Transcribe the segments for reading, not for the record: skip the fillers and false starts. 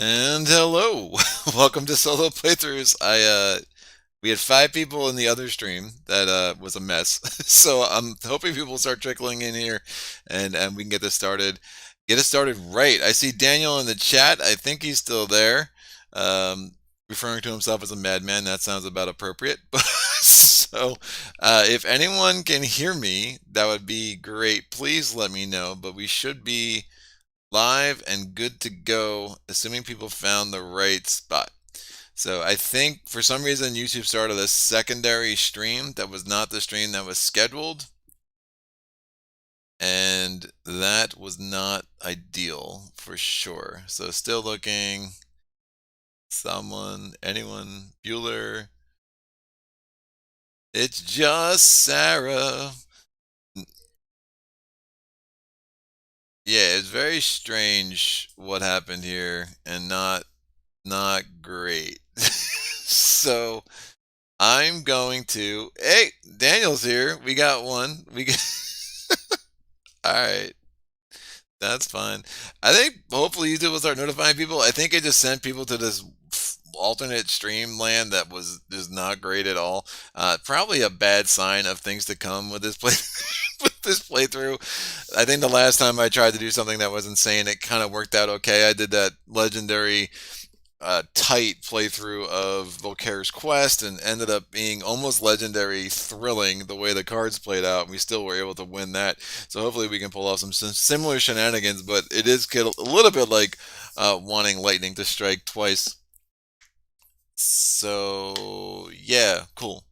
And hello, welcome to solo playthroughs. We had 5 people in the other stream that was a mess, so I'm hoping people start trickling in here, and we can get this started. Get it started right. I see Daniel in the chat. I think he's still there, um, referring to himself as a madman. That sounds about appropriate. So, if anyone can hear me, that would be great. Please let me know. But we should be live and good to go, assuming people found the right spot. So I think for some reason YouTube started a secondary stream that was not the stream that was scheduled, and that was not ideal for sure. So still looking. Someone, anyone, Bueller. It's just Sarah. Yeah, it's very strange what happened here, and not great. So I'm going to. Hey, Daniel's here. We got one. We got. All right, that's fine. I think hopefully YouTube will start notifying people. I think it just sent people to this alternate stream land that was just not great at all. Probably a bad sign of things to come with this play. With this playthrough. I think the last time I tried to do something that was insane, it kind of worked out okay. I did that legendary tight playthrough of Volcare's quest and ended up being almost legendary, thrilling the way the cards played out. And we still were able to win that. So hopefully we can pull off some similar shenanigans, but it is a little bit like wanting lightning to strike twice. So yeah, cool.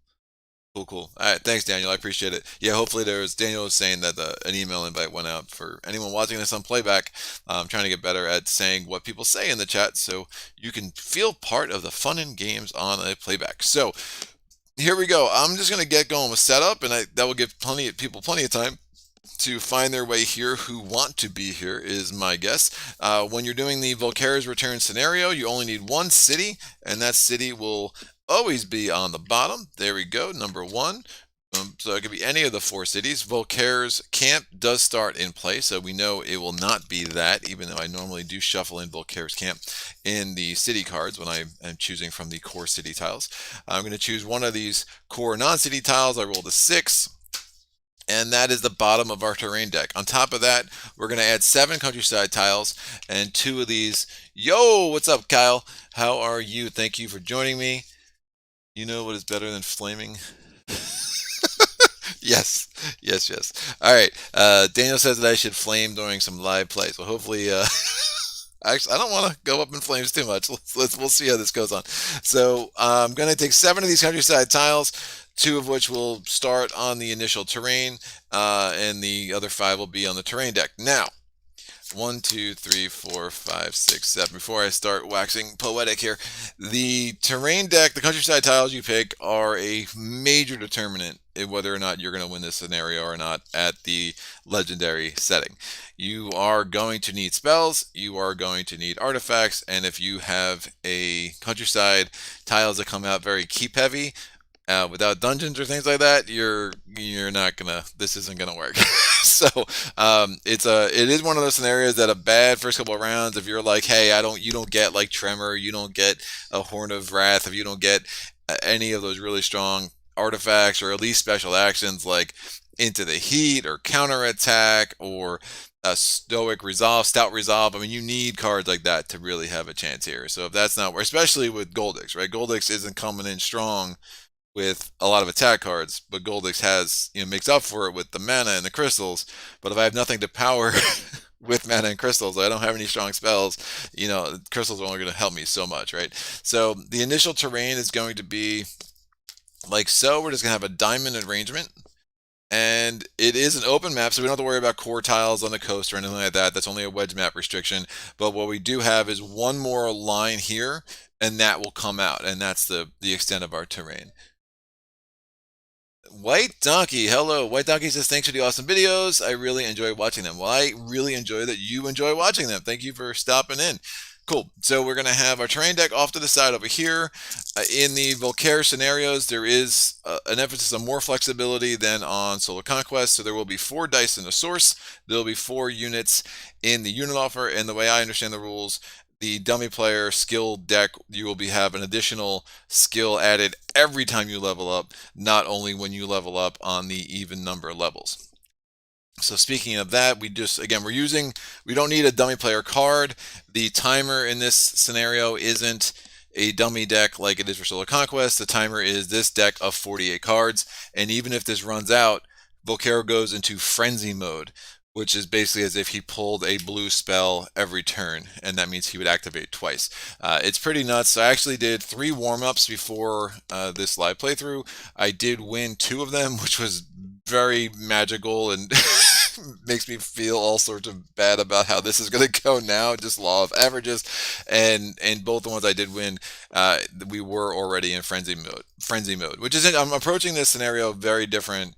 Cool, cool. All right, thanks, Daniel. I appreciate it. Yeah, hopefully Daniel was saying that an email invite went out for anyone watching this on playback. I'm trying to get better at saying what people say in the chat so you can feel part of the fun and games on a playback. So here we go. I'm just going to get going with setup, and that will give people plenty of time to find their way here who want to be here, is my guess. When you're doing the Volcare's Return scenario, you only need one city, and that city will always be on the bottom. There we go, number one. So it could be any of the 4 cities. Volcare's camp does start in play, so we know it will not be that, even though I normally do shuffle in Volcare's camp in the city cards when I am choosing from the core city tiles. I'm going to choose one of these core non-city tiles. I rolled a 6. And that is the bottom of our terrain deck. On top of that, we're going to add 7 countryside tiles and 2 of these. Yo, what's up, Kyle? How are you? Thank you for joining me. You know what is better than flaming? Yes, yes, yes. All right. Daniel says that I should flame during some live play. So hopefully, actually, I don't want to go up in flames too much. We'll see how this goes on. So I'm going to take 7 of these countryside tiles, 2 of which will start on the initial terrain, and the other 5 will be on the terrain deck. Now, 1, 2, 3, 4, 5, 6, 7. Before I start waxing poetic here, the terrain deck, the countryside tiles you pick are a major determinant in whether or not you're going to win this scenario or not at the legendary setting. You are going to need spells, you are going to need artifacts, and if you have a countryside tiles that come out very keep heavy, without dungeons or things like that, you're not gonna. This isn't gonna work. So it is one of those scenarios that a bad first couple of rounds. If you're like, hey, you don't get like Tremor, you don't get a Horn of Wrath, if you don't get any of those really strong artifacts or at least special actions like Into the Heat or Counterattack or a Stoic Resolve, Stout Resolve. I mean, you need cards like that to really have a chance here. So if that's not, especially with Goldyx, right? Goldyx isn't coming in strong with a lot of attack cards, but Goldyx has, makes up for it with the mana and the crystals. But if I have nothing to power with mana and crystals, I don't have any strong spells, crystals are only going to help me so much, right? So the initial terrain is going to be like so. We're just going to have a diamond arrangement. And it is an open map, so we don't have to worry about core tiles on the coast or anything like that. That's only a wedge map restriction. But what we do have is one more line here, and that will come out. And that's the extent of our terrain. White Donkey, hello. White Donkey says, thanks for the awesome videos. I really enjoy watching them. Well, I really enjoy that you enjoy watching them. Thank you for stopping in. Cool. So we're going to have our terrain deck off to the side over here. In the Volcare scenarios, there is an emphasis on more flexibility than on Solar Conquest. So there will be 4 dice in the source. There will be 4 units in the unit offer. And the way I understand the rules, the dummy player skill deck, you will have an additional skill added every time you level up, not only when you level up on the even number levels. So speaking of that, we don't need a dummy player card. The timer in this scenario isn't a dummy deck like it is for Solar Conquest. The timer is this deck of 48 cards, and even if this runs out, Volcare goes into frenzy mode, which is basically as if he pulled a blue spell every turn, and that means he would activate twice. It's pretty nuts. I actually did 3 warm-ups before this live playthrough. I did win 2 of them, which was very magical and makes me feel all sorts of bad about how this is going to go now. Just law of averages, and both the ones I did win, we were already in frenzy mode. Which is I'm approaching this scenario very different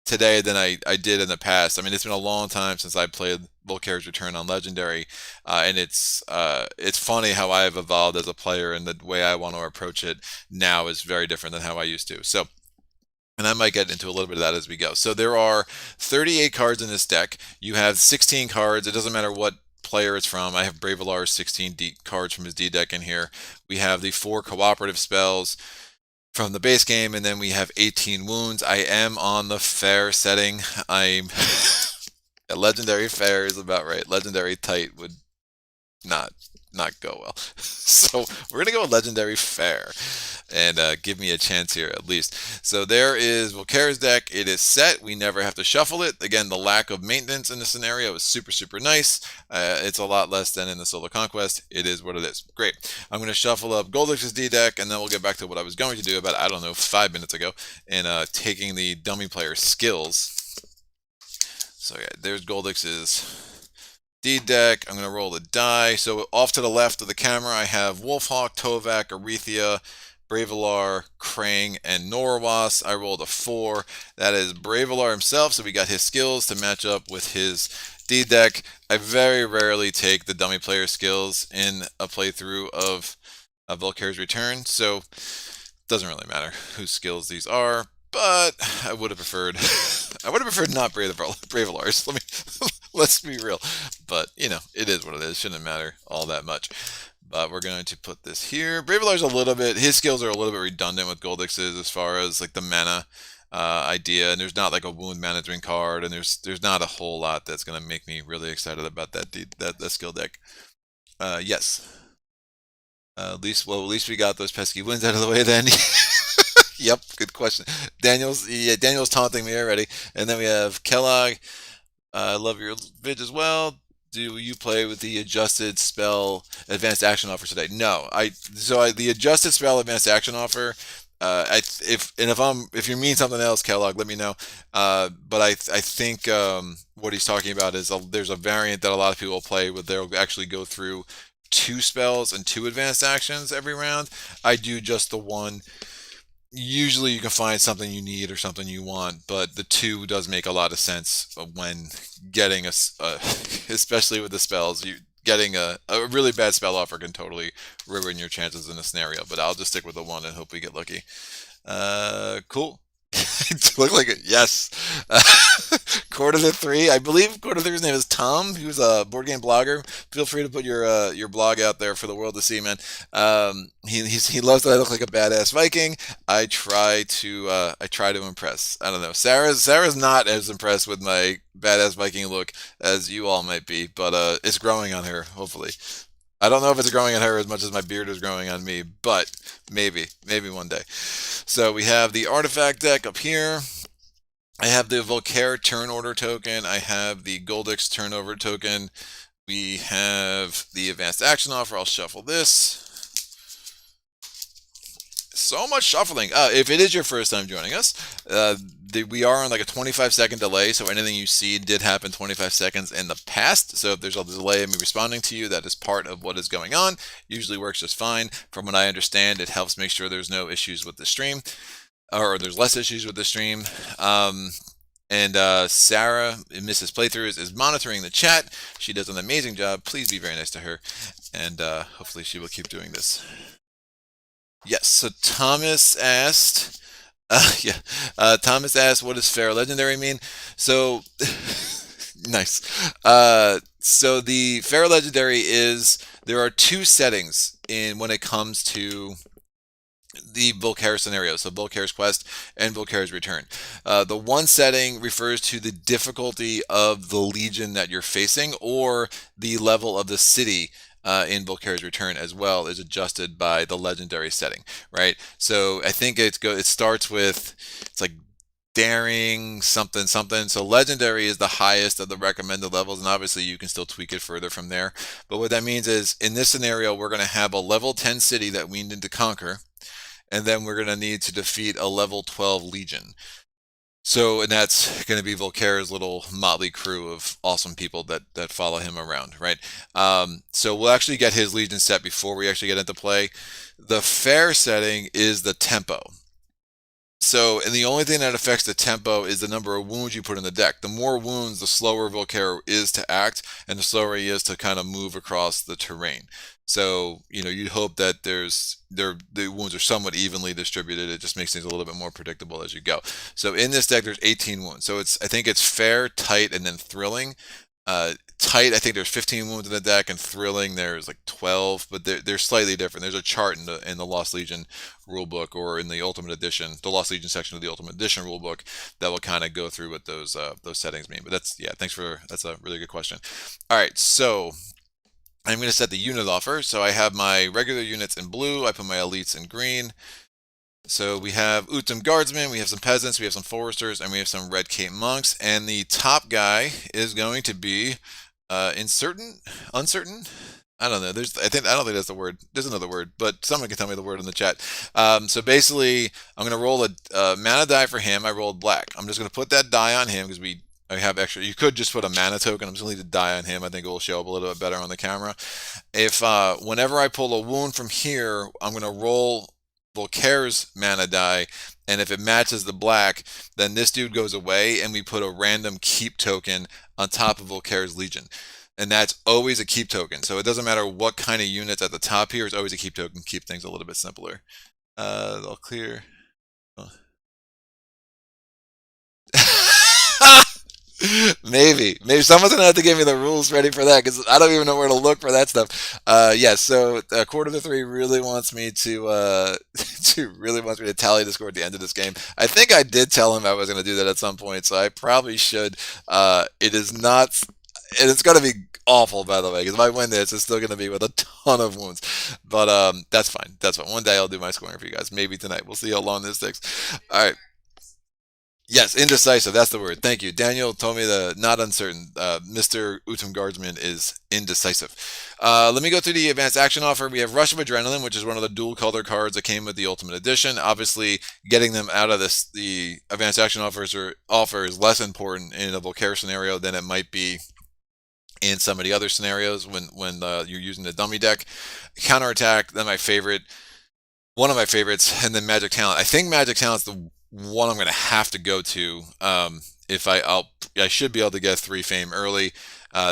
today than I did in the past. I mean, it's been a long time since I played Volcare's Return on Legendary, and it's funny how I have evolved as a player, and the way I want to approach it now is very different than how I used to. So. And I might get into a little bit of that as we go. So there are 38 cards in this deck. You have 16 cards. It doesn't matter what player it's from. I have Bravelar's 16 cards from his D deck in here. We have the 4 cooperative spells from the base game, and then we have 18 wounds. I am on the fair setting. I'm a legendary fair is about right. Legendary tight would not go well. So we're gonna go with legendary fair and give me a chance here at least. So there is Volcare's deck. It is set. We never have to shuffle it. Again, the lack of maintenance in the scenario is super nice. It's a lot less than in the Solar Conquest. It is what it is. Great. I'm going to shuffle up Goldyx's D deck, and then we'll get back to what I was going to do about, I don't know, 5 minutes ago, and taking the dummy player skills. So yeah, there's Goldyx's D deck. I'm going to roll the die. So off to the left of the camera, I have Wolfhawk, Tovak, Arethea, Bravelar, Krang, and Norwas. I rolled a 4. That is Bravelar himself, so we got his skills to match up with his D deck. I very rarely take the dummy player skills in a playthrough of Volcare's Return, so it doesn't really matter whose skills these are. But I would have preferred not Bravelar's. Let's be real. But it is what it is. Shouldn't matter all that much. But we're going to put this here. Bravelar's his skills are a little bit redundant with Goldyx's as far as like the mana idea, and there's not like a wound management card, and there's not a whole lot that's going to make me really excited about that skill deck. Yes. At least we got those pesky wins out of the way then. Yep, good question. Daniel's taunting me already. And then we have Kellogg. I love your vid as well. Do you play with the adjusted spell advanced action offer today? No, the adjusted spell advanced action offer. If you mean something else, Kellogg, let me know. But I think what he's talking about is there's a variant that a lot of people play where they'll actually go through 2 spells and 2 advanced actions every round. I do just the one. Usually you can find something you need or something you want, but the 2 does make a lot of sense when getting especially with the spells. Getting a really bad spell offer can totally ruin your chances in a scenario, but I'll just stick with the 1 and hope we get lucky. Cool. Look like it. Yes. Quarter to 3. I believe Quarter to 3's name is Tom. He was a board game blogger. Feel free to put your blog out there for the world to see, man. He loves that I look like a badass Viking. I try to impress. I don't know. Sarah's not as impressed with my badass Viking look as you all might be, but it's growing on her, hopefully. I don't know if it's growing on her as much as my beard is growing on me, but maybe one day. So we have the artifact deck up here. I have the Volcare turn order token. I have the Goldyx turnover token. We have the advanced action offer. I'll shuffle this. So much shuffling. If it is your first time joining us, we are on like a 25-second delay, so anything you see did happen 25 seconds in the past. So if there's a delay in me responding to you, that is part of what is going on. Usually works just fine. From what I understand, it helps make sure there's no issues with the stream, or there's less issues with the stream. And Sarah, Mrs. Playthroughs, is monitoring the chat. She does an amazing job. Please be very nice to her, and hopefully she will keep doing this. Yes, so Thomas asked, Thomas asked, what does fair legendary mean? So, nice. So the fair legendary is there are two settings in when it comes to the Volcare scenario. So Volcare's quest and Volcare's return. The one setting refers to the difficulty of the legion that you're facing, or the level of the city in Volcare's return as well is adjusted by the legendary setting, right? So I think it starts with, it's like daring something something. So legendary is the highest of the recommended levels, and obviously you can still tweak it further from there. But what that means is, in this scenario, we're going to have a level 10 city that we need to conquer, and then we're going to need to defeat a level 12 legion. So, and that's going to be Volcare's little motley crew of awesome people that follow him around, right? So we'll actually get his legion set before we actually get into play. The fair setting is the tempo. So, and the only thing that affects the tempo is the number of wounds you put in the deck. The more wounds, the slower Volcare is to act, and the slower he is to kind of move across the terrain. So, you'd hope that the wounds are somewhat evenly distributed. It just makes things a little bit more predictable as you go. So in this deck, there's 18 wounds. So I think it's fair, tight, and then thrilling. Tight, I think there's 15 wounds in the deck, and thrilling there's like 12, but they're slightly different. There's a chart in the Lost Legion rulebook, or in the Ultimate Edition, the Lost Legion section of the Ultimate Edition rulebook, that will kind of go through what those settings mean. But that's a really good question. All right, so I'm going to set the unit offer. So I have my regular units in blue. I put my elites in green. So we have Utum Guardsmen, we have some peasants, we have some foresters, and we have some Red Cape monks. And the top guy is going to be uncertain. I don't know. I don't think that's the word. There's another word, but someone can tell me the word in the chat. So basically, I'm going to roll a mana die for him. I rolled black. I'm just going to put that die on him because I have extra. You could just put a mana token. I'm just going to leave the die on him. I think it will show up a little bit better on the camera. If whenever I pull a wound from here, I'm going to roll Volcare's mana die, and if it matches the black, then this dude goes away, and we put a random keep token on top of Volcare's Legion. And that's always a keep token. So it doesn't matter what kind of unit's at the top here, it's always a keep token. Keep things a little bit simpler. All clear. Oh. Maybe someone's gonna have to give me the rules ready for that, because I don't even know where to look for that stuff. So Quarter to Three really wants me to to tally the score at the end of this game. I think I did tell him I was gonna do that at some point, so I probably should. It is not, and it's gonna be awful, by the way, because if I win this, it's still gonna be with a ton of wounds. But that's fine. That's fine. One day I'll do my scoring for you guys. Maybe tonight. We'll see how long this takes. All right. Yes, indecisive. That's the word. Thank you. Daniel told me the not uncertain. Mr. Utum Guardsman is indecisive. Let me go through the advanced action offer. We have Rush of Adrenaline, which is one of the dual color cards that came with the Ultimate Edition. Obviously, getting them out of the advanced action offer is less important in a Volcare scenario than it might be in some of the other scenarios when you're using the dummy deck. Counterattack, then one of my favorites, and then Magic Talent. I think Magic Talent's the one I'm going to have to go to. If I should be able to get 3 fame early.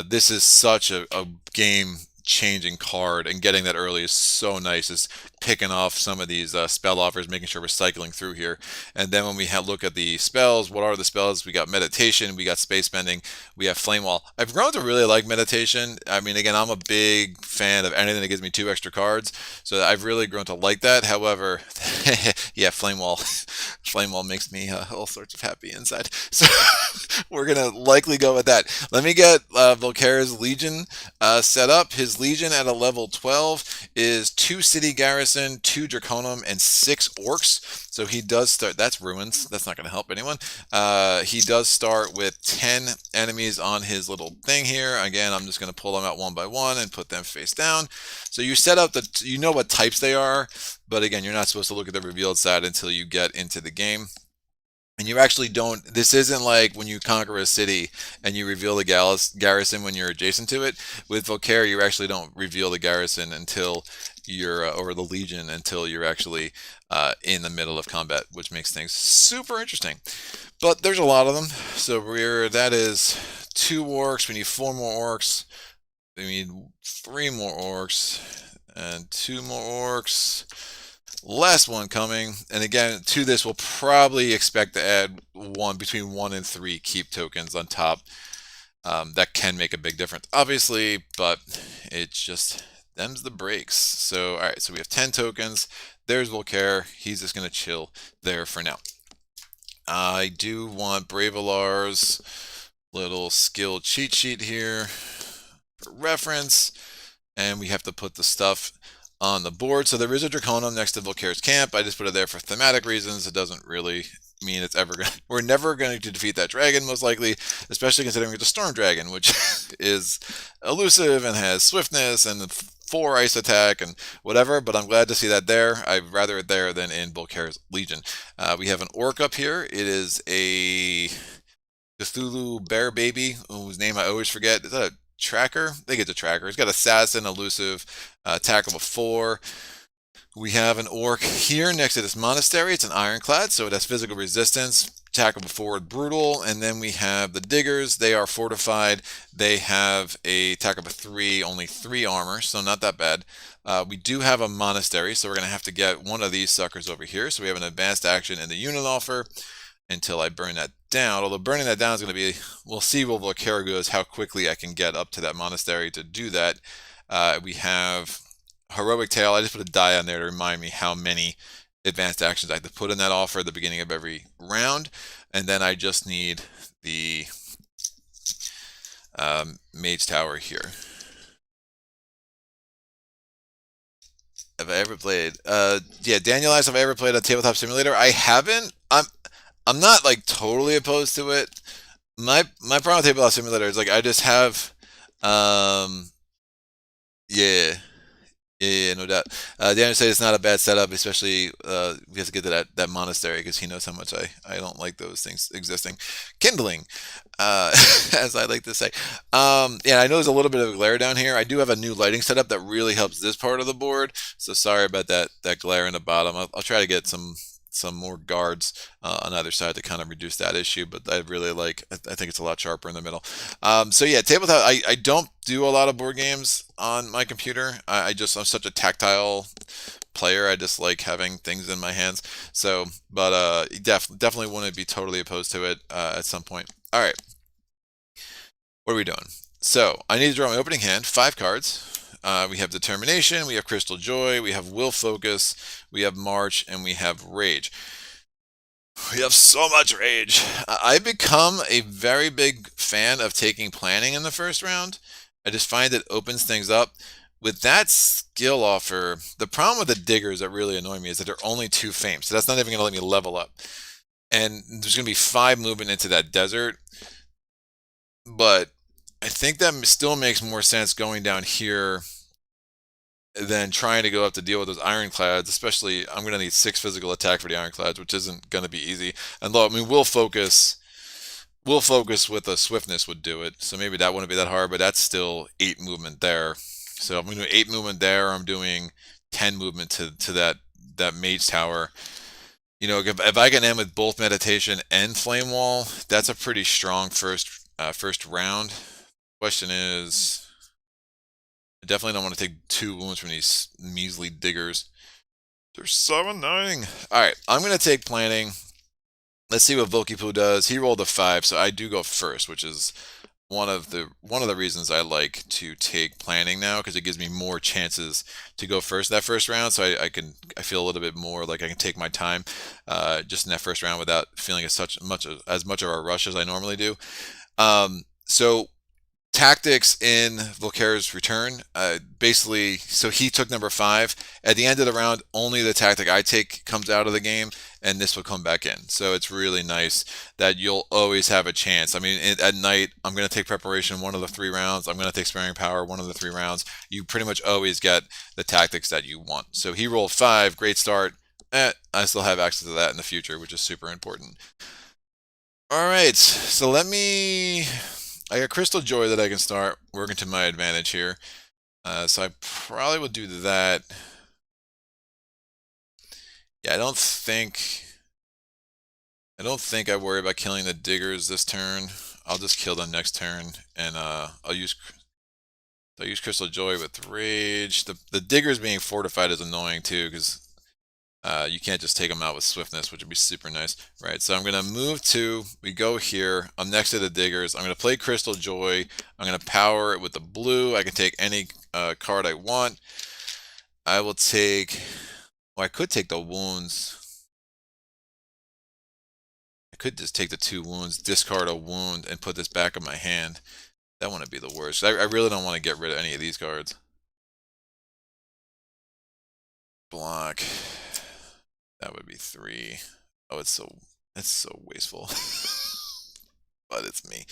This is such a game changing card, and getting that early is so nice. Is picking off some of these spell offers, making sure we're cycling through here. And then when we look at the spells, what are the spells? We got Meditation, we got Space Bending, we have Flame Wall. I've grown to really like Meditation. I mean, again, I'm a big fan of anything that gives me 2 extra cards, so I've really grown to like that. However, yeah, Flame Wall makes me all sorts of happy inside. So we're gonna likely go with that. Let me get Volcare's Legion set up. His Legion at a level 12 is 2 City Garrison, 2 Draconum, and 6 Orcs. So he does start. That's ruins. That's not going to help anyone. He does start with 10 enemies on his little thing here. Again, I'm just going to pull them out one by one and put them face down. So you set up you know what types they are, but again, you're not supposed to look at the revealed side until you get into the game. And you actually don't, this isn't like when you conquer a city and you reveal the garrison when you're adjacent to it. With Volcare, you actually don't reveal the garrison until you're, or the Legion, until you're actually in the middle of combat, which makes things super interesting. But there's a lot of them. So that is 2 orcs. We need 4 more orcs. We need 3 more orcs and 2 more orcs. Last one coming, and again, to this we'll probably expect to add between 1 and 3 keep tokens on top. That can make a big difference, obviously, but it's just them's the breaks. So, all right, so we have 10 tokens. There's Volcare. He's just going to chill there for now. I do want Bravelar's little skill cheat sheet here for reference. And we have to put the stuff on the board. So there is a Draconum next to Volcare's camp. I just put it there for thematic reasons. It doesn't really mean it's ever going to, we're never going to defeat that dragon, most likely, especially considering it's a storm dragon, which is elusive and has swiftness and 4 ice attack and whatever, but I'm glad to see that there. I'd rather it there than in Volcare's Legion. We have an orc up here. It is a Cthulhu bear baby, whose name I always forget. Is that a tracker? I think it's a tracker. He's got assassin, elusive, attack of a 4. We have an orc here next to this monastery. It's an ironclad, so it has physical resistance. Attack of a 4, brutal. And then we have the diggers. They are fortified. They have a attack of a 3, only 3 armor, so not that bad. We do have a monastery, so we're going to have to get one of these suckers over here. So we have an advanced action in the unit offer until I burn that down. Although burning that down is going to be, we'll see where Volcare goes, how quickly I can get up to that monastery to do that. We have Heroic Tale. I just put a die on there to remind me how many advanced actions I have to put in that offer at the beginning of every round. And then I just need the Mage Tower here. Have I ever played? Yeah, Daniel asks, have I ever played a tabletop simulator? I haven't. I'm not like totally opposed to it. My problem with tabletop simulator is like I just have, yeah. Yeah, no doubt. Daniel said it's not a bad setup, especially we have to get to that monastery because he knows how much I don't like those things existing. Kindling, as I like to say. Yeah, I know there's a little bit of glare down here. I do have a new lighting setup that really helps this part of the board. So sorry about that glare in the bottom. I'll try to get some more guards on either side to kind of reduce that issue, but I really like, I think it's a lot sharper in the middle. So yeah, tabletop, I don't do a lot of board games on my computer. I'm such a tactile player. I just like having things in my hands. So, but definitely wouldn't be totally opposed to it at some point. All right, what are we doing? So I need to draw my opening hand, 5 cards. We have Determination, we have Crystal Joy, we have Will Focus, we have March, and we have Rage. We have so much rage. I've become a very big fan of taking planning in the first round. I just find it opens things up. With that skill offer, the problem with the diggers that really annoy me is that they're only 2 fame, so that's not even going to let me level up. And there's going to be 5 movement into that desert. But I think that still makes more sense going down here than trying to go up to deal with those ironclads, especially I'm going to need 6 physical attack for the ironclads, which isn't going to be easy. And look, I mean, Will Focus with a swiftness would do it, so maybe that wouldn't be that hard, but that's still 8 movement there. So I'm doing 8 movement there, I'm doing 10 movement to that Mage Tower. You know, if I can end with both Meditation and Flame Wall, that's a pretty strong first round. Question is, I definitely don't want to take 2 wounds from these measly diggers. They're summoning. Alright, I'm going to take planning. Let's see what Volkipoo does. He rolled a 5, so I do go first, which is one of the reasons I like to take planning now, because it gives me more chances to go first in that first round, so I feel a little bit more like I can take my time just in that first round without feeling as much of a rush as I normally do. So tactics in Volcare's return, basically, so he took number 5. At the end of the round, only the tactic I take comes out of the game, and this will come back in. So it's really nice that you'll always have a chance. I mean, at night, I'm going to take preparation 1 of the 3 rounds. I'm going to take sparing power 1 of the 3 rounds. You pretty much always get the tactics that you want. So he rolled 5, great start. I still have access to that in the future, which is super important. All right, so I got Crystal Joy that I can start working to my advantage here. So I probably will do that. Yeah, I don't think I worry about killing the diggers this turn. I'll just kill them next turn, and I'll use Crystal Joy with Rage. The diggers being fortified is annoying too, because you can't just take them out with swiftness, which would be super nice. Right, so I'm going to move we go here. I'm next to the diggers. I'm going to play Crystal Joy. I'm going to power it with the blue. I can take any card I want. I will take, well, I could take the wounds. I could just take the 2 wounds, discard a wound, and put this back in my hand. That wouldn't be the worst. I really don't want to get rid of any of these cards. Block. That would be 3. Oh, it's so wasteful. But it's me.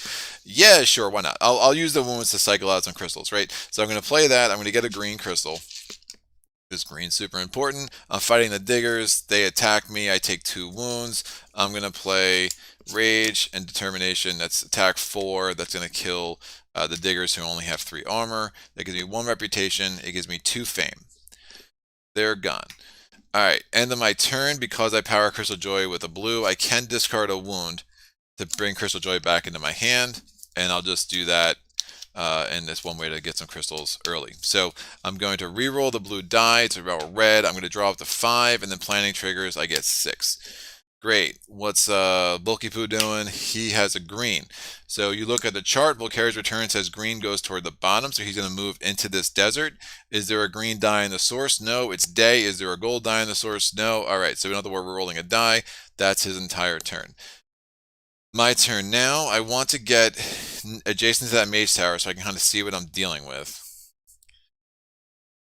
Yeah, sure, why not? I'll use the wounds to cycle out some crystals, right? So I'm going to play that. I'm going to get a green crystal. This green's super important. I'm fighting the diggers. They attack me. I take 2 wounds. I'm going to play Rage and Determination. That's attack 4. That's going to kill the diggers who only have 3 armor. That gives me 1 reputation. It gives me 2 fame. They're gone. Alright, end of my turn. Because I power Crystal Joy with a blue, I can discard a wound to bring Crystal Joy back into my hand. And I'll just do that. And that's one way to get some crystals early. So I'm going to re-roll the blue die to roll red. I'm going to draw up to 5, and then planning triggers, I get 6. Great. What's Bulky Poo doing? He has a green. So you look at the chart, Volcare's return says green goes toward the bottom, so he's going to move into this desert. Is there a green die in the source? No. It's day. Is there a gold die in the source? No. All right, so in other words, we're rolling a die. That's his entire turn. My turn now. I want to get adjacent to that mage tower so I can kind of see what I'm dealing with.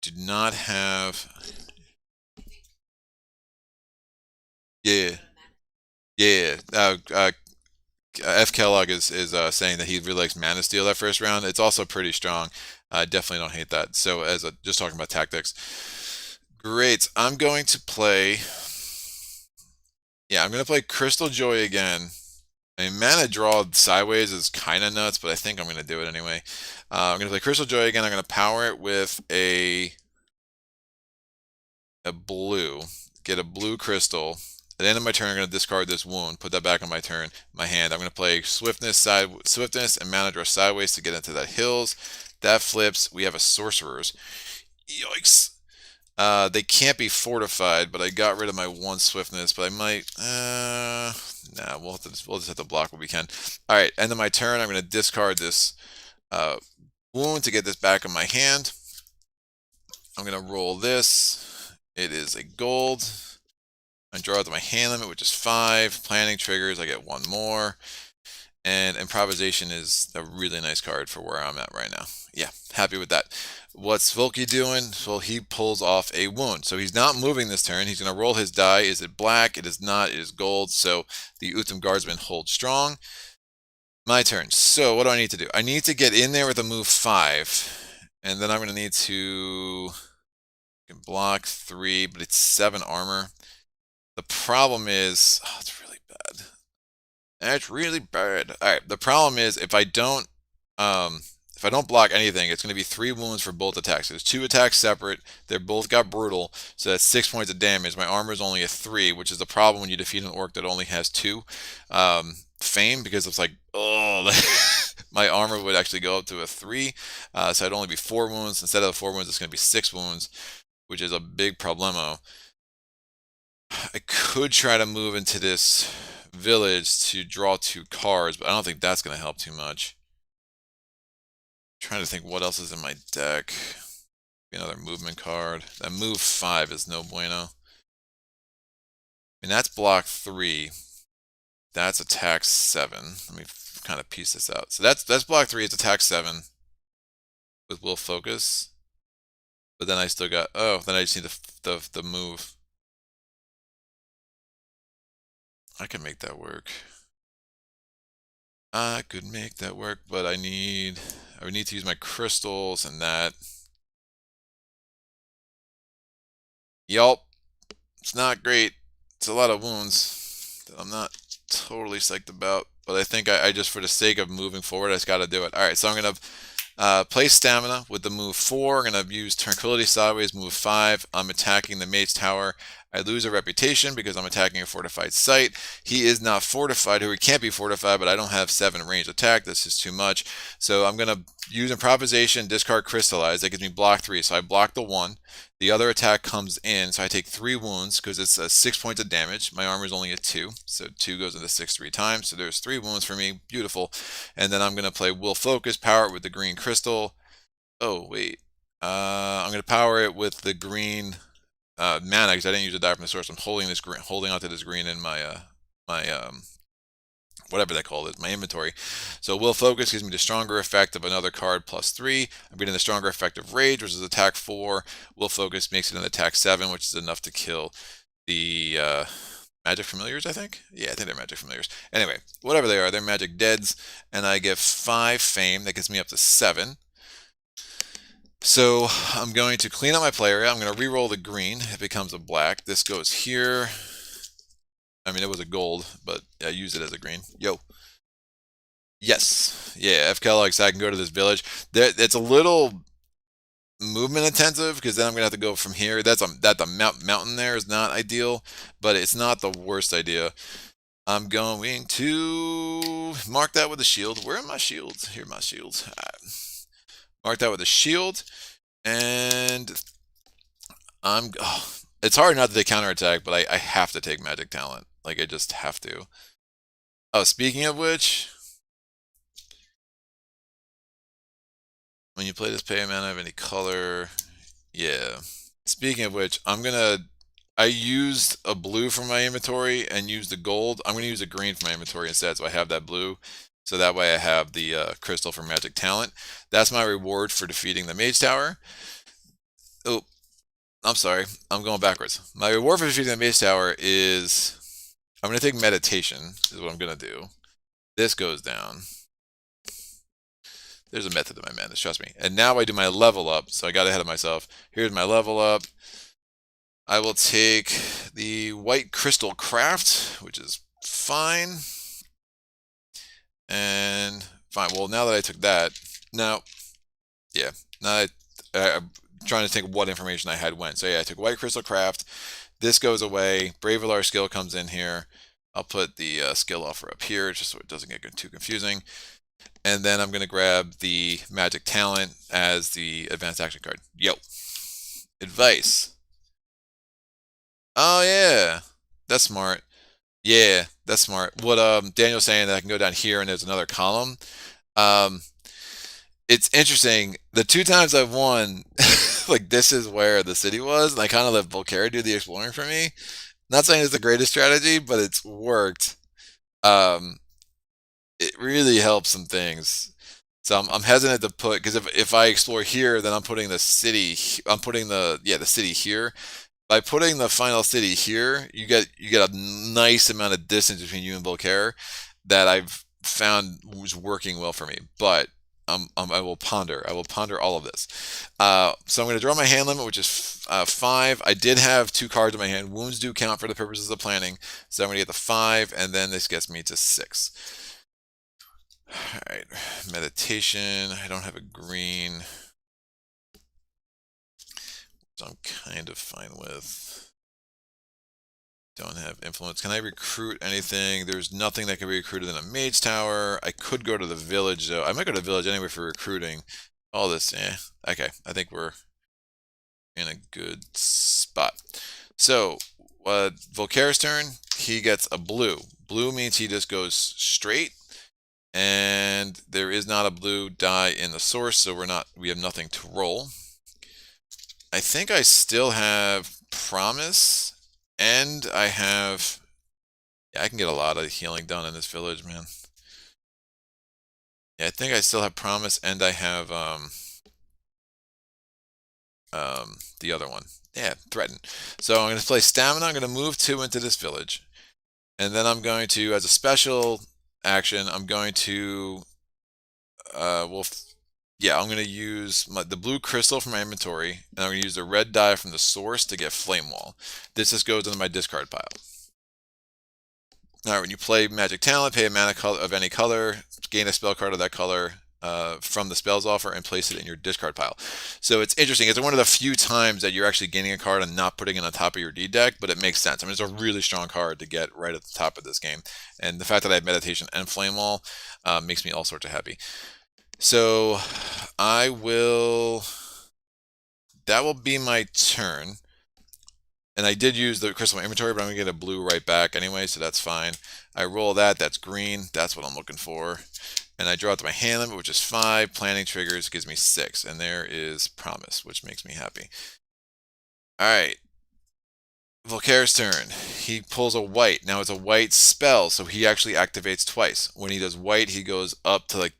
Do not have... Yeah. Yeah. F. Kellogg is saying that he really likes Mana Steel that first round. It's also pretty strong. I definitely don't hate that. So just talking about tactics. Great. I'm going to play... Yeah, I'm going to play Crystal Joy again. I mean, mana draw sideways is kind of nuts, but I think I'm going to do it anyway. I'm going to play Crystal Joy again. I'm going to power it with a blue. Get a blue crystal. At the end of my turn, I'm going to discard this wound. Put that back on my turn, my hand. I'm going to play Swiftness and mana draw sideways to get into that hills. That flips. We have a Sorcerer's. Yikes. They can't be fortified, but I got rid of my 1 swiftness, but I might, nah, we'll just have to block what we can. Alright, end of my turn, I'm going to discard this wound to get this back in my hand. I'm going to roll this. It is a gold. I draw out to my hand limit, which is 5. Planning triggers, I get 1 more. And Improvisation is a really nice card for where I'm at right now. Yeah, happy with that. What's Volky doing? Well, he pulls off a wound. So he's not moving this turn. He's going to roll his die. Is it black? It is not. It is gold. So the Utham Guardsman holds strong. My turn. So what do I need to do? I need to get in there with a move 5. And then I'm going to need to block 3, but it's 7 armor. The problem is... Oh, it's really bad. That's really bad. Alright, the problem is if I don't block anything, it's going to be 3 wounds for both attacks. There's 2 attacks separate. They're both got brutal, so that's 6 points of damage. My armor is only a 3, which is the problem when you defeat an orc that only has 2 fame, because it's like, oh, my armor would actually go up to a 3, so it'd only be 4 wounds. Instead of the 4 wounds, it's going to be 6 wounds, which is a big problemo. I could try to move into this village to draw 2 cards, but I don't think that's going to help too much. I'm trying to think what else is in my deck. Another movement card. That move 5 is no bueno. I mean, that's block 3. That's attack 7. Let me kind of piece this out. So that's block 3. It's attack 7 with will focus. But then I still got, oh, then I just need the move. I can make that work. I could make that work, but I would need to use my crystals and that. Yup. It's not great. It's a lot of wounds that I'm not totally psyched about, but I think I just, for the sake of moving forward, I just got to do it. All right, so I'm going to play Stamina with the move 4. I'm going to use Tranquility Sideways, move 5. I'm attacking the Mage Tower. I lose a reputation because I'm attacking a fortified site. He is not fortified, or he can't be fortified, but I don't have 7 ranged attack. That's just too much. So I'm going to use Improvisation, discard Crystallize. That gives me block 3. So I block the 1. The other attack comes in, so I take 3 wounds because it's 6 points of damage. My armor is only a 2, so 2 goes into 6 3 times. So there's 3 wounds for me. Beautiful. And then I'm going to play Will Focus, power it with the green crystal. Oh, wait. I'm going to power it with the green mana because I didn't use a die from the source. I'm holding this green, holding onto this green in my my whatever they call it, my inventory. So Will Focus gives me the stronger effect of another card +3. I'm getting the stronger effect of Rage, which is attack 4. Will Focus makes it an attack 7, which is enough to kill the Magic Familiars, I think? Yeah, I think they're Magic Familiars. Anyway, whatever they are, they're Magic Deads, and I get 5 Fame. That gets me up to 7. So I'm going to clean up my play area. I'm going to re-roll the green. It becomes a black. This goes here. I mean, it was a gold, but I used it as a green. Yo. Yes. Yeah, F. Kellogg's, I can go to this village. It's a little movement intensive because then I'm gonna have to go from here. That the mountain there is not ideal, but it's not the worst idea. I'm going to mark that with a shield. Where are my shields? Here are my shields. Mark that with a shield, and it's hard not to take counterattack, but I have to take magic talent. Like I just have to. Oh, speaking of which, when you play this, pay a mana of any color. Yeah. Speaking of which, I used a blue from my inventory and used the gold. I'm gonna use a green from my inventory instead, so I have that blue. So that way I have the crystal for magic talent. That's my reward for defeating the mage tower. Oh, I'm sorry. I'm going backwards. My reward for defeating the mage tower is I'm gonna take meditation, is what I'm gonna do. This goes down. There's a method to my madness, trust me. And now I do my level up, so I got ahead of myself. Here's my level up. I will take the white crystal craft, which is fine. And fine. Well, now that I took that, now, yeah, now I'm trying to think what information I had when. So yeah, I took white crystal craft. This goes away. Bravelar skill comes in here. I'll put the skill offer up here just so it doesn't get too confusing. And then I'm going to grab the magic talent as the advanced action card. Yo. Advice. Oh, yeah. That's smart. Yeah, that's smart. What Daniel's saying that I can go down here and there's another column. It's interesting. The 2 times I've won, like this is where the city was, and I kind of let Volcare do the exploring for me. Not saying it's the greatest strategy, but it's worked. Um, it really helps some things. So I'm hesitant to put because if I explore here, then I'm putting the city. I'm putting the city here. By putting the final city here, you get a nice amount of distance between you and Volcare that I've found was working well for me. But I will ponder. I will ponder all of this. So I'm going to draw my hand limit, which is 5. I did have 2 cards in my hand. Wounds do count for the purposes of planning. So I'm going to get the 5, and then this gets me to 6. Alright, meditation. I don't have a green. So I'm kind of fine with. Don't have influence. Can I recruit anything? There's nothing that can be recruited in a mage tower. I could go to the village though. I might go to the village anyway for recruiting. All this, okay. I think we're in a good spot. So, Volcare's turn. He gets a blue. Blue means he just goes straight. And there is not a blue die in the source, so we have nothing to roll. I think I still have Promise, and I have, yeah, I can get a lot of healing done in this village, man. Yeah, I think I still have Promise, and I have the other one. Yeah, Threaten. So I'm going to play Stamina. I'm going to move 2 into this village, and then I'm going to, as a special action, I'm going to, I'm going to use the blue crystal from my inventory, and I'm going to use the red die from the source to get Flame Wall. This just goes into my discard pile. Alright, when you play Magic Talent, pay a mana of any color, gain a spell card of that color from the spells offer, and place it in your discard pile. So it's interesting. It's one of the few times that you're actually gaining a card and not putting it on top of your D deck, but it makes sense. I mean, it's a really strong card to get right at the top of this game. And the fact that I have Meditation and Flame Wall makes me all sorts of happy. So that will be my turn. And I did use the crystal inventory, but I'm going to get a blue right back anyway, so that's fine. I roll that, that's green, that's what I'm looking for. and I draw it to my hand limit, which is 5. Planning triggers gives me 6, and there is Promise, which makes me happy. All right. Volcare's turn. He pulls a white. Now it's a white spell, so he actually activates twice. When he does white, he goes up to like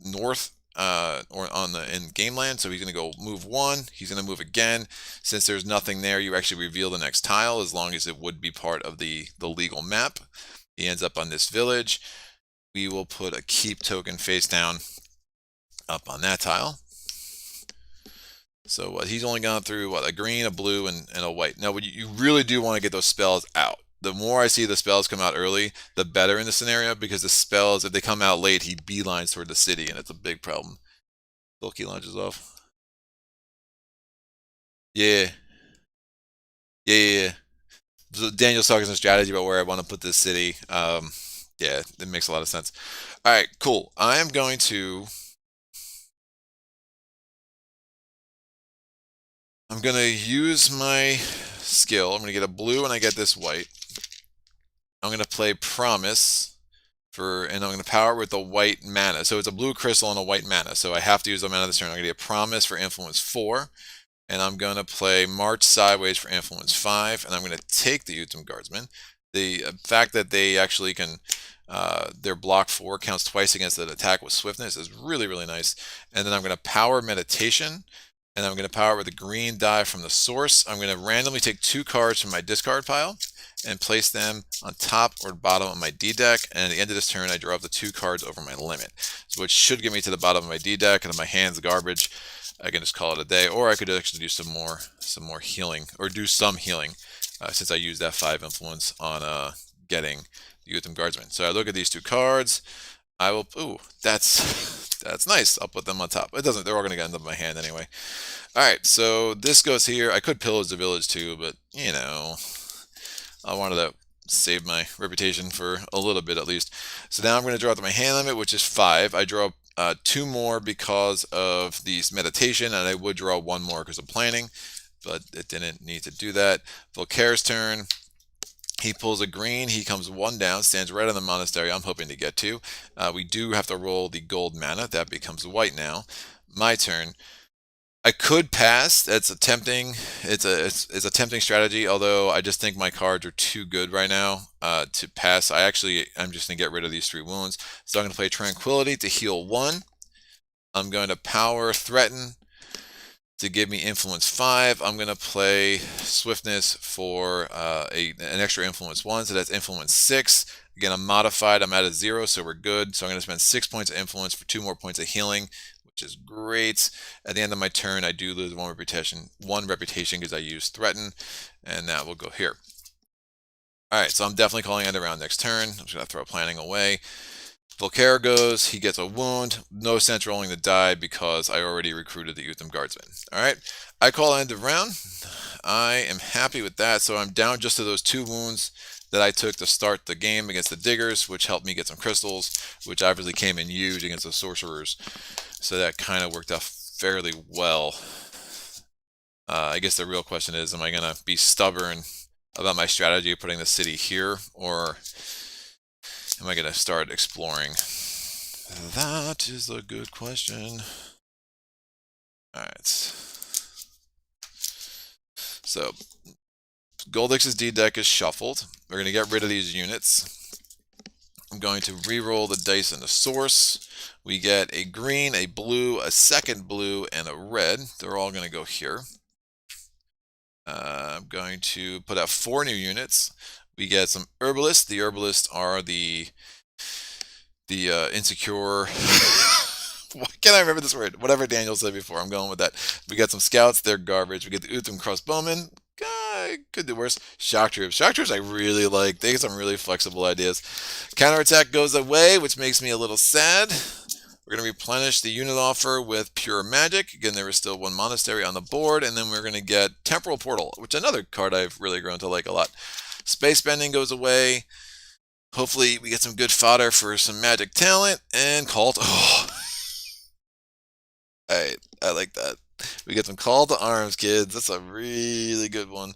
north or on the in game land. So he's gonna go move 1. He's gonna move again. Since there's nothing there, you actually reveal the next tile as long as it would be part of the legal map. He ends up on this village. We will put a keep token face down up on that tile. So he's only gone through a green, a blue, and a white. Now, you really do want to get those spells out. The more I see the spells come out early, the better in the scenario, because the spells, if they come out late, he beelines toward the city, and it's a big problem. Loki launches off. Yeah. Yeah. So Daniel's talking some strategy about where I want to put this city. Yeah, it makes a lot of sense. All right, cool. I am going to use my skill. I'm going to get a blue and I get this white. I'm going to play Promise and I'm going to power it with the white mana. So it's a blue crystal and a white mana. So I have to use the mana this turn. I'm going to get Promise for influence 4. And I'm going to play March Sideways for influence 5. And I'm going to take the Utum Guardsman. The fact that they actually can, their block 4 counts twice against the attack with swiftness is really, really nice. And then I'm going to power Meditation. And I'm going to power it with a green die from the source. I'm going to randomly take 2 cards from my discard pile and place them on top or bottom of my D deck. And at the end of this turn, I draw up the 2 cards over my limit, so it should get me to the bottom of my D deck. And if my hand's garbage, I can just call it a day. Or I could actually do some more healing, or do some healing, since I used that 5 influence on getting the Utham Guardsman. So I look at these 2 cards. I will. Ooh, that's nice. I'll put them on top. It doesn't. They're all going to end up in my hand anyway. All right. So this goes here. I could pillage the village too, but you know, I wanted to save my reputation for a little bit at least. So now I'm going to draw to my hand limit, which is 5. I draw 2 more because of these meditation, and I would draw 1 more because of planning, but it didn't need to do that. Volcare's turn. He pulls a green. He comes 1 down, stands right on the monastery I'm hoping to get to. We do have to roll the gold mana. That becomes white now. My turn. I could pass. It's a tempting. It's a tempting strategy. Although I just think my cards are too good right now to pass. I'm just gonna get rid of these 3 wounds. So I'm gonna play Tranquility to heal 1. I'm going to power Threaten to give me influence 5. I'm going to play Swiftness for an extra influence 1, so that's influence 6. Again, I'm modified. I'm at a 0, so we're good. So I'm going to spend 6 points of influence for 2 more points of healing, which is great. At the end of my turn, I do lose 1 reputation because I use Threaten, and that will go here. All right, so I'm definitely calling end around next turn. I'm just going to throw Planning away. Volcare goes, he gets a wound. No sense rolling the die because I already recruited the Utham Guardsman. All right, I call end of round. I am happy with that. So I'm down just to those 2 wounds that I took to start the game against the Diggers, which helped me get some crystals, which obviously came in huge against the Sorcerers. So that kind of worked out fairly well. I guess the real question is, am I going to be stubborn about my strategy of putting the city here, or am I going to start exploring? That is a good question. All right. So Goldyx's D deck is shuffled. We're going to get rid of these units. I'm going to re-roll the dice in the source. We get a green, a blue, a second blue, and a red. They're all going to go here. I'm going to put out 4 new units. We get some Herbalists. The Herbalists are the insecure. Why can't I remember this word? Whatever Daniel said before, I'm going with that. We got some Scouts. They're garbage. We get the Utham Crossbowmen. Could do worse. Shock Troops. Shock Troops I really like. They get some really flexible ideas. Counterattack goes away, which makes me a little sad. We're going to replenish the unit offer with Pure Magic. Again, there is still 1 monastery on the board. And then we're going to get Temporal Portal, which is another card I've really grown to like a lot. Space Bending goes away. Hopefully we get some good fodder for some magic talent. And Call to... Oh. Alright, I like that. We get some Call to Arms, kids. That's a really good one.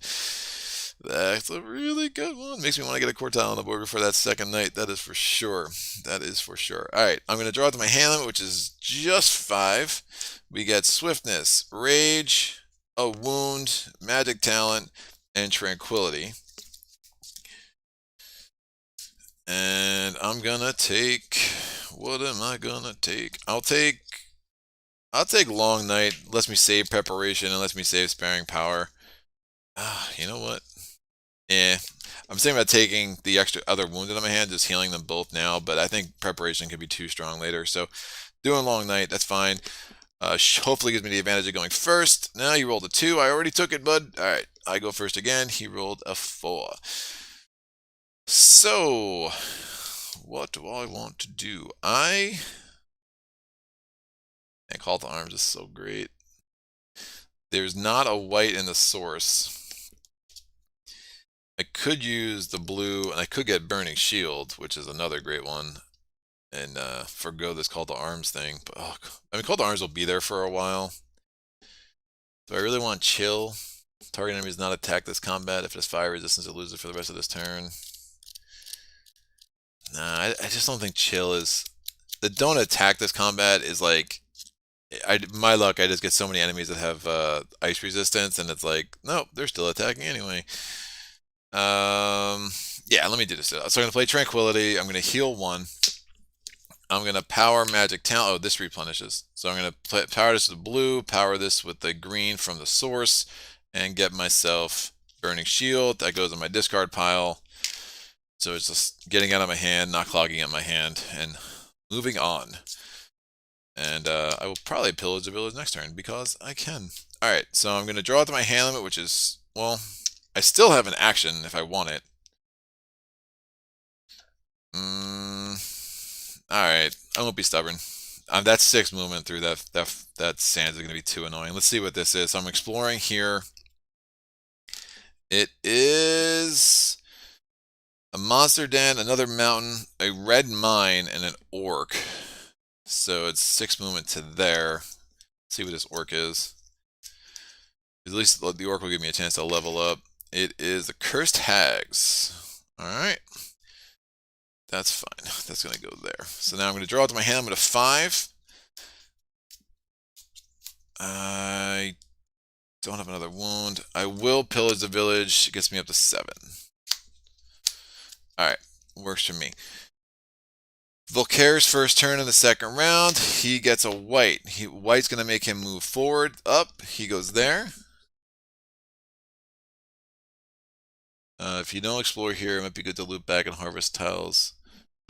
That's a really good one. Makes me want to get a Quartile on the board before that second night. That is for sure. That is for sure. All right, I'm going to draw out to my hand limit, which is just 5. We get Swiftness, Rage, a Wound, Magic Talent, and Tranquility. And I'm gonna take. What am I gonna take? I'll take Long Night. Lets me save Preparation and lets me save Sparing Power. You know what? Yeah, I'm thinking about taking the extra other wounded on my hand, just healing them both now. But I think Preparation could be too strong later. So doing Long Night, that's fine. Hopefully gives me the advantage of going first. Now you rolled a 2. I already took it, bud. All right, I go first again. He rolled a 4. So, what do I want to do? And Call to Arms is so great. There's not a white in the source. I could use the blue, and I could get Burning Shield, which is another great one, and forgo this Call to Arms thing. But I mean, Call to Arms will be there for a while. Do I really want Chill? Target enemy does not attack this combat. If it has fire resistance, it loses for the rest of this turn. Nah, I just don't think Chill is... The don't attack this combat is like... my luck, I just get so many enemies that have ice resistance, and it's like, nope, they're still attacking anyway. Yeah, let me do this. So I'm going to play Tranquility. I'm going to heal 1. I'm going to power Magic Talent. Oh, this replenishes. So I'm going to power this with the blue, power this with the green from the source, and get myself Burning Shield. That goes in my discard pile. So it's just getting out of my hand, not clogging up my hand, and moving on. And I will probably pillage the village next turn because I can. Alright, so I'm going to draw out to my hand limit, which is, well, I still have an action if I want it. Alright, I won't be stubborn. That's 6 movement through that sand is going to be too annoying. Let's see what this is. So I'm exploring here. It is a monster den, another mountain, a red mine, and an orc. So it's 6 movement to there. Let's see what this orc is. At least the orc will give me a chance to level up. It is the Cursed Hags. Alright. That's fine. That's going to go there. So now I'm going to draw out to my hand. I'm going to 5. I don't have another wound. I will pillage the village. It gets me up to 7. Alright. Works for me. Volcare's first turn in the second round. He gets a white. White's going to make him move forward, up. He goes there. If you don't explore here, it might be good to loop back and harvest tiles.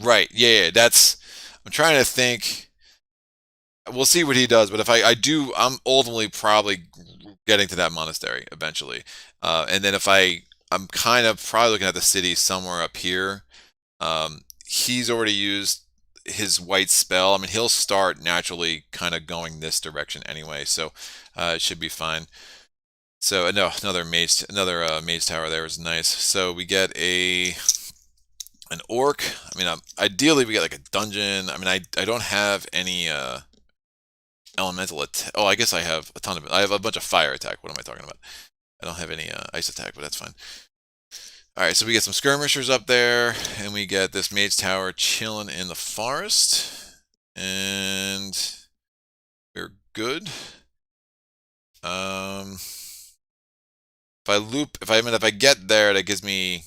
Right, yeah, that's... I'm trying to think... We'll see what he does, but if I'm ultimately probably getting to that monastery eventually. And then I'm kind of probably looking at the city somewhere up here. He's already used his white spell. I mean, he'll start naturally kind of going this direction anyway, so it should be fine. So no, another mage tower there is nice. So we get an orc. I mean, ideally we get like a dungeon. I mean, I don't have any elemental attack. Oh, I guess I have a ton of it. I have a bunch of fire attack. What am I talking about? I don't have any ice attack, but that's fine. All right, so we get some skirmishers up there, and we get this mage tower chilling in the forest, and we're good. If I get there, that gives me...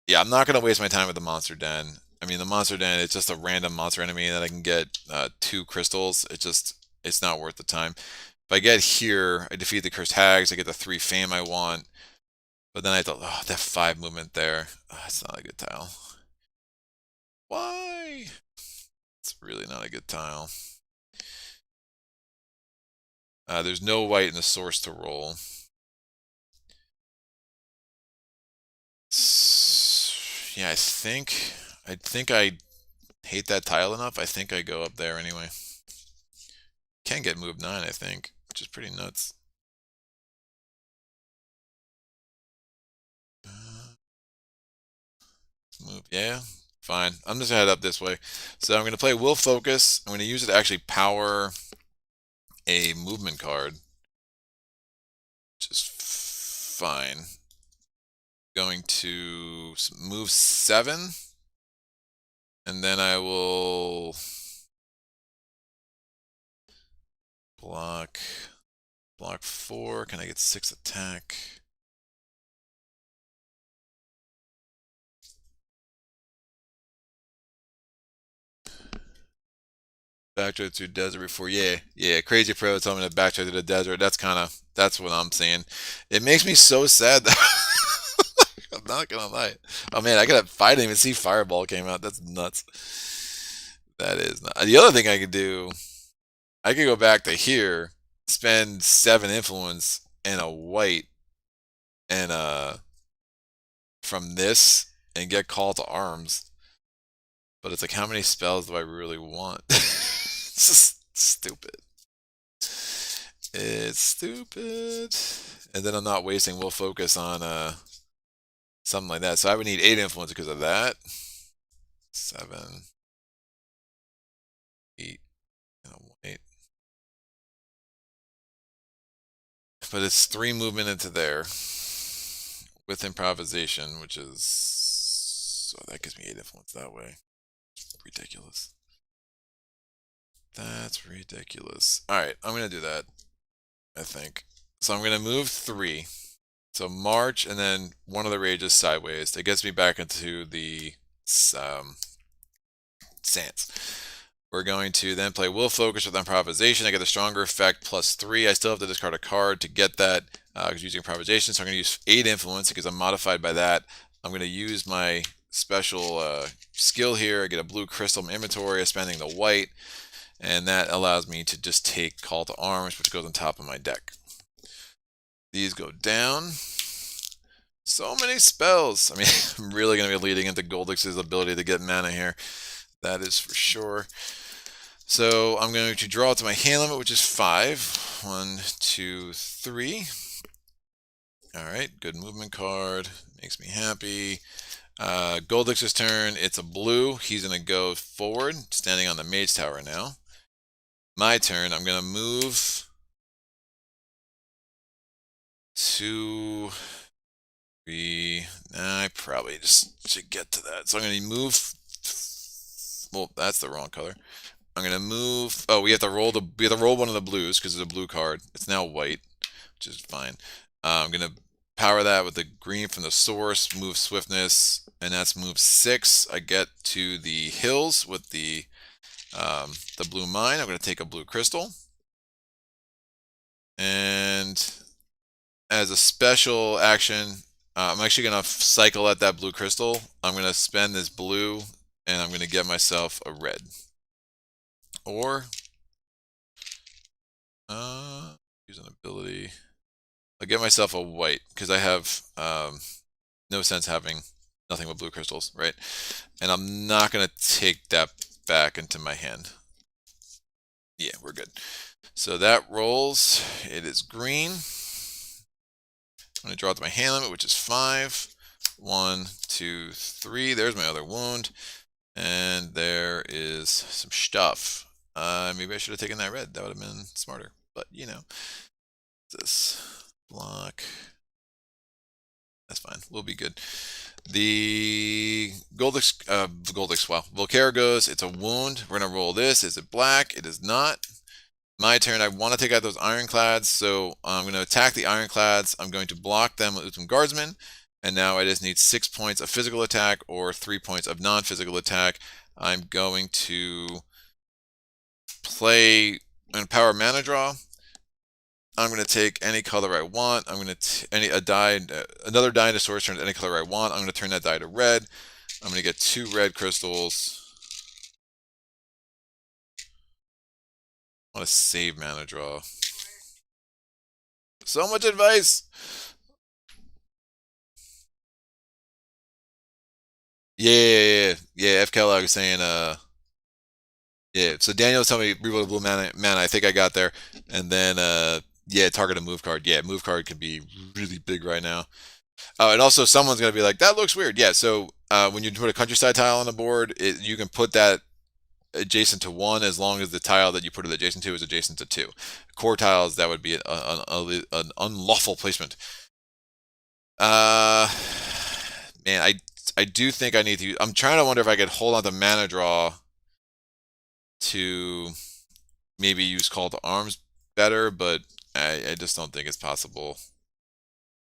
Yeah, I'm not going to waste my time with the monster den. I mean, the monster den, it's just a random monster enemy that I can get 2 crystals. It's not worth the time. If I get here, I defeat the Cursed Hags, I get the 3 fame I want. But then I have to, that 5 movement there. It's not a good tile. Why? It's really not a good tile. There's no white in the source to roll. Yeah, I think I hate that tile enough. I think I go up there anyway. Can get move 9, I think, which is pretty nuts. Move, yeah, fine. I'm just gonna head up this way. So I'm gonna play Will Focus. I'm gonna use it to actually power a movement card, which is fine. going to move 7, and then I will block 4. Can I get 6 attack? Backtrack through desert before. Yeah. Crazy Pro told me to backtrack through the desert. That's what I'm saying. It makes me so sad that I'm not gonna lie. Oh man, I didn't even see Fireball came out. That's nuts. That is nuts. The other thing I could do, I could go back to here, spend 7 influence and a white, and from this, and get Call to Arms. But it's like, how many spells do I really want? It's just stupid. It's stupid. And then I'm not wasting will focus on something like that. So I would need 8 influence because of that. 7, 8, and a white. But it's 3 movement into there with improvisation, which is, so that gives me 8 influence that way. Ridiculous. That's ridiculous. Alright, I'm going to do that, I think. So I'm going to move 3. So March, and then one of the rages sideways. That gets me back into the stance. We're going to then play Will Focus with Improvisation. I get a stronger effect +3. I still have to discard a card to get that because using Improvisation. So I'm going to use 8 Influence because I'm modified by that. I'm going to use my special skill here. I get a blue crystal in my inventory, spending the white, and that allows me to just take Call to Arms, which goes on top of my deck. These go down. So many spells. I mean, I'm really going to be leading into Goldyx's ability to get mana here. That is for sure. So I'm going to draw to my hand limit, which is 5. 1, 2, 3. Alright, good movement card. Makes me happy. Goldyx's turn. It's a blue. He's going to go forward, standing on the Mage Tower now. My turn. I'm going to move 2, 3. I probably just should get to that. So I'm going to move. Well, that's the wrong color. I'm going to move. Oh, we have to roll one of the blues because it's a blue card. It's now white, which is fine. I'm going to power that with the green from the source, move swiftness, and that's move 6. I get to the hills with the blue mine. I'm going to take a blue crystal. And as a special action, I'm actually going to cycle at that blue crystal. I'm going to spend this blue, and I'm going to get myself a red. Or use an ability. I'll get myself a white because I have no sense having nothing but blue crystals, right? And I'm not going to take that back into my hand. Yeah, we're good. So that rolls. It is green. I'm going to draw it to my hand limit, which is 5. 1, 2, 3. There's my other wound. And there is some stuff. Maybe I should have taken that red. That would have been smarter. But, you know, this block. That's fine. We'll be good. The Goldyx, wow. Volcare goes. It's a wound. We're going to roll this. Is it black? It is not. My turn. I want to take out those ironclads. So I'm going to attack the ironclads. I'm going to block them with some guardsmen. And now I just need 6 points of physical attack or 3 points of non-physical attack. I'm going to play and power mana draw. I'm going to take any color I want. I'm going to another die into source turn any color I want. I'm going to turn that die to red. I'm going to get 2 red crystals. I want to save mana draw. So much advice. Yeah. F. Kellogg was saying, yeah. So Daniel was telling me reroll the blue mana. I think I got there, and then yeah, target a move card. Yeah, move card could be really big right now. Oh, and also someone's gonna be like, that looks weird. Yeah. So when you put a countryside tile on the board, you can put that adjacent to 1 as long as the tile that you put it adjacent to is adjacent to 2. Core tiles, that would be an unlawful placement. Man, I do think I need to use, I'm trying to wonder if I could hold on to mana draw to maybe use Call to Arms better, but I just don't think it's possible.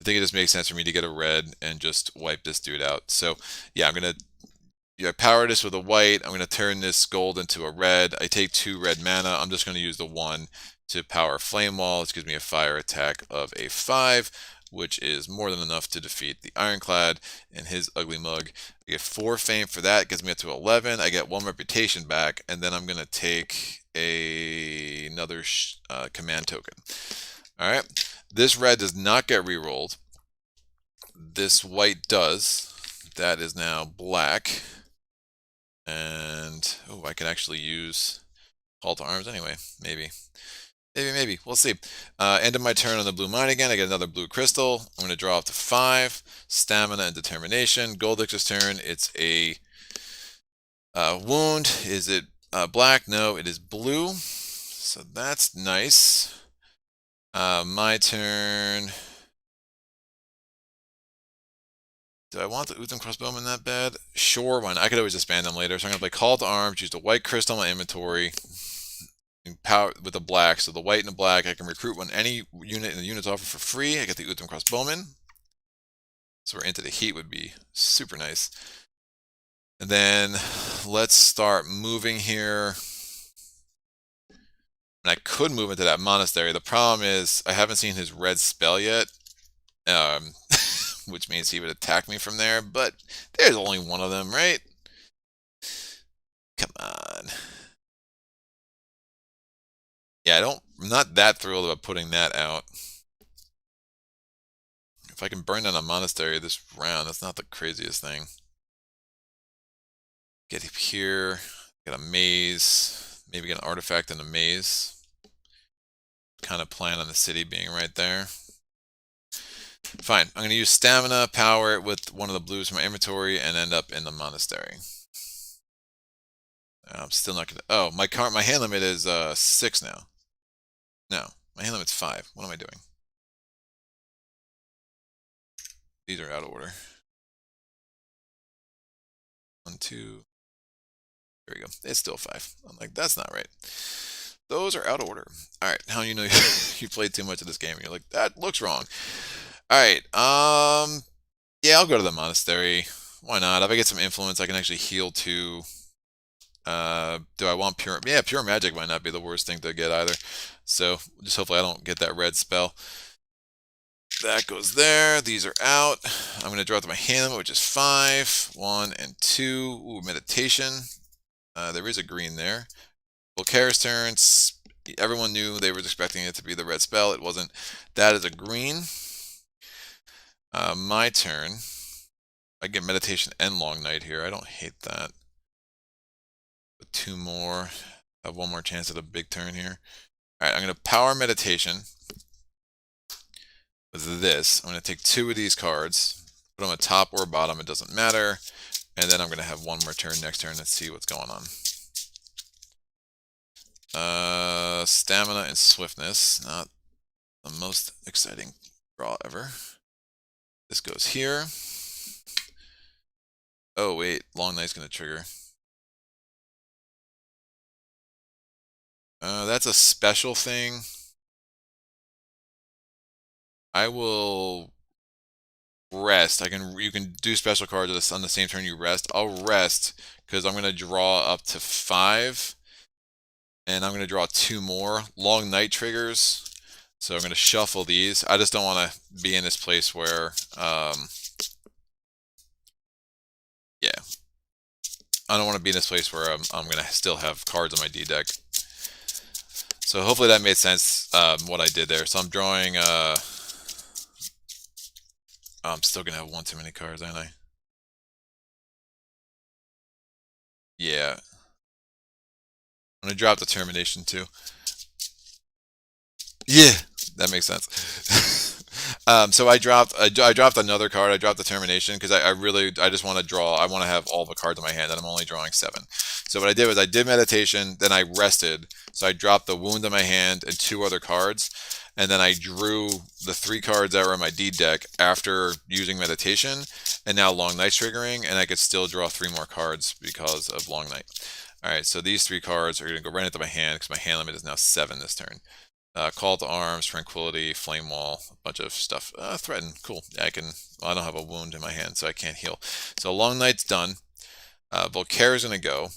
I think it just makes sense for me to get a red and just wipe this dude out. So yeah, I'm gonna power this with a white. I'm gonna turn this gold into a red. I take 2 red mana. I'm just gonna use the 1 to power Flame Wall, which gives me a fire attack of a 5, which is more than enough to defeat the Ironclad and his ugly mug. I get 4 fame for that, gets me up to 11. I get 1 reputation back, and then I'm gonna take another command token. All right, this red does not get rerolled. This white does. That is now black. And, oh, I can actually use Call to Arms anyway. Maybe. Maybe. We'll see. End of my turn on the blue mine again. I get another blue crystal. I'm going to draw up to 5. Stamina and Determination. Goldyx's turn. It's a wound. Is it black? No, it is blue. So that's nice. My turn. Do I want the Utham Crossbowman that bad? Sure, why not? I could always disband them later. So I'm going to play Call to Arms, use the white crystal in my inventory, and power with the black. So the white and the black, I can recruit when any unit in the unit's offer for free. I get the Utham Crossbowman. So we're into the heat would be super nice. And then let's start moving here. And I could move into that monastery. The problem is I haven't seen his red spell yet. Which means he would attack me from there, but there's only one of them, right? Come on. Yeah, I'm not that thrilled about putting that out. If I can burn down a monastery this round, that's not the craziest thing. Get up here, get a maze, maybe get an artifact in a maze. Kind of plan on the city being right there. Fine, I'm going to use stamina, power it with one of the blues from my inventory, and end up in the monastery. I'm still not going to... Oh, my hand limit is 6 now. No, my hand limit's 5. What am I doing? These are out of order. 1, 2... There we go. It's still 5. I'm like, that's not right. Those are out of order. Alright, how do you know you played too much of this game? You're like, that looks wrong. Alright, yeah, I'll go to the monastery. Why not? If I get some influence, I can actually heal too. Do I want pure? Yeah, pure magic might not be the worst thing to get either. So just hopefully I don't get that red spell. That goes there. These are out. I'm going to draw to my hand limit, which is 5. 1 and 2. Ooh, meditation. There is a green there. Volcare's turn. Everyone knew they were expecting it to be the red spell. It wasn't. That is a green. My turn. I get meditation and long night here. I don't hate that. But 2 more. I have 1 more chance at a big turn here. Alright, I'm going to power meditation with this. I'm going to take 2 of these cards, put them on top or bottom, it doesn't matter. And then I'm going to have 1 more turn next turn and see what's going on. Stamina and swiftness. Not the most exciting draw ever. This goes here. Oh, wait. Long Night's going to trigger. That's a special thing. I will rest. You can do special cards on the same turn you rest. I'll rest because I'm going to draw up to 5. And I'm going to draw 2 more. Long Night triggers. So I'm going to shuffle these. I just don't want to be in this place where, yeah. I don't want to be in this place where I'm going to still have cards on my D deck. So hopefully that made sense, what I did there. So I'm drawing, I'm still going to have 1 too many cards, aren't I? Yeah. I'm going to drop Determination too. Yeah, that makes sense. So I dropped another card. I dropped Determination because I just want to draw. I want to have all the cards in my hand, and I'm only drawing 7. So what I did was I did meditation, then I rested. So I dropped the wound in my hand and 2 other cards, and then I drew the 3 cards that were in my deed deck after using meditation, and now Long Night's triggering, and I could still draw 3 more cards because of Long Night. Alright, so these 3 cards are going to go right into my hand because my hand limit is now 7 this turn. Call to Arms, Tranquility, Flame Wall, a bunch of stuff. Threaten, cool. Yeah, I don't have a wound in my hand, so I can't heal. So Long Night's done. Volcare is going to go.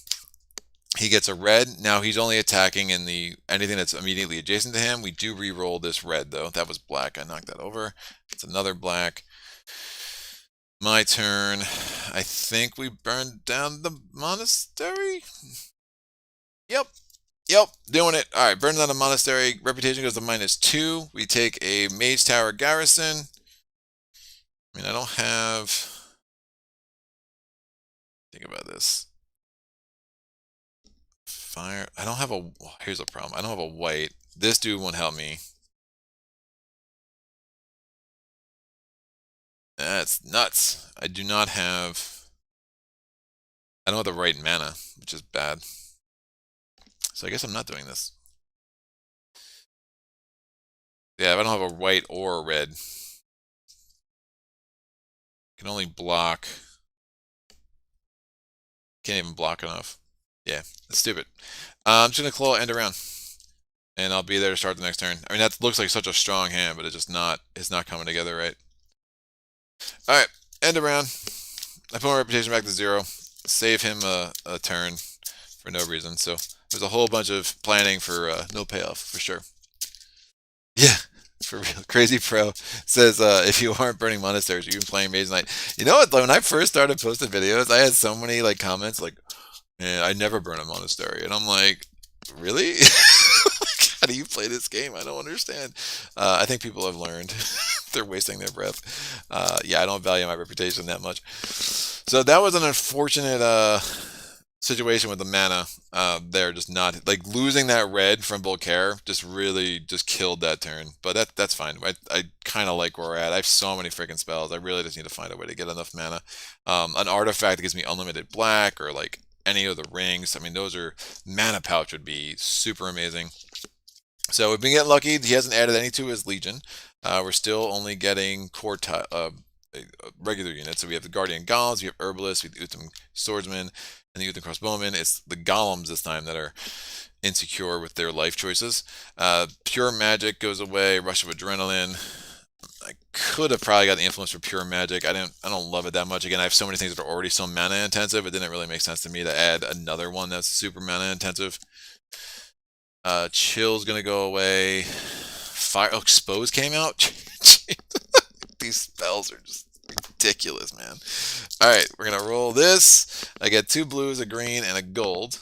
He gets a red. Now he's only attacking in anything that's immediately adjacent to him. We do re-roll this red though. That was black. I knocked that over. It's another black. My turn. I think we burned down the monastery. Yep. Doing it. All right, burning down the monastery. Reputation goes to -2. We take a Mage Tower garrison. I mean, I don't have. Think about this. Fire. I don't have a. Here's a problem. I don't have a white. This dude won't help me. That's nuts. I do not have. I don't have the right mana, which is bad. So I guess I'm not doing this. Yeah, if I don't have a white or a red, I can only block. Can't even block enough. Yeah, that's stupid. I'm just gonna claw end around, and I'll be there to start the next turn. I mean, that looks like such a strong hand, but it's just not. It's not coming together right. All right, end around. I put my reputation back to 0. Save him a turn for no reason. So there's a whole bunch of planning for no payoff for sure. Yeah, for real. Crazy Pro says if you aren't burning monasteries, you've been playing Mage Knight. You know what? When I first started posting videos, I had so many like comments like, "Man, I never burn a monastery," and I'm like, "Really? How do you play this game? I don't understand." I think people have learned. They're wasting their breath. Yeah, I don't value my reputation that much. So that was an unfortunate situation with the mana there. Just not like losing that red from Volcare just really just killed that turn. But that's fine. I kind of like where we're at. I have so many freaking spells. I really just need to find a way to get enough mana. An artifact that gives me unlimited black or like any of the rings. I mean, those are mana pouch would be super amazing. So we've been getting lucky. He hasn't added any to his Legion. We're still only getting regular units. So we have the Guardian Golems, we have Herbalists, we have the Utham Swordsman, and the Utham Crossbowmen. It's the Golems this time that are insecure with their life choices. Pure Magic goes away. Rush of Adrenaline. I could have probably got the influence for Pure Magic. I don't love it that much. Again, I have so many things that are already so mana intensive. It didn't really make sense to me to add another one that's super mana intensive. Chill's gonna go away. Fire Expose came out. These spells are just ridiculous, man. Alright, we're gonna roll this. I get 2 blues, a green, and a gold.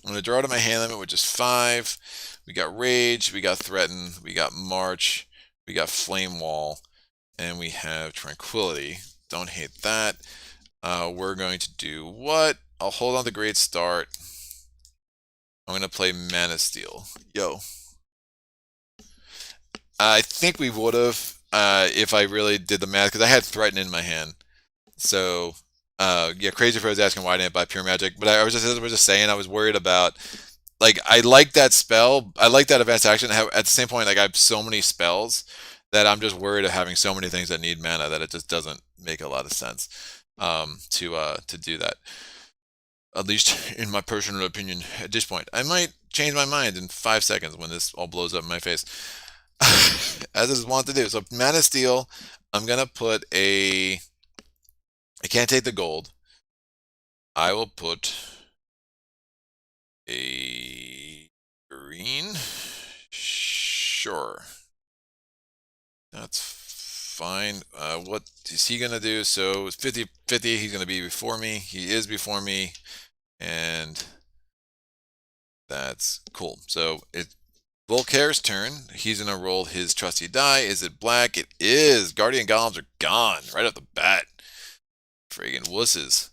I'm gonna draw to my hand limit, which is 5. We got Rage, we got Threaten, we got March, we got Flame Wall, and we have Tranquility. Don't hate that. We're going to do what? I'll hold on to Great Start. I'm going to play Mana Steal. Yo. I think we would have if I really did the math, because I had Threaten in my hand. So, yeah, Crazy Pro was asking why I didn't buy Pure Magic. But I was just saying, I was worried about, like, I like that spell. I like that advanced action. At the same point, like, I have so many spells that I'm just worried of having so many things that need mana that it just doesn't make a lot of sense to do that. At least in my personal opinion at this point. I might change my mind in 5 seconds when this all blows up in my face. As I want to do. So Mana Steal, I'm going to put a... I can't take the gold. I will put a green. Sure. That's fine. What is he going to do? So it's 50-50. He's going to be before me. He is before me. And that's cool. So it's Volcare's turn. He's going to roll his trusty die. Is it black? It is. Guardian Golems are gone right off the bat. Friggin' wusses.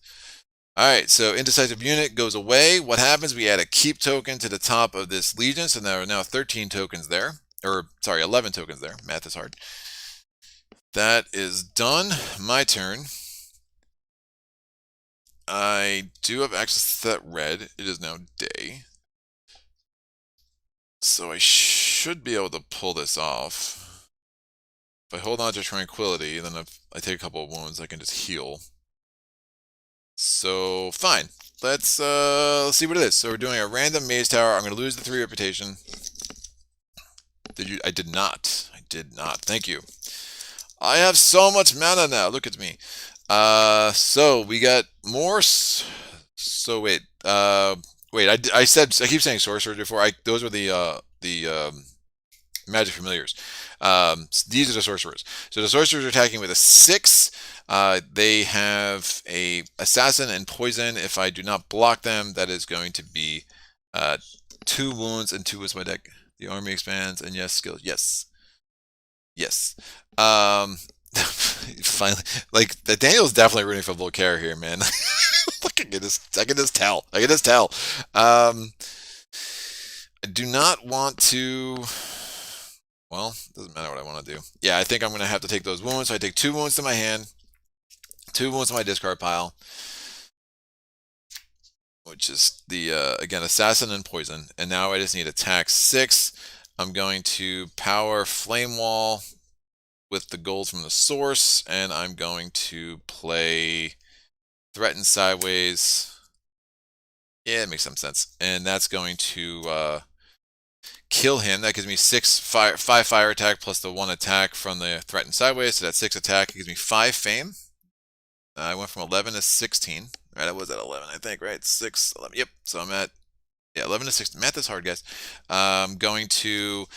Alright, so Indecisive Unit goes away. What happens? We add a keep token to the top of this Legion. So there are now 13 tokens there. Or, sorry, 11 tokens there. Math is hard. That is done. My turn. I do have access to that red. It is now day. So I should be able to pull this off. If I hold on to Tranquility, then if I take a couple of wounds, I can just heal. So, fine. Let's see what it is. So we're doing a random maze tower. I'm going to lose the 3 reputation. Did you? I did not. I did not. Thank you. I have so much mana now. Look at me. So we got more. So wait. Wait. I said I keep saying sorcerers before. Those were the magic familiars. These are the sorcerers. So the sorcerers are attacking with a 6. They have a assassin and poison. If I do not block them, that is going to be 2 wounds and 2 is my deck. The army expands and yes, skills. Yes. Yes. Finally, like Daniel's definitely rooting for Volcare here, man. Look, I can just tell. I can just tell. I do not want to. Well, doesn't matter what I want to do. Yeah, I think I'm going to have to take those wounds. So I take 2 wounds to my hand, 2 wounds to my discard pile, which is the, again, assassin and poison. And now I just need attack 6. I'm going to power Flame Wall with the gold from the source, and I'm going to play Threaten Sideways. Yeah, it makes some sense. And that's going to kill him. That gives me 5 fire attack plus the 1 attack from the Threaten Sideways. So that's 6 attack. It gives me 5 fame. I went from 11 to 16. Right, I was at 11, I think, right? 6, 11. Yep. So I'm at 11 to 16. Math is hard, guys. I'm going to,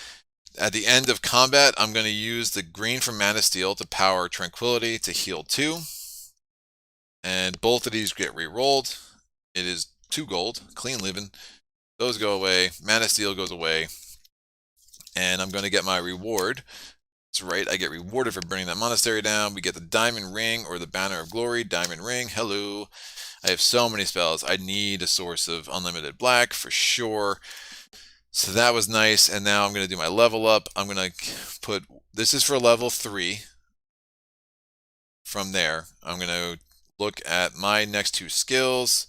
at the end of combat, I'm going to use the green from Mana Steel to power Tranquility to heal 2. And both of these get re-rolled. It is 2 gold, clean living. Those go away. Mana Steel goes away. And I'm going to get my reward. That's right, I get rewarded for burning that monastery down. We get the Diamond Ring or the Banner of Glory. Diamond Ring, hello. I have so many spells. I need a source of unlimited black for sure. So that was nice. And now I'm going to do my level up. I'm going to put, this is for level 3. From there, I'm going to look at my next 2 skills.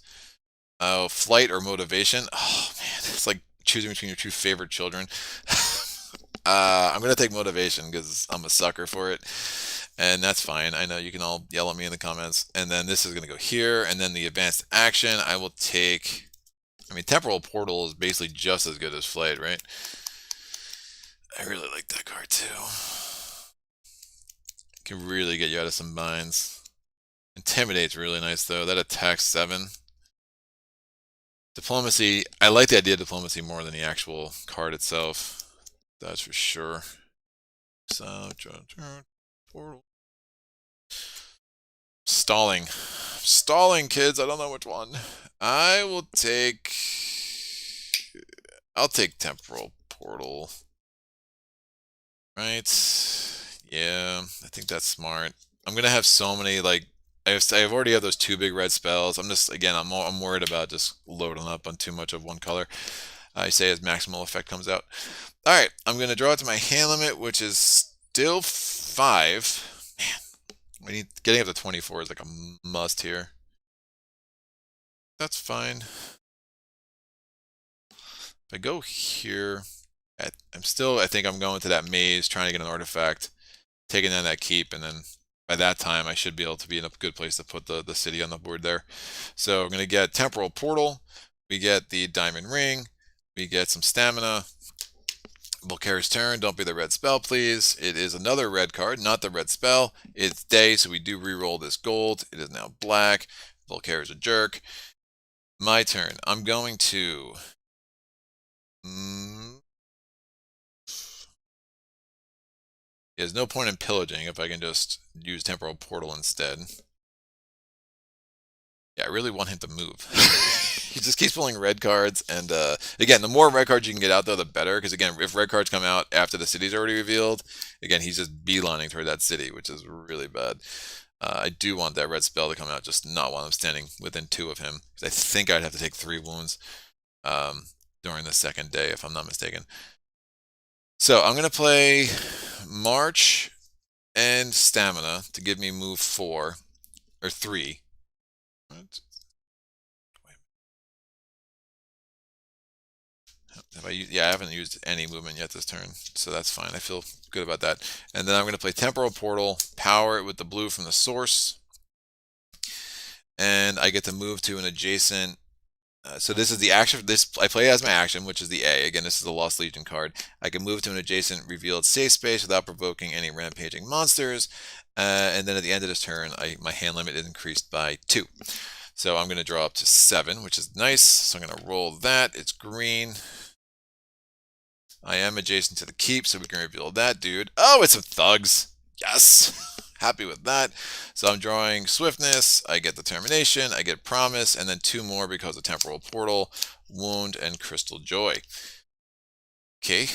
Flight or motivation. Oh man, it's like choosing between your 2 favorite children. I'm going to take motivation because I'm a sucker for it. And that's fine. I know you can all yell at me in the comments. And then this is going to go here. And then the advanced action, I will take... I mean, Temporal Portal is basically just as good as Flight, right? I really like that card too. Can really get you out of some binds. Intimidate's really nice though. That attacks 7. Diplomacy, I like the idea of Diplomacy more than the actual card itself. That's for sure. So, portal. Stalling. Stalling, kids. I don't know which one. I'll take Temporal Portal. Right? Yeah, I think that's smart. I'm gonna have so many, like, I've already have those 2 big red spells. I'm just, again, I'm worried about just loading up on too much of one color. I say as maximal effect comes out. All right, I'm gonna draw it to my hand limit, which is still 5. Man, getting up to 24 is like a must here. That's fine. If I go here, I think I'm going to that maze, trying to get an artifact, taking down that keep, and then by that time I should be able to be in a good place to put the city on the board there. So I'm going to get Temporal Portal, we get the Diamond Ring, we get some stamina. Volcare's turn, don't be the red spell please. It is another red card, not the red spell. It's day, so we do re-roll this gold. It is now black. Volcare is a jerk. My turn. I'm going to... There's no point in pillaging if I can just use Temporal Portal instead. Yeah, I really want him to move. He just keeps pulling red cards, and again, the more red cards you can get out there, the better, because again, if red cards come out after the city's already revealed, again, he's just beelining toward that city, which is really bad. I do want that red spell to come out, just not while I'm standing within 2 of him, because I think I'd have to take 3 wounds during the second day, if I'm not mistaken. So I'm going to play March and Stamina to give me move 4, or 3. Yeah, I haven't used any movement yet this turn, so that's fine. I feel good about that. And then I'm going to play Temporal Portal, power it with the blue from the source, and I get to move to an adjacent. So this is the action. This I play as my action, which is the A. Again, this is the Lost Legion card. I can move to an adjacent revealed safe space without provoking any rampaging monsters. And then at the end of this turn, my hand limit is increased by 2. So I'm going to draw up to 7, which is nice. So I'm going to roll that. It's green. I am adjacent to the keep, so we can reveal that dude. Oh, it's some thugs. Yes. Happy with that. So I'm drawing Swiftness, I get Determination, I get Promise, and then 2 more because of Temporal Portal, Wound, and Crystal Joy. Okay.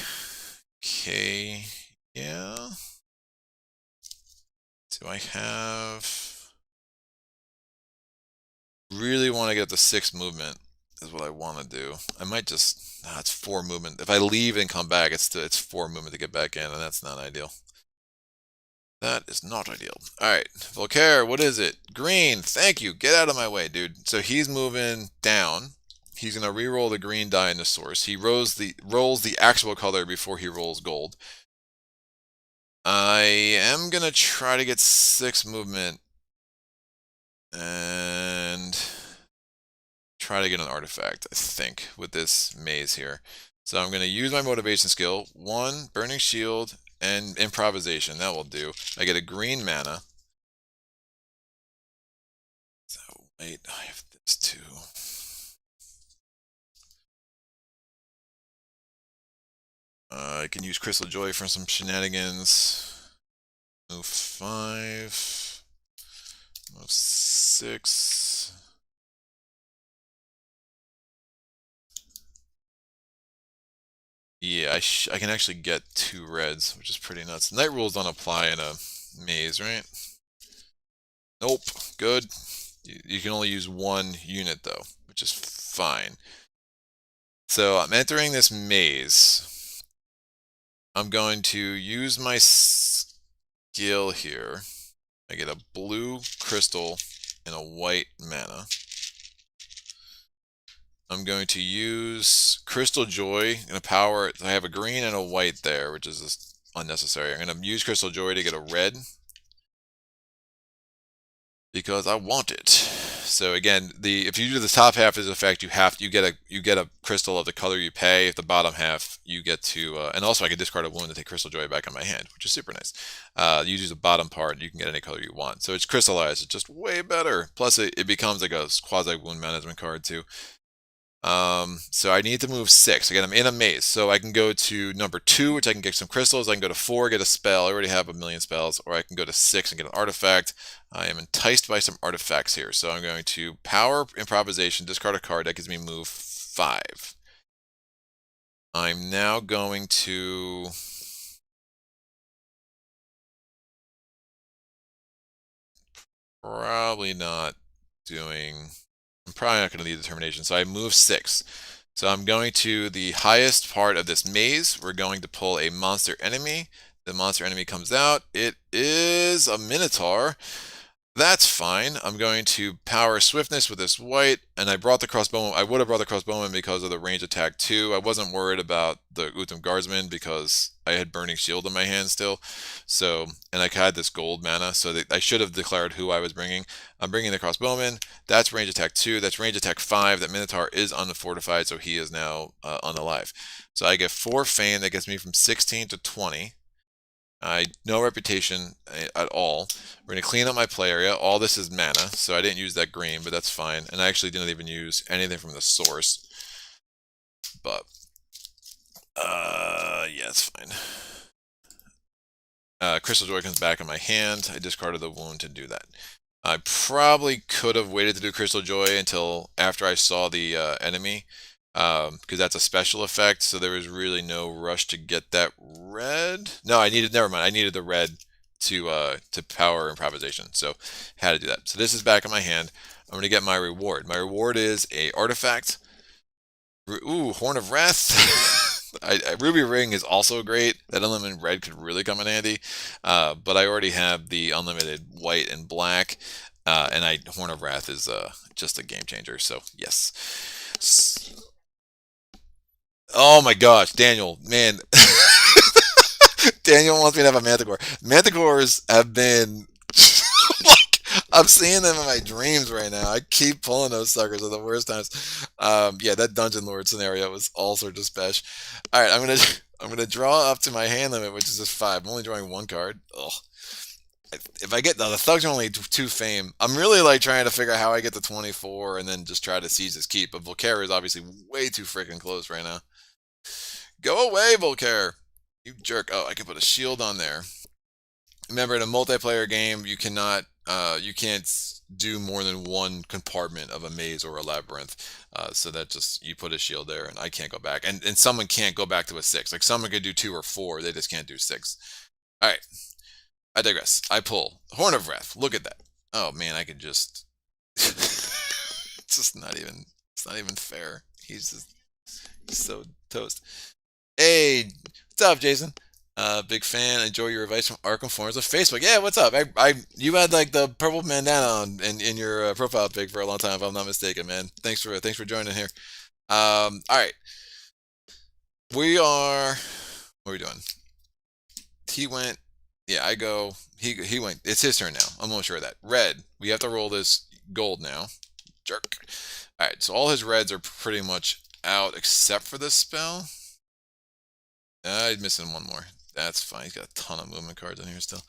Okay. Yeah. Do I have... Really want to get the 6 movement is what I want to do. I might just... it's 4 movement. If I leave and come back, it's 4 movement to get back in, and that's not ideal. That is not ideal. Alright, Volcare, what is it? Green, thank you. Get out of my way, dude. So he's moving down. He's going to re-roll the green die in the source. He rolls the actual color before he rolls gold. I am going to try to get 6 movement and try to get an artifact, I think, with this maze here. So I'm going to use my motivation skill. 1, Burning Shield, and improvisation. That will do. I get a green mana. So wait, I have this too. I can use Crystal Joy for some shenanigans. Move 5. Move 6. Yeah, I can actually get 2 reds, which is pretty nuts. Night rules don't apply in a maze, right? Nope. Good. You can only use 1 unit, though, which is fine. So I'm entering this maze. I'm going to use my skill here. I get a blue crystal and a white mana. I'm going to use Crystal Joy and a power. I have a green and a white there, which is just unnecessary. I'm going to use Crystal Joy to get a red because I want it. So again, if you do the top half as effect, you get a crystal of the color you pay. If the bottom half, you get to, and also I can discard a wound to take Crystal Joy back in my hand, which is super nice. You use the bottom part, you can get any color you want. So it's crystallized. It's just way better. Plus, it becomes like a quasi wound management card too. So I need to move 6. Again, I'm in a maze. So I can go to number 2, which I can get some crystals. I can go to 4, get a spell. I already have a million spells. Or I can go to 6 and get an artifact. I am enticed by some artifacts here. So I'm going to power improvisation, discard a card. That gives me move 5. I'm now going to... Probably not doing... I'm probably not going to need determination. So I move 6. So I'm going to the highest part of this maze. We're going to pull a monster enemy. The monster enemy comes out. It is a Minotaur. That's fine. I'm going to power Swiftness with this white, and I brought the crossbowman. I would have brought the crossbowman because of the range attack 2. I wasn't worried about the Utham Guardsman because I had Burning Shield in my hand still. So, and I had this gold mana, so I should have declared who I was bringing. I'm bringing the crossbowman. That's range attack 2. That's range attack 5. That Minotaur is unfortified, so he is now unalive. So I get 4 Fame. That gets me from 16 to 20. No reputation at all. We're going to clean up my play area. All this is mana, so I didn't use that green, but that's fine. And I actually didn't even use anything from the source. But, yeah, it's fine. Crystal Joy comes back in my hand. I discarded the wound to do that. I probably could have waited to do Crystal Joy until after I saw the enemy. Because that's a special effect, so there was really no rush to get that red. No, never mind. I needed the red to power improvisation, so had to do that. So this is back in my hand. I'm gonna get my reward. My reward is a artifact. Ooh, Horn of Wrath. Ruby Ring is also great. That unlimited red could really come in handy. But I already have the unlimited white and black, and Horn of Wrath is just a game changer. So yes. Oh my gosh, Daniel, man. Daniel wants me to have a manticore. Manticores have been like I'm seeing them in my dreams right now. I keep pulling those suckers at the worst times. Yeah, that dungeon lord scenario was all sorts of special. All right, I'm gonna draw up to my hand limit, which is just five. I'm only drawing one card. Ugh. If I get the thugs are only two fame. I'm really like trying to figure out how I get to 24 and then just try to seize his keep. But Volcare is obviously way too freaking close right now. Go away, Volcare. You jerk. Oh, I can put a shield on there. Remember, in a multiplayer game, you can't do more than one compartment of a maze or a labyrinth. So that just, you put a shield there, and I can't go back. And someone can't go back to a six. Like, someone could do two or four, they just can't do six. All right, I digress. I pull Horn of Wrath. Look at that. Oh man, I could just. It's just not even. It's not even fair. He's so toast. Hey, what's up, Jason? Big fan. Enjoy your advice from Arkham Forums of Facebook. Yeah, what's up? You had like the purple bandana on in your profile pic for a long time, if I'm not mistaken, man. Thanks for joining here. All right, we are. What are we doing? He went. Yeah, I go. He went. It's his turn now. I'm almost sure of that. Red. We have to roll this gold now. Jerk. All right, so all his reds are pretty much out except for this spell. I'm missing one more. That's fine. He's got a ton of movement cards in here still.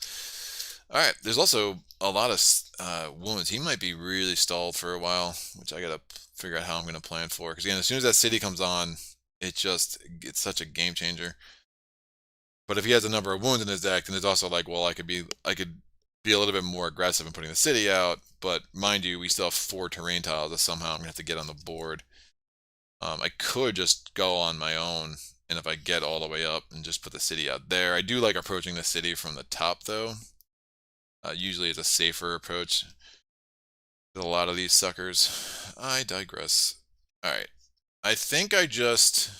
All right. There's also a lot of wounds. He might be really stalled for a while, which I gotta figure out how I'm gonna plan for. Because again, as soon as that city comes on, it's such a game changer. But if he has a number of wounds in his deck, then it's also like, well, I could be a little bit more aggressive in putting the city out. But mind you, we still have 4 terrain tiles that somehow I'm gonna have to get on the board. I could just go on my own, and if I get all the way up and just put the city out there. I do like approaching the city from the top, though. Usually it's a safer approach with a lot of these suckers. I digress. Alright. I think I just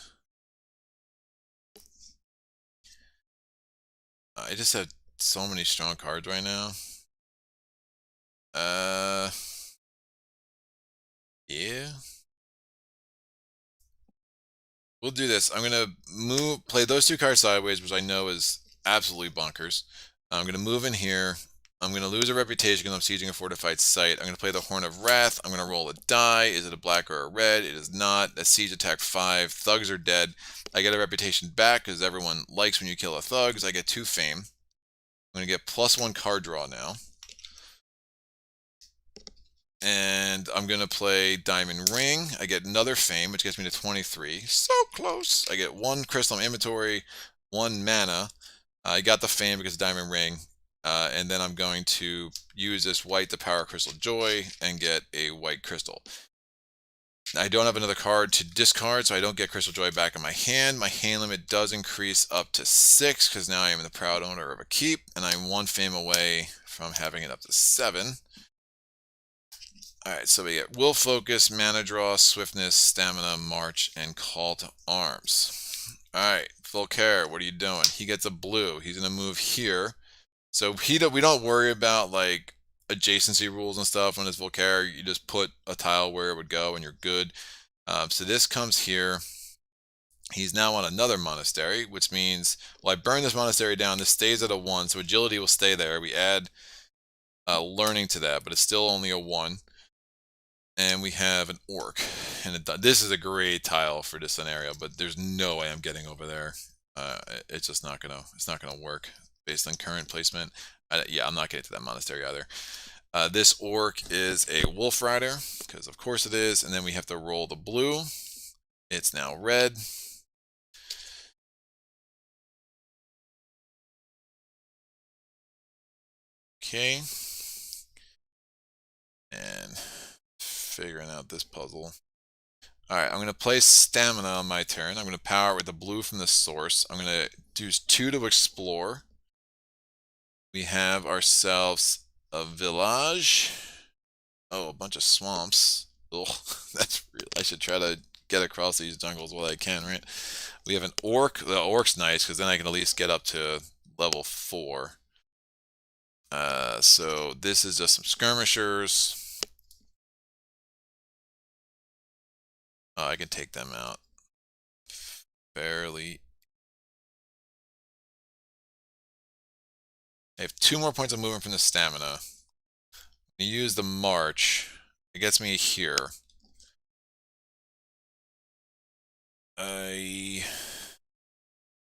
have so many strong cards right now. Yeah. We'll do this. I'm gonna play those 2 cards sideways, which I know is absolutely bonkers. I'm gonna move in here. I'm gonna lose a reputation because I'm sieging a fortified site. I'm gonna play the Horn of Wrath. I'm gonna roll a die. Is it a black or a red? It is not. That's siege attack 5. Thugs are dead. I get a reputation back because everyone likes when you kill a thugs. I get 2 fame. I'm gonna get +1 card draw now. And I'm going to play Diamond Ring. I get another fame, which gets me to 23. So close. I get 1 crystal inventory, 1 mana. I got the fame because of Diamond Ring. And then I'm going to use this white to power Crystal Joy and get a white crystal. I don't have another card to discard, so I don't get Crystal Joy back in my hand. My hand limit does increase up to 6 because now I am the proud owner of a keep, and I'm 1 fame away from having it up to 7. Alright, so we get Will Focus, Mana Draw, Swiftness, Stamina, March, and Call to Arms. Alright, Volcare, what are you doing? He gets a blue. He's going to move here. So we don't worry about, like, adjacency rules and stuff when it's Volcare. You just put a tile where it would go and you're good. So this comes here. He's now on another monastery, which means, well, I burn this monastery down. This stays at a 1, so agility will stay there. We add learning to that, but it's still only a 1. And we have an orc, and this is a great tile for this scenario, but there's no way I'm getting over there. It's just not gonna work based on current placement. Yeah, I'm not getting to that monastery either. This orc is a wolf rider, because of course it is, and then we have to roll the blue. It's now red. Okay. And figuring out this puzzle. Alright, I'm going to place stamina on my turn. I'm going to power it with the blue from the source. I'm going to do 2 to explore. We have ourselves a village. Oh, a bunch of swamps. Ugh, that's real. I should try to get across these jungles while I can, right? We have an orc. The orc's nice because then I can at least get up to level 4. So this is just some skirmishers. I can take them out. Barely. I have 2 more points of movement from the stamina. I use the march. It gets me here. I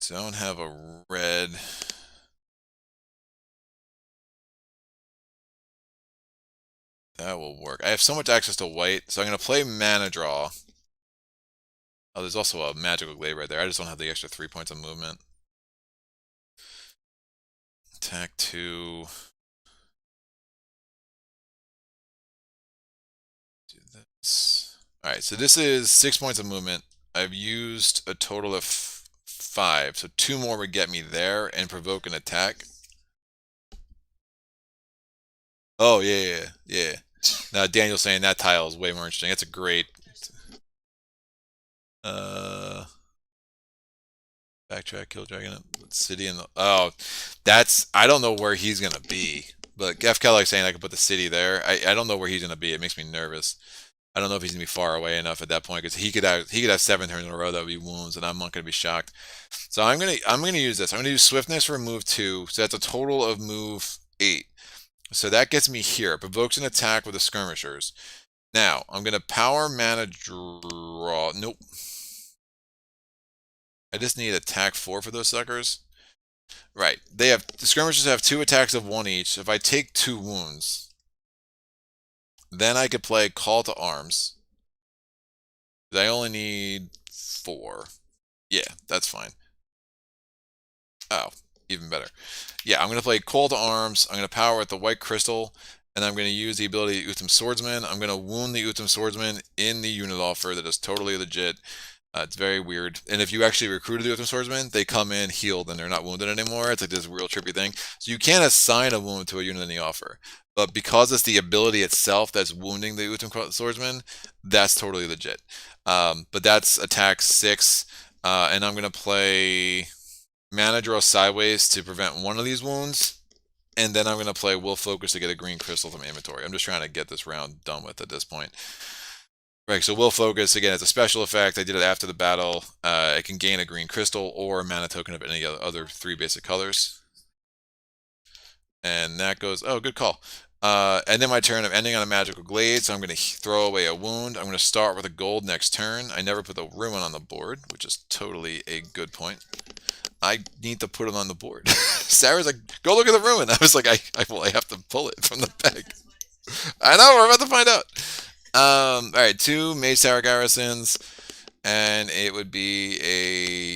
don't have a red. That will work. I have so much access to white, so I'm going to play mana draw. Oh, there's also a magical glade right there. I just don't have the extra 3 points of movement. Attack 2. Do this. Alright, so this is 6 points of movement. I've used a total of 5, so 2 more would get me there and provoke an attack. Oh, yeah. Now, Daniel's saying that tile is way more interesting. That's a great... Backtrack, kill dragon, city in the... Oh, that's... I don't know where he's going to be. But F. Kellogg's saying I could put the city there. I don't know where he's going to be. It makes me nervous. I don't know if he's going to be far away enough at that point, because he could have 7 turns in a row that would be wounds, and I'm not going to be shocked. So I'm gonna use this. I'm going to use swiftness for move 2. So that's a total of move 8. So that gets me here. It provokes an attack with the skirmishers. Now, I'm going to power mana draw. Nope. I just need attack 4 for those suckers. Right. The skirmishers have 2 attacks of 1 each. If I take 2 wounds, then I could play Call to Arms. I only need 4. Yeah, that's fine. Oh, even better. Yeah, I'm going to play Call to Arms. I'm going to power with the White Crystal, and I'm going to use the ability Utham Swordsman. I'm going to wound the Utham Swordsman in the unit offer. That is totally legit. It's very weird. And if you actually recruited the Utham Swordsman, they come in healed and they're not wounded anymore. It's like this real trippy thing. So you can't assign a wound to a unit in the offer. But because it's the ability itself that's wounding the Utham Swordsman, that's totally legit. But that's attack 6. And I'm going to play Mana Draw Sideways to prevent one of these wounds. And then I'm going to play Will Focus to get a green crystal from inventory. I'm just trying to get this round done with at this point. Right, so Will Focus, again, it's a special effect. I did it after the battle. I can gain a green crystal or a mana token of any other 3 basic colors. And that goes, oh, good call. And then my turn, I'm ending on a magical glade, so I'm going to throw away a wound. I'm going to start with a gold next turn. I never put the ruin on the board, which is totally a good point. I need to put it on the board. Sarah's like, go look at the ruin. I was like, I have to pull it from the bag. I know, we're about to find out. Alright, 2 Mage Tower Garrisons, and it would be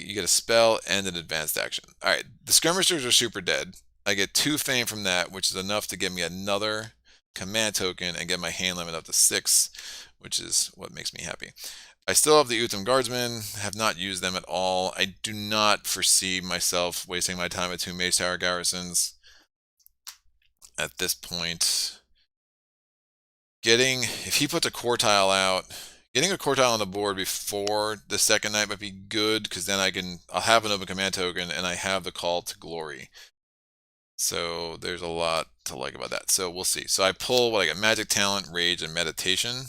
you get a spell and an advanced action. Alright, the skirmishers are super dead. I get 2 fame from that, which is enough to give me another command token and get my hand limit up to 6, which is what makes me happy. I still have the Utham Guardsmen, have not used them at all. I do not foresee myself wasting my time with 2 Mage Tower Garrisons at this point. If he puts a quartile out, getting a quartile on the board before the second night might be good, because then I'll have an open command token and I have the Call to Glory. So there's a lot to like about that. So we'll see. So I pull what I got: Magic Talent, Rage, and Meditation.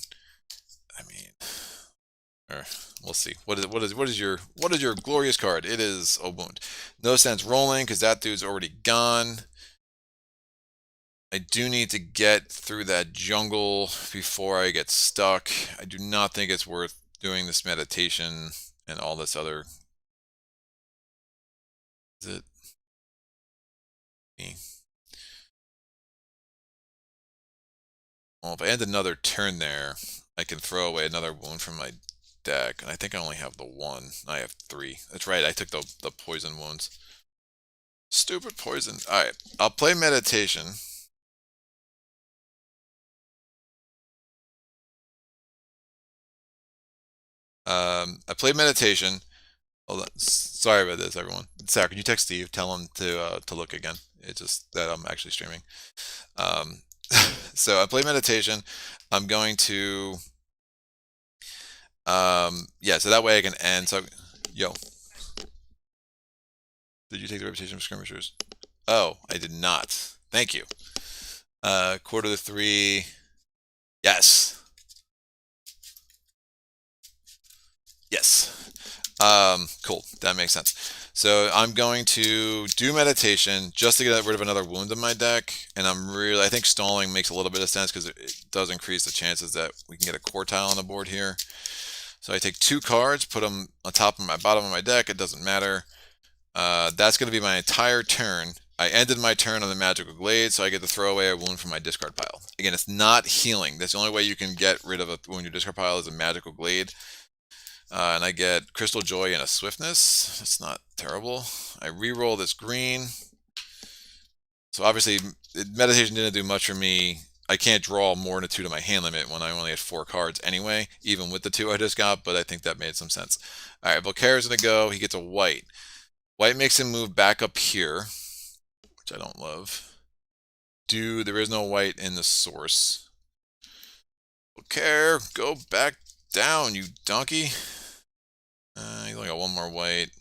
I mean, we'll see. What is your glorious card? It is a wound. No sense rolling because that dude's already gone. I do need to get through that jungle before I get stuck. I do not think it's worth doing this meditation and all this other... Is it? Me. Well, if I end another turn there, I can throw away another wound from my deck. And I think I only have the 1. I have 3. That's right, I took the poison wounds. Stupid poison. Alright, I'll play meditation. I played meditation. Hold on. Sorry about this, everyone. Sarah, can you text Steve? Tell him to look again. It's just that I'm actually streaming. So I play meditation. I'm going to... yeah, so that way I can end. So, yo. Did you take the reputation of skirmishers? Oh, I did not. Thank you. Quarter to 3. Yes. Yes. Cool. That makes sense. So I'm going to do meditation just to get rid of another wound in my deck, and I think stalling makes a little bit of sense because it does increase the chances that we can get a quartile on the board here. So I take 2 cards, put them on top of my bottom of my deck. It doesn't matter. That's going to be my entire turn. I ended my turn on the Magical Glade, so I get to throw away a wound from my discard pile. Again, it's not healing. That's the only way you can get rid of a wound in your discard pile is a Magical Glade. And I get Crystal Joy and a Swiftness. That's not terrible. I re-roll this green. So obviously, meditation didn't do much for me. I can't draw more than a 2 to my hand limit when I only had 4 cards anyway, even with the 2 I just got, but I think that made some sense. All right, Volcare is going to go. He gets a white. White makes him move back up here, which I don't love. There is no white in the source. Volcare, go back down, you donkey. He's only got 1 more white.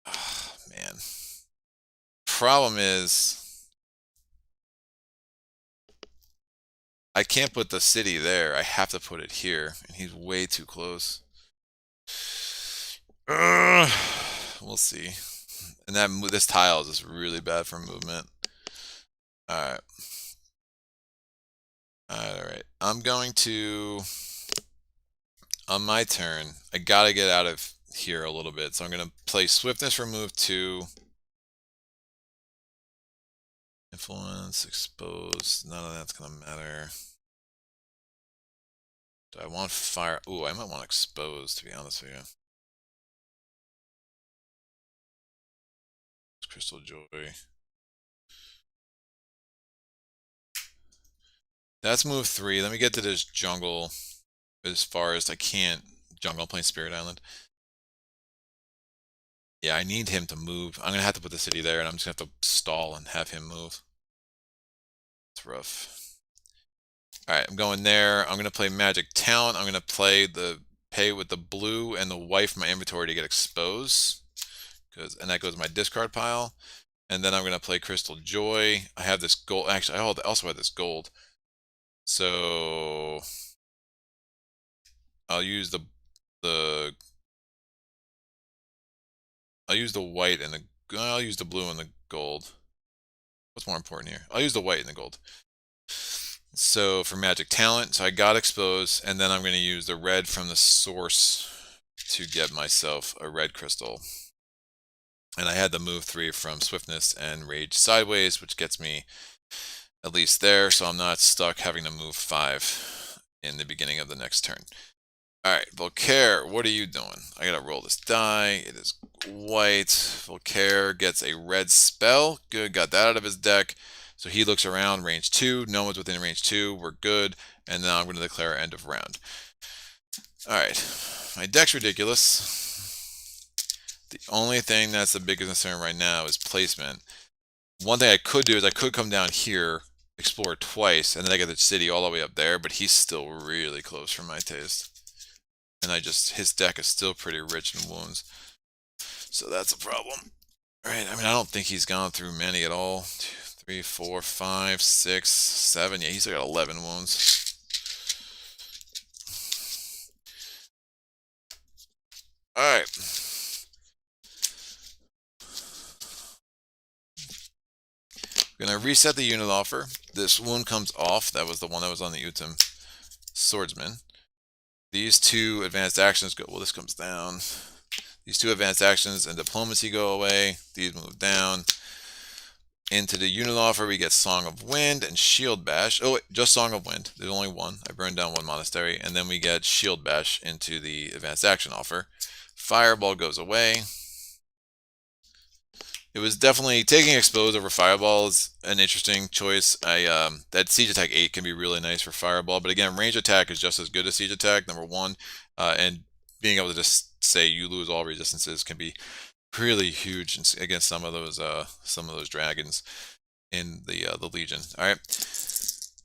Oh, man. Problem is, I can't put the city there. I have to put it here, and he's way too close. We'll see. And this tile is just really bad for movement. All right. All right. I'm going to, on my turn, I gotta get out of here a little bit. So I'm gonna play Swiftness for move 2. Influence, expose, none of that's gonna matter. Do I want fire? Ooh, I might want expose, to be honest with you. Crystal Joy. That's move 3. Let me get to this jungle as far as I can't. Jungle, I'm playing Spirit Island. Yeah, I need him to move. I'm gonna have to put the city there, and I'm just gonna have to stall and have him move. It's rough. Alright, I'm going there. I'm gonna play Magic Talent. I'm gonna pay with the blue and the white from my inventory to get exposed. And that goes to my discard pile. And then I'm gonna play Crystal Joy. I have this gold. Actually, I also have this gold. So I'll use the white and I'll use the blue and the gold. What's more important here? I'll use the white and the gold. So for Magic Talent, so I got exposed, and then I'm going to use the red from the source to get myself a red crystal. And I had the move 3 from Swiftness and Rage Sideways, which gets me at least there, so I'm not stuck having to move 5 in the beginning of the next turn. Alright, Volcare, what are you doing? I gotta roll this die. It is white. Volcare gets a red spell. Good, got that out of his deck. So he looks around, range 2. No one's within range 2. We're good. And now I'm going to declare end of round. Alright, my deck's ridiculous. The only thing that's the biggest concern right now is placement. One thing I could do is I could come down here, explore twice, and then I get the city all the way up there, but he's still really close for my taste. And his deck is still pretty rich in wounds. So that's a problem. Alright, I mean, I don't think he's gone through many at all. 2, 3, 4, 5, 6, 7. Yeah, he's got 11 wounds. Alright. I'm going to reset the unit offer. This wound comes off. That was the one that was on the Utem Swordsman. These 2 advanced actions go, well, this comes down. These 2 advanced actions and diplomacy go away. These move down. Into the unit offer, we get Song of Wind and Shield Bash. Oh, wait, just Song of Wind. There's only 1. I burned down 1 monastery. And then we get Shield Bash into the advanced action offer. Fireball goes away. It was definitely taking Expose over Fireball is an interesting choice. That Siege Attack 8 can be really nice for Fireball, but again, range attack is just as good as Siege Attack, number 1, and being able to just say you lose all resistances can be really huge against some of those dragons in the Legion. All right,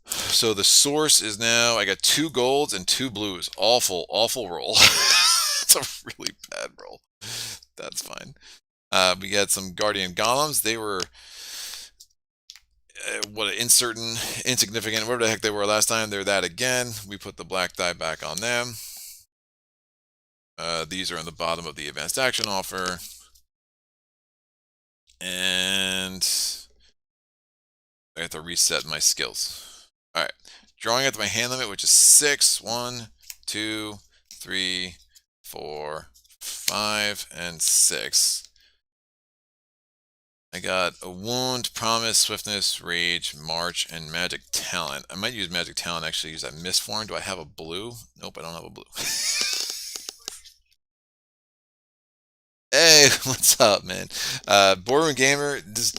so the source is now I got 2 golds and 2 blues. Awful roll. It's a really bad roll. That's fine. We got some Guardian Golems. They were insignificant, whatever the heck they were last time. They're that again. We put the black die back on them. These are on the bottom of the advanced action offer. And I have to reset my skills. All right. Drawing at my hand limit, which is 6. 1, 2, 3, 4, 5, and 6. I got a wound, promise, swiftness, rage, march, and magic talent. I might use magic talent, actually use that mist form. Do I have a blue? Nope, I don't have a blue. Hey, what's up, man? Boardroom Gamer, this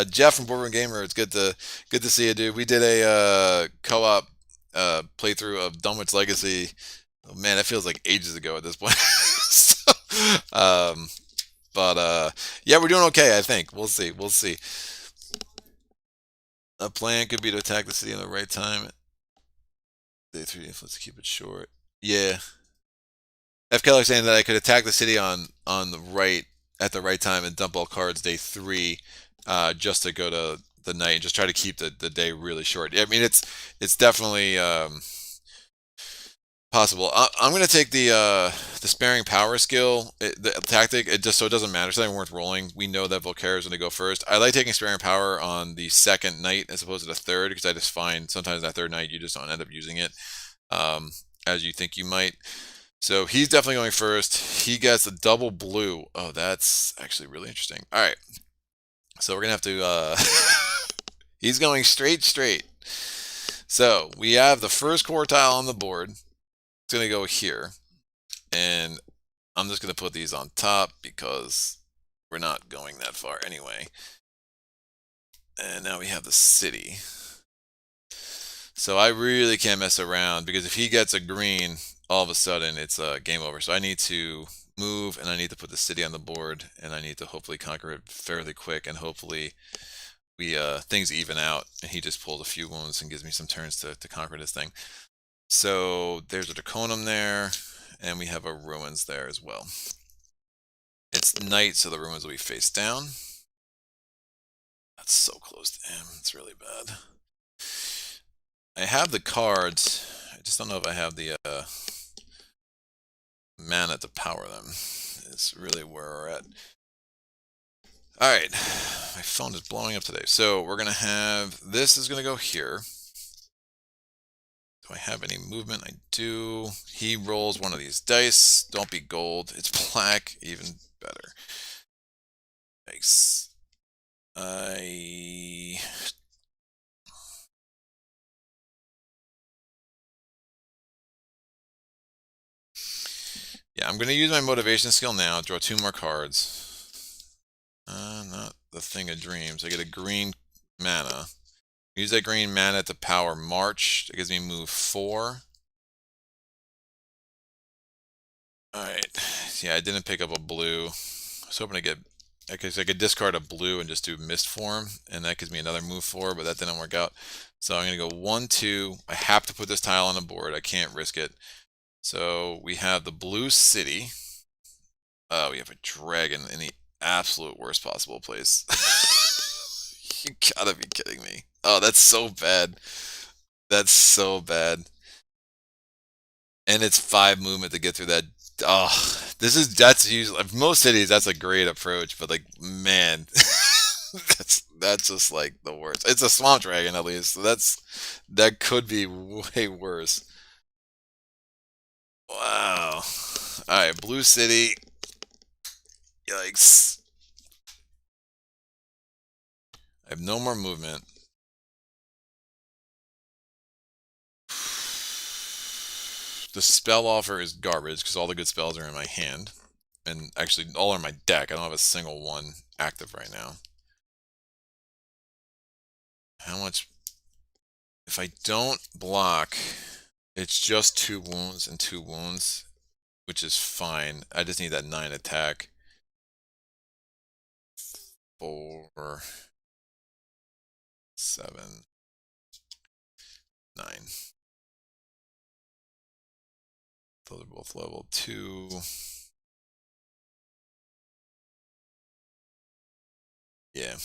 Jeff from Boardroom Gamer. It's good to see you, dude. We did a co-op playthrough of Dunwich Legacy. Oh, man, that feels like ages ago at this point. So, but yeah, we're doing okay. I think we'll see. We'll see. A plan could be to attack the city in the right time. Day 3, let's keep it short. Yeah, F. Keller saying that I could attack the city on the right at the right time and dump all cards day 3, just to go to the night and just try to keep the day really short. I mean, it's definitely possible. I'm gonna take the sparing power skill, the tactic. It just so it doesn't matter. It's not even worth rolling. We know that Volcare is gonna go first. I like taking sparing power on the second night as opposed to the third because I just find sometimes that third night you just don't end up using it um, as you think you might. So he's definitely going first. He gets a double blue. Oh, that's actually really interesting. All right. So we're going to have to he's going straight. So we have the first quartile on the board. It's going to go here. And I'm just going to put these on top because we're not going that far anyway. And now we have the city. So I really can't mess around because if he gets a green, all of a sudden it's game over. So I need to move and I need to put the city on the board and I need to hopefully conquer it fairly quick and hopefully we things even out and he just pulls a few wounds and gives me some turns to conquer this thing. So there's a Draconum there and we have a ruins there as well. It's night, so the ruins will be face down. That's so close to him. It's really bad. I have the cards. I just don't know if I have the mana to power them. It's really where we're at. Alright, my phone is blowing up today. So we're going to have, this is going to go here. Do I have any movement? I do. He rolls one of these dice. Don't be gold. It's black, even better. Yikes. Yeah, I'm going to use my motivation skill now. Draw 2 more cards. Not the Thing of Dreams. I get a green mana. Use that green mana to power March. It gives me move 4. Alright. Yeah, I didn't pick up a blue. I was hoping to get... I could discard a blue and just do Mist Form, and that gives me another move 4, but that didn't work out. So I'm going to go 1, 2. I have to put this tile on the board. I can't risk it. So we have the blue city. We have a dragon in the absolute worst possible place. You gotta be kidding me. Oh, that's so bad. That's so bad. And it's 5 movement to get through that. Oh, that's usually most cities. That's a great approach, but like, man, that's just like the worst. It's a swamp dragon at least, so that could be way worse. Wow. All right, blue city. Yikes. I have no more movement. The spell offer is garbage because all the good spells are in my hand. And actually, all are in my deck. I don't have a single one active right now. How much? If I don't block, it's just 2 wounds and 2 wounds, which is fine. I just need that 9 attack. 4, 7, 9. Those are both level 2. Yeah.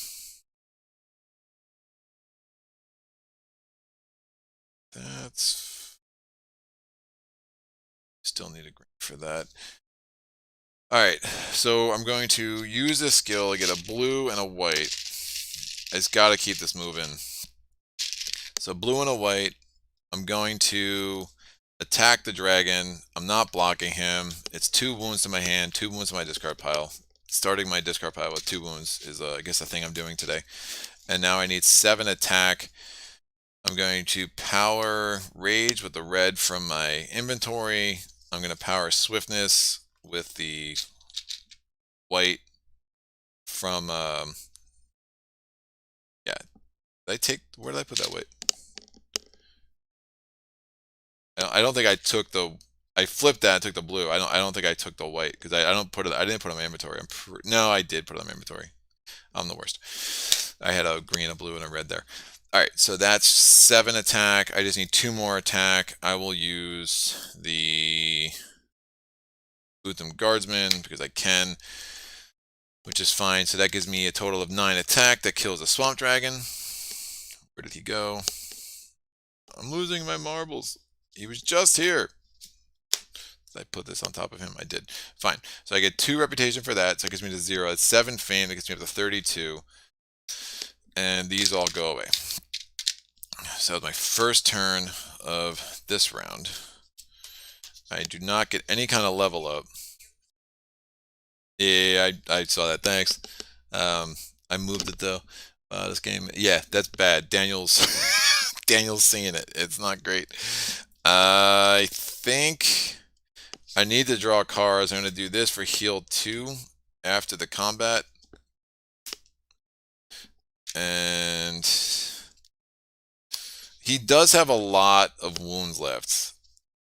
That's... Still need a green for that. Alright, so I'm going to use this skill, get a blue and a white. I just gotta keep this moving. So blue and a white, I'm going to attack the dragon. I'm not blocking him. It's 2 wounds to my hand, 2 wounds to my discard pile. Starting my discard pile with 2 wounds is, I guess, the thing I'm doing today. And now I need 7 attack. I'm going to power Rage with the red from my inventory. I'm going to power Swiftness with the white from, yeah. Where did I put that white? I don't think I took the, I flipped that and took the blue. I don't think I took the white because I didn't put it on my inventory. No, I did put it on my inventory. I'm the worst. I had a green, a blue, and a red there. Alright, so that's 7 attack. I just need 2 more attack. I will use the Utham Guardsman because I can, which is fine. So that gives me a total of 9 attack. That kills a Swamp Dragon. Where did he go? I'm losing my marbles. He was just here. Did I put this on top of him? I did. Fine. So I get 2 reputation for that. So it gives me to 0. It's 7 fame. That gets me up to 32. And these all go away. So my first turn of this round. I do not get any kind of level up. Yeah, I saw that. Thanks. I moved it though. This game, yeah, that's bad. Daniel's Daniel's seeing it. It's not great. I think I need to draw cards. I'm going to do this for heal 2 after the combat. And he does have a lot of wounds left.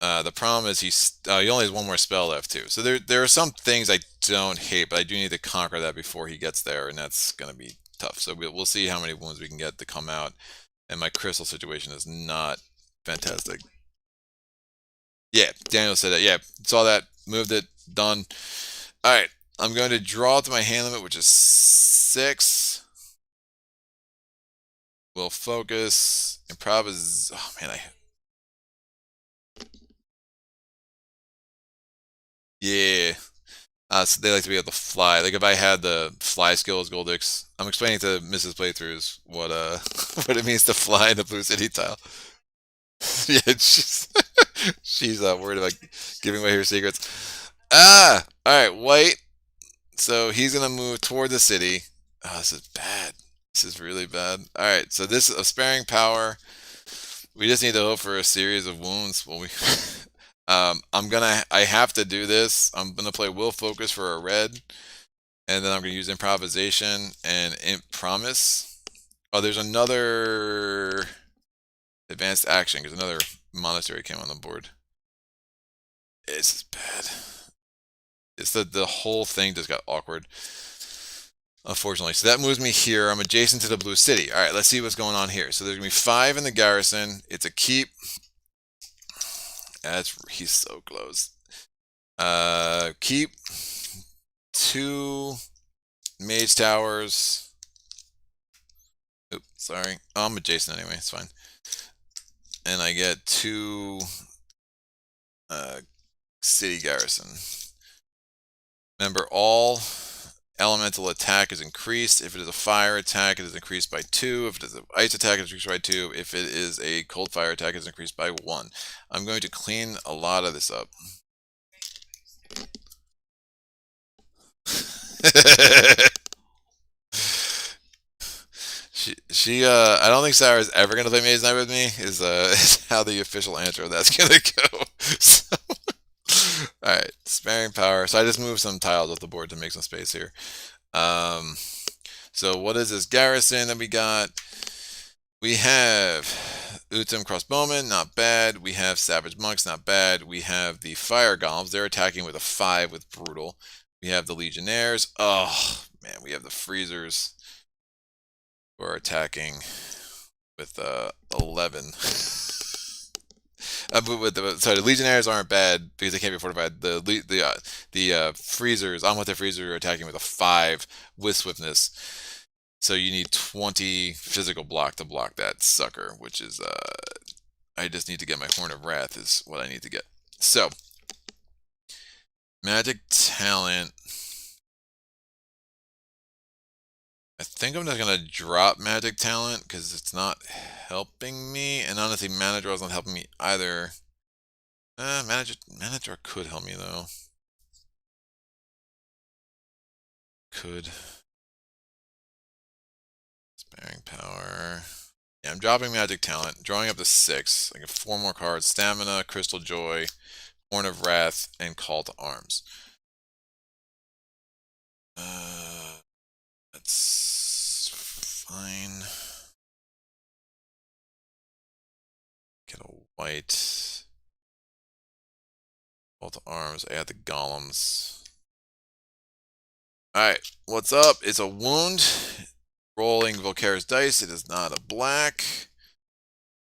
The problem is he only has 1 more spell left too. So there are some things I don't hate, but I do need to conquer that before he gets there, and that's going to be tough. So we'll see how many wounds we can get to come out. And my crystal situation is not fantastic. Yeah, Daniel said that. Yeah, saw that. Moved it. Done. All right. I'm going to draw to my hand limit, which is 6. We'll focus. Improvise. Oh, man. Yeah. So they like to be able to fly. Like if I had the fly skill as Goldyx, I'm explaining to Mrs. Playthroughs what what it means to fly in the Blue City tile. Yeah, she's worried about giving away her secrets. All right, white. So he's gonna move toward the city. Oh, this is bad. This is really bad. All right, so this is a sparing power. We just need to hope for a series of wounds. Well, I have to do this. I'm gonna play Will Focus for a red, and then I'm gonna use Improvisation and Promise. Oh, there's another advanced action because another monastery came on the board. It's bad. It's the whole thing just got awkward, unfortunately. So that moves me here. I'm adjacent to the Blue City. All right, let's see what's going on here. So there's gonna be 5 in the garrison. It's a keep. He's so close. Keep 2 mage towers. Oops, sorry. Oh, I'm adjacent anyway. It's fine. And I get 2 city garrison. Remember, all elemental attack is increased. If it is a fire attack, it is increased by 2. If it is an ice attack, it is increased by 2. If it is a cold fire attack, it is increased by 1. I'm going to clean a lot of this up. I don't think Sarah's ever gonna play Mage Knight with me. Is how the official answer of that's gonna go. So, all right, sparing power. So I just moved some tiles off the board to make some space here. So what is this garrison that we got? We have Utham Crossbowmen, not bad. We have Savage Monks, not bad. We have the Fire Golems. They're attacking with a 5 with Brutal. We have the Legionnaires. Oh, man, we have the Freezers who are attacking with 11. Sorry, the Legionnaires aren't bad because they can't be fortified. The Freezers, I'm with the Freezer, are attacking with a 5 with Swiftness. So you need 20 physical block to block that sucker, which is, I just need to get my Horn of Wrath is what I need to get. So, Magic talent. I think I'm just gonna drop magic talent because it's not helping me, and honestly, mana draw is not helping me either. Mana draw could help me though. Could. Sparing power. Yeah, I'm dropping magic talent, drawing up to 6. I get 4 more cards: stamina, crystal joy, horn of wrath, and call to arms. That's fine. Get a white. Call to arms. Add the golems. Alright, what's up? It's a wound. Rolling Volcare's dice. It is not a black.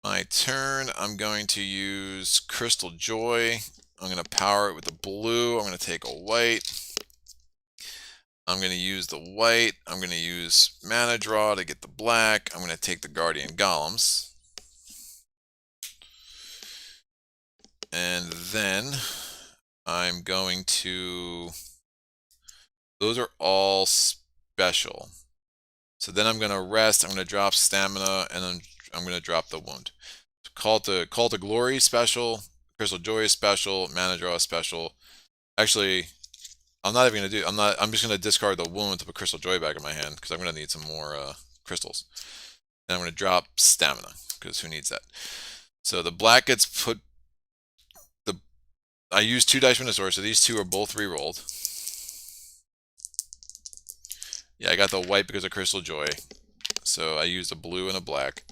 My turn. I'm going to use Crystal Joy. I'm going to power it with the blue. I'm going to take a white. I'm going to use the white. I'm going to use mana draw to get the black. I'm going to take the Guardian Golems. And then I'm going to... Those are all special. So then I'm going to rest. I'm going to drop stamina, and then I'm going to drop the wound. Call to Glory special. Crystal Joy is special. Mana draw is special. Actually, I'm not even gonna do. I'm just gonna discard the wound to put Crystal Joy back in my hand because I'm gonna need some more crystals. And I'm gonna drop stamina because who needs that? So the black gets put. I used 2 dice from the source, so these 2 are both re-rolled. Yeah, I got the white because of Crystal Joy, so I used a blue and a black.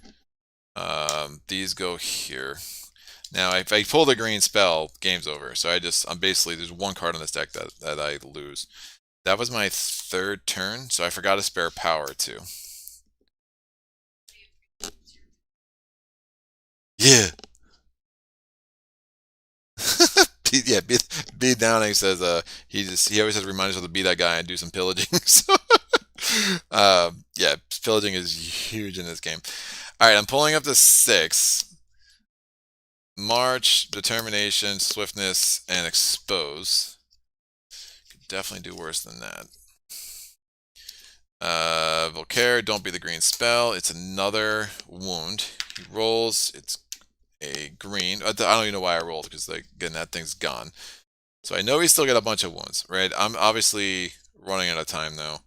These go here. Now, if I pull the green spell, game's over. So I'm basically, there's 1 card on this deck that I lose. That was my 3rd turn, so I forgot to spare power too. Yeah. Yeah, B Downing says he always has to remind us to be that guy and do some pillaging. So, yeah, pillaging is huge in this game. All right, I'm pulling up to 6. March, determination, swiftness, and expose. Could definitely do worse than that. Volcare, don't be the green spell. It's another wound. He rolls. It's a green. I don't even know why I rolled because again that thing's gone. So I know he's still got a bunch of wounds, right? I'm obviously running out of time though.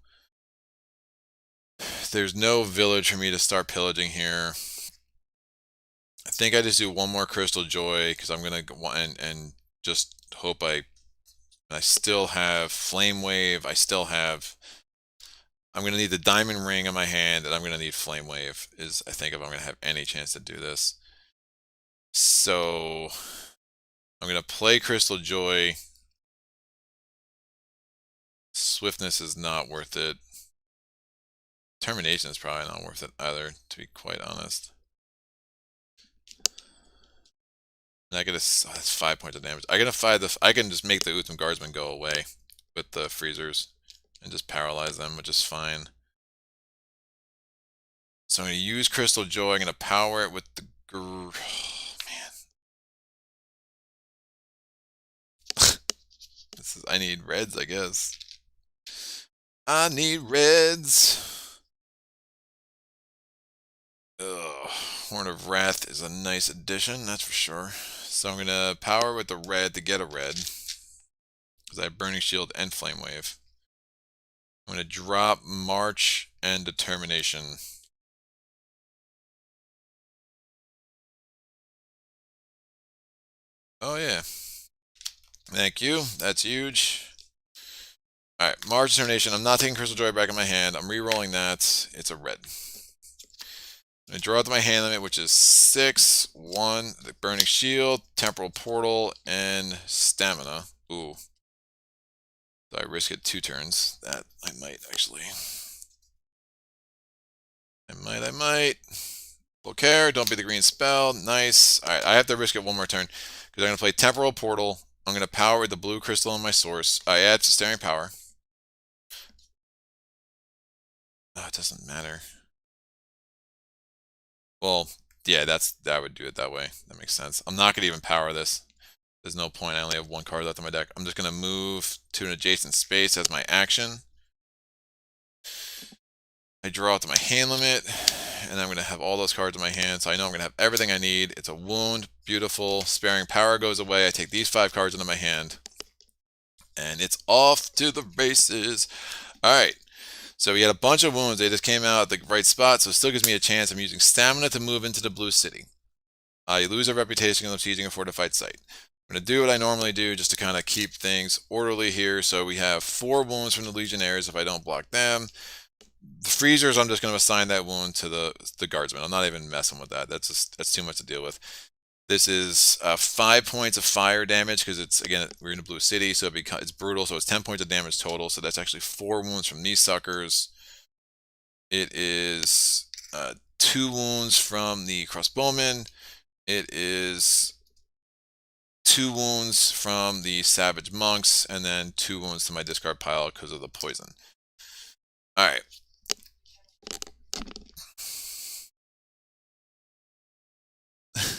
There's no village for me to start pillaging here. I think I just do 1 more Crystal Joy because I'm gonna go and just hope I still have Flame Wave. I'm going to need the Diamond Ring in my hand, and I'm going to need Flame Wave, I think, if I'm going to have any chance to do this. So, I'm going to play Crystal Joy. Swiftness is not worth it. Determination is probably not worth it either, to be quite honest. And I get that's 5 points of damage. I can just make the Utham Guardsmen go away with the freezers and just paralyze them, which is fine. So I'm going to use Crystal Joy. I'm going to power it with the... Oh, man. I need reds, I guess. I need reds. Ugh. Horn of Wrath is a nice addition, that's for sure. So I'm going to power with the red to get a red. Because I have Burning Shield and Flame Wave. I'm going to drop March and Determination. Oh yeah. Thank you. That's huge. Alright, March Determination. I'm not taking Crystal Joy back in my hand. I'm re-rolling that. It's a red. I'm going to draw out my hand limit, which is 6, 1, the Burning Shield, Temporal Portal, and Stamina. Ooh. Do I risk it 2 turns? That I might, actually. I might. Volcare, don't be the green spell. Nice. Alright, I have to risk it 1 more turn. Because I'm going to play Temporal Portal. I'm going to power with the blue crystal in my source. I add Sustaining Power. Oh, it doesn't matter. Well, yeah, that would do it that way. That makes sense. I'm not going to even power this. There's no point. I only have one card left in my deck. I'm just going to move to an adjacent space as my action. I draw out to my hand limit, and I'm going to have all those cards in my hand, so I know I'm going to have everything I need. It's a wound. Beautiful. Sparing power goes away. I take these 5 cards into my hand, and it's off to the races. All right. So we had a bunch of wounds. They just came out at the right spot, so it still gives me a chance. I'm using stamina to move into the blue city. You lose a reputation of sieging a fortified site. I'm going to do what I normally do just to kind of keep things orderly here. So we have 4 wounds from the Legionnaires if I don't block them. The Freezers, I'm just going to assign that wound to the Guardsmen. I'm not even messing with that. That's too much to deal with. This is 5 points of fire damage because it's, again, we're in a blue city, so it's brutal, so it's 10 points of damage total. So that's actually 4 wounds from these suckers. It is 2 wounds from the crossbowmen. It is 2 wounds from the savage monks, and then 2 wounds to my discard pile because of the poison. All right.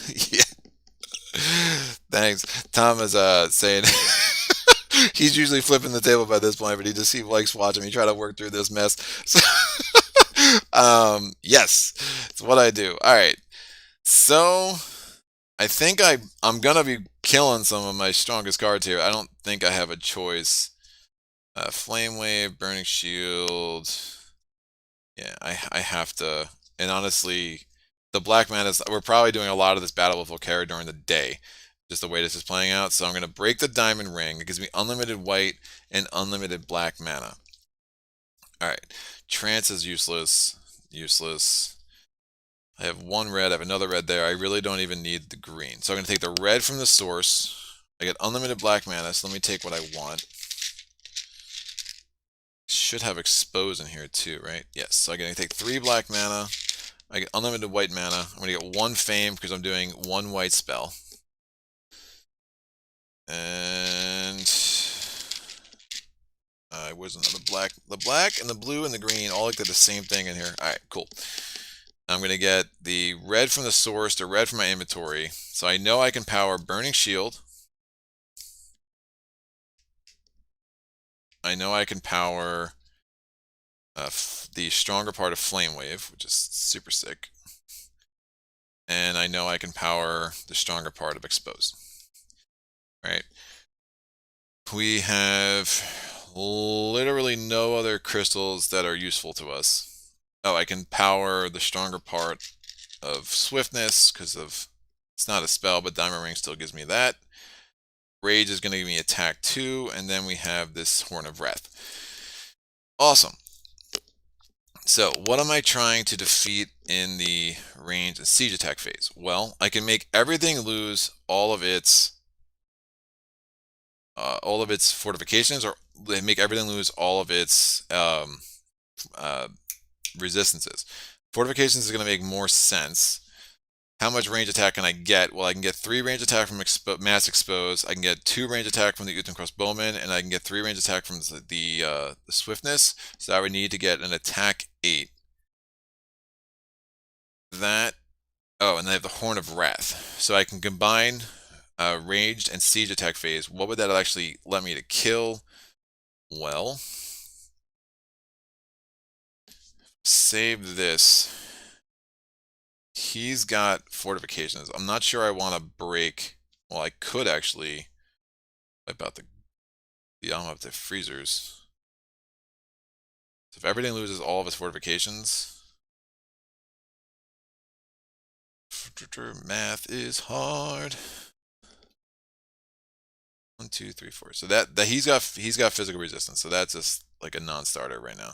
Yeah. Thanks. Tom is saying he's usually flipping the table by this point, but he likes watching me try to work through this mess. So, yes, it's what I do. All right. So I think I'm gonna be killing some of my strongest cards here. I don't think I have a choice. Flame Wave, Burning Shield. Yeah, I have to. And honestly, the black mana we're probably doing a lot of this battle with Volcare during the day, just the way this is playing out. So I'm gonna break the Diamond Ring. It gives me unlimited white and unlimited black mana. All right, Trance is useless. Useless. I have 1 red, I have another red there. I really don't even need the green. So I'm going to take the red from the source. I get unlimited black mana, so let me take what I want. Should have expose in here too, right? Yes, so I'm going to take 3 black mana. I get unlimited white mana. I'm going to get 1 fame because I'm doing 1 white spell. And where's another black? The black and the blue and the green all look like the same thing in here. All right, cool. I'm going to get the red from the source, the red from my inventory. So I know I can power Burning Shield. I know I can power the stronger part of Flame Wave, which is super sick. And I know I can power the stronger part of Expose. Right? We have literally no other crystals that are useful to us. Oh, I can power the stronger part of Swiftness because of it's not a spell, but Diamond Ring still gives me that. Rage is going to give me attack 2, and then we have this Horn of Wrath. Awesome. So, what am I trying to defeat in the range and siege attack phase? Well, I can make everything lose all of its fortifications, or make everything lose all of its resistances. Fortifications is going to make more sense. How much range attack can I get? Well, I can get 3 range attack from Mass Expose. I can get 2 range attack from the Utham Crossbowman, and I can get 3 range attack from the Swiftness. So I would need to get an attack 8. That. Oh, and I have the Horn of Wrath. So I can combine ranged and siege attack phase. What would that actually let me to kill? Well, save this. He's got fortifications. I'm not sure I want to break. Well, I could actually wipe out the up the freezers. So if everything loses all of its fortifications, math is hard. 1, 2, 3, 4. So that he's got physical resistance. So that's just like a non-starter right now.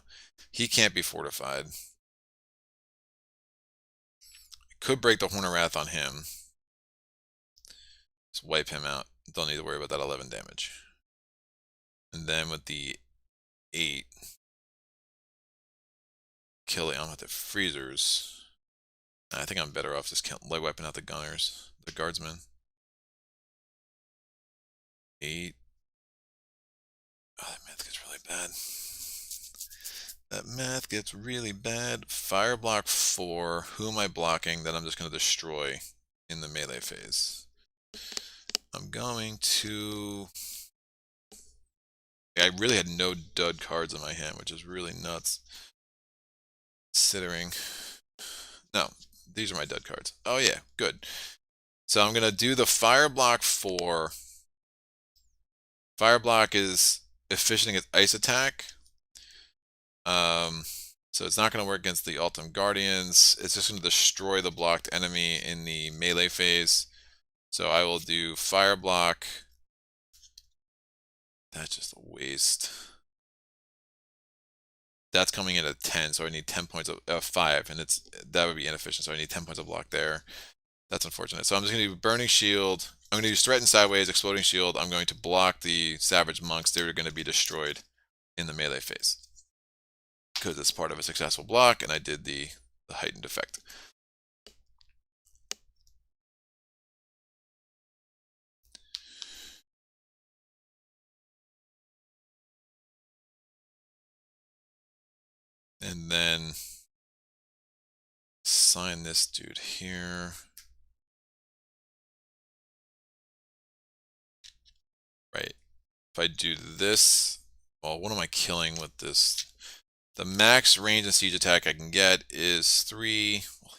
He can't be fortified. Could break the Horn of Wrath on him. Just wipe him out. Don't need to worry about that 11 damage. And then with the 8, kill the with the freezers. I think I'm better off just wiping out the gunners, the guardsmen. 8. Oh, that math gets really bad. That math gets really bad. Fire block 4. Who am I blocking that I'm just going to destroy in the melee phase? I'm going to... I really had no dud cards in my hand, which is really nuts. Considering... No, these are my dud cards. Oh yeah, good. So I'm going to do the fire block for... Fire block is efficient against ice attack. So it's not going to work against the Ultim Guardians. It's just going to destroy the blocked enemy in the melee phase. So I will do fire block. That's just a waste. That's coming in at 10, so I need 10 points of 5, and that would be inefficient, so I need 10 points of block there. That's unfortunate. So I'm just going to do Burning Shield. I'm going to use Threaten Sideways, Exploding Shield. I'm going to block the Savage Monks. They're going to be destroyed in the melee phase, because it's part of a successful block, and I did the heightened effect. And then sign this dude here. Right. If I do this, well, what am I killing with this? The max range and siege attack I can get is 3. Well,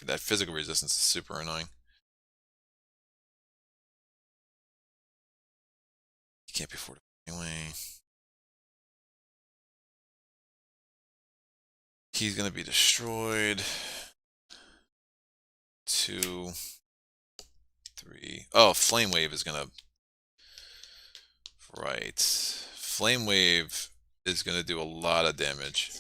that physical resistance is super annoying. He can't be fortified anyway. He's gonna be destroyed. 2, 3. Oh, Flame Wave is gonna... Right. Flame Wave is gonna do a lot of damage.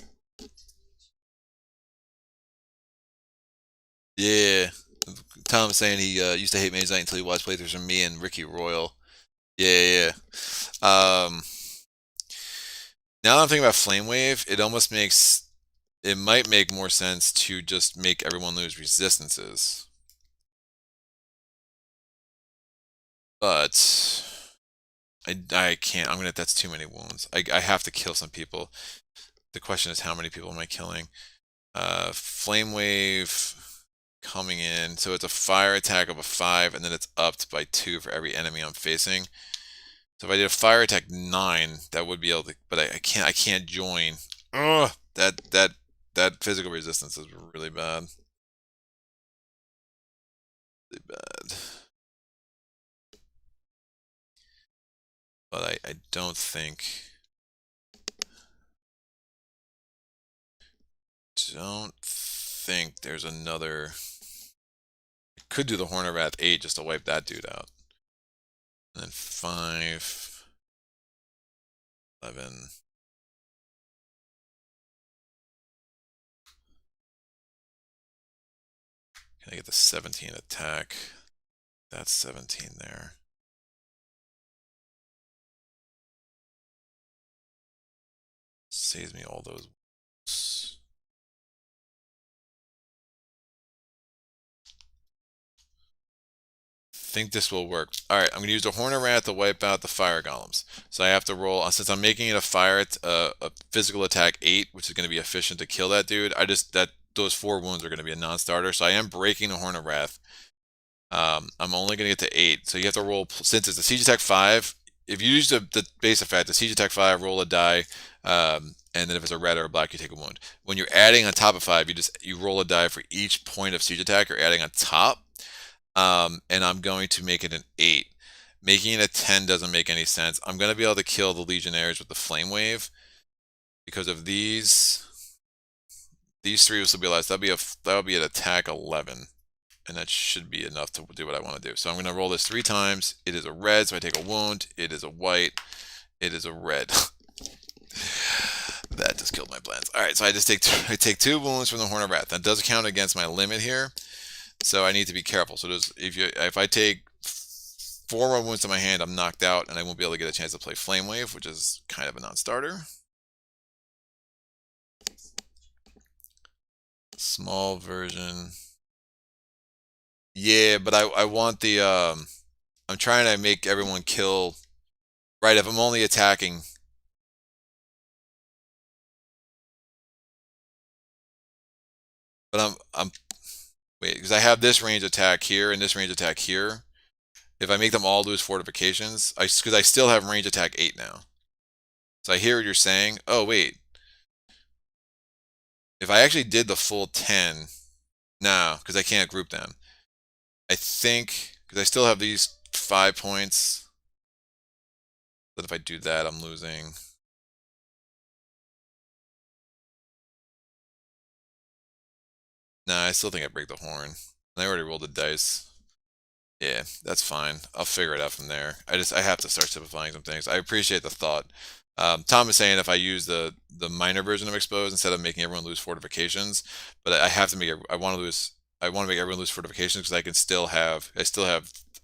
Yeah. Tom's saying he used to hate Mage Knight until he watched playthroughs from me and Ricky Royal. Yeah. Now that I'm thinking about Flame Wave, it might make more sense to just make everyone lose resistances. But I can't. That's too many wounds. I have to kill some people. The question is, how many people am I killing? Flame Wave coming in. So it's a fire attack of a 5, and then it's upped by 2 for every enemy I'm facing. So if I did a fire attack 9, that would be able to, but I can't join. Ugh, that physical resistance is really bad. Really bad. But I don't think there's another. I could do the Horn of Wrath 8 just to wipe that dude out. And then 5, 11. Can I get the 17 attack? That's 17 there. Saves me all those. Think this will work. Alright, I'm going to use the Horn of Wrath to wipe out the fire golems. So I have to roll, since I'm making it a physical attack 8, which is going to be efficient to kill that dude, those 4 wounds are going to be a non-starter, so I am breaking the Horn of Wrath. I'm only going to get to 8, so you have to roll, since it's a siege attack 5, if you use the base effect, the siege attack 5, roll a die, and then if it's a red or a black, you take a wound. When you're adding on top of 5, you roll a die for each point of siege attack you're adding on top. And I'm going to make it an 8. Making it a 10 doesn't make any sense. I'm going to be able to kill the Legionnaires with the Flame Wave because of these. These 3 will still be alive. So that'll be an attack 11, and that should be enough to do what I want to do. So I'm going to roll this 3 times. It is a red, so I take a wound. It is a white. It is a red. That just killed my plans. All right, so I take 2 wounds from the Horn of Wrath. That does count against my limit here. So I need to be careful. So if I take 4 more wounds to my hand, I'm knocked out, and I won't be able to get a chance to play Flame Wave, which is kind of a non-starter. Small version. Yeah, but I want the I'm trying to make everyone kill. Right, if I'm only attacking. But I'm wait, because I have this range attack here and this range attack here. if I make them all lose fortifications, because I still have range attack 8 now. So I hear what you're saying. Oh, wait. If I actually did the full 10, no, because I can't group them. I think, because I still have these 5 points, but if I do that, I'm losing. Nah, I still think I break the horn. I already rolled the dice. Yeah, that's fine. I'll figure it out from there. I have to start simplifying some things. I appreciate the thought. Tom is saying if I use the minor version of expose instead of making everyone lose fortifications, but I have to make it. I want to make everyone lose fortifications because I still have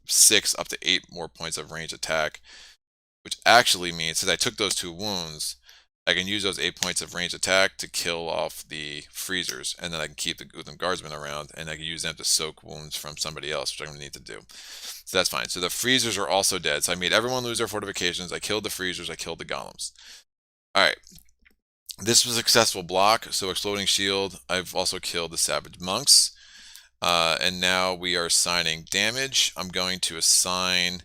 6 up to 8 more points of range attack, which actually means since I took those 2 wounds, I can use those 8 points of range attack to kill off the freezers, and then I can keep the Utham Guardsmen around, and I can use them to soak wounds from somebody else, which I'm going to need to do. So that's fine. So the freezers are also dead. So I made everyone lose their fortifications. I killed the freezers. I killed the golems. All right. This was a successful block. So exploding shield. I've also killed the savage monks. And now we are assigning damage. I'm going to assign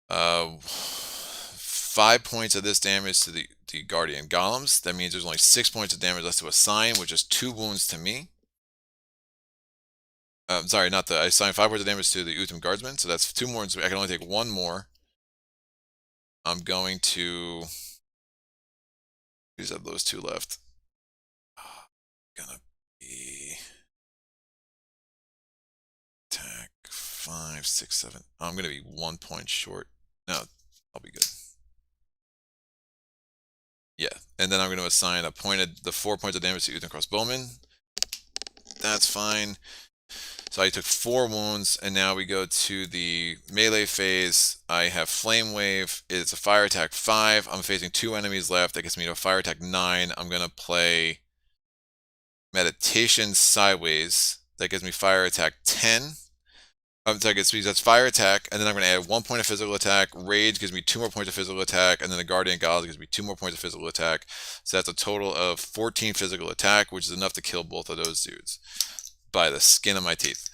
5 points of this damage to the guardian golems. That means there's only 6 points of damage left to assign, which is 2 wounds to me. Sorry, not the. I assigned 5 points of damage to the Utham Guardsmen, so that's 2 more. I can only take 1 more. I'm going to. These have those 2 left. Gonna be attack 5, 6, 7. Oh, I'm gonna be 1 point short. No, I'll be good. Yeah, and then I'm going to assign the 4 points of damage to Utham Crossbowman. That's fine. So I took 4 wounds, and now we go to the melee phase. I have Flame Wave. It's a fire attack 5. I'm facing 2 enemies left. That gets me to a fire attack 9. I'm going to play Meditation Sideways. That gives me fire attack 10. That's fire attack, and then I'm going to add 1 point of physical attack. Rage gives me 2 more points of physical attack, and then the Guardian Gods gives me 2 more points of physical attack. So that's a total of 14 physical attack, which is enough to kill both of those dudes by the skin of my teeth.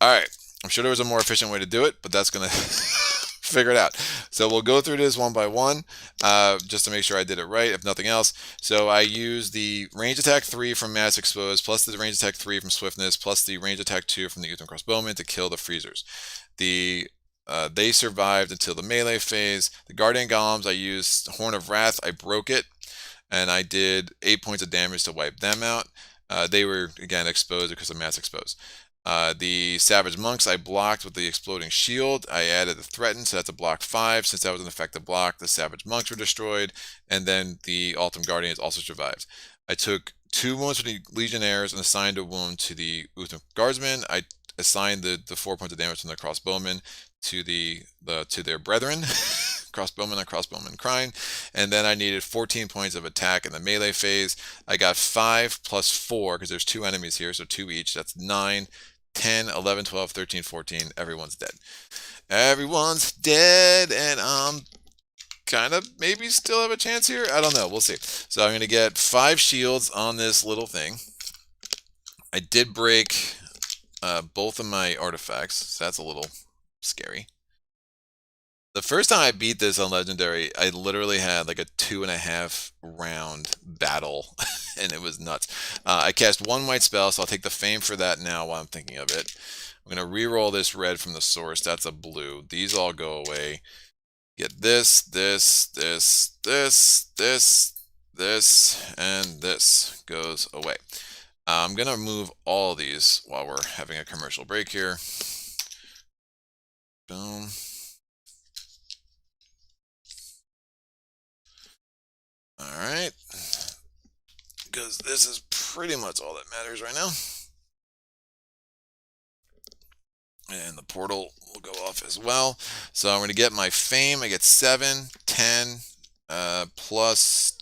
All right, I'm sure there was a more efficient way to do it, but that's going to figure it out. So we'll go through this one by one, just to make sure I did it right, if nothing else. So I use the range attack 3 from Mass Exposed, plus the range attack 3 from Swiftness, plus the range attack 2 from the Utham Crossbowman to kill the freezers. They survived until the melee phase. The Guardian Golems, I used Horn of Wrath. I broke it, and I did 8 points of damage to wipe them out. They were, again, exposed because of Mass Exposed. The Savage Monks I blocked with the Exploding Shield. I added the Threaten, so that's a block 5. Since that was an effective block, the Savage Monks were destroyed, and then the Altum Guardians also survived. I took 2 wounds from the Legionnaires and assigned a wound to the Utham Guardsmen. I assigned the 4 points of damage from the Crossbowmen to their brethren, Crossbowman and Crossbowman Crine, and then I needed 14 points of attack in the melee phase. I got 5 plus 4 because there's 2 enemies here, so 2 each. That's 9, 10, 11, 12, 13, 14. Everyone's dead. Everyone's dead, and I'm kind of maybe still have a chance here. I don't know. We'll see. So I'm going to get 5 shields on this little thing. I did break both of my artifacts, so that's a little scary. The first time I beat this on Legendary, I literally had like a 2.5 round battle, and it was nuts. I cast 1 white spell, so I'll take the fame for that now while I'm thinking of it. I'm going to re-roll this red from the source. That's a blue. These all go away. Get this, this, this, this, this, this, and this goes away. I'm going to move all of these while we're having a commercial break here. Boom. Alright, because this is pretty much all that matters right now. And the portal will go off as well. So I'm going to get my fame. I get 7, 10, plus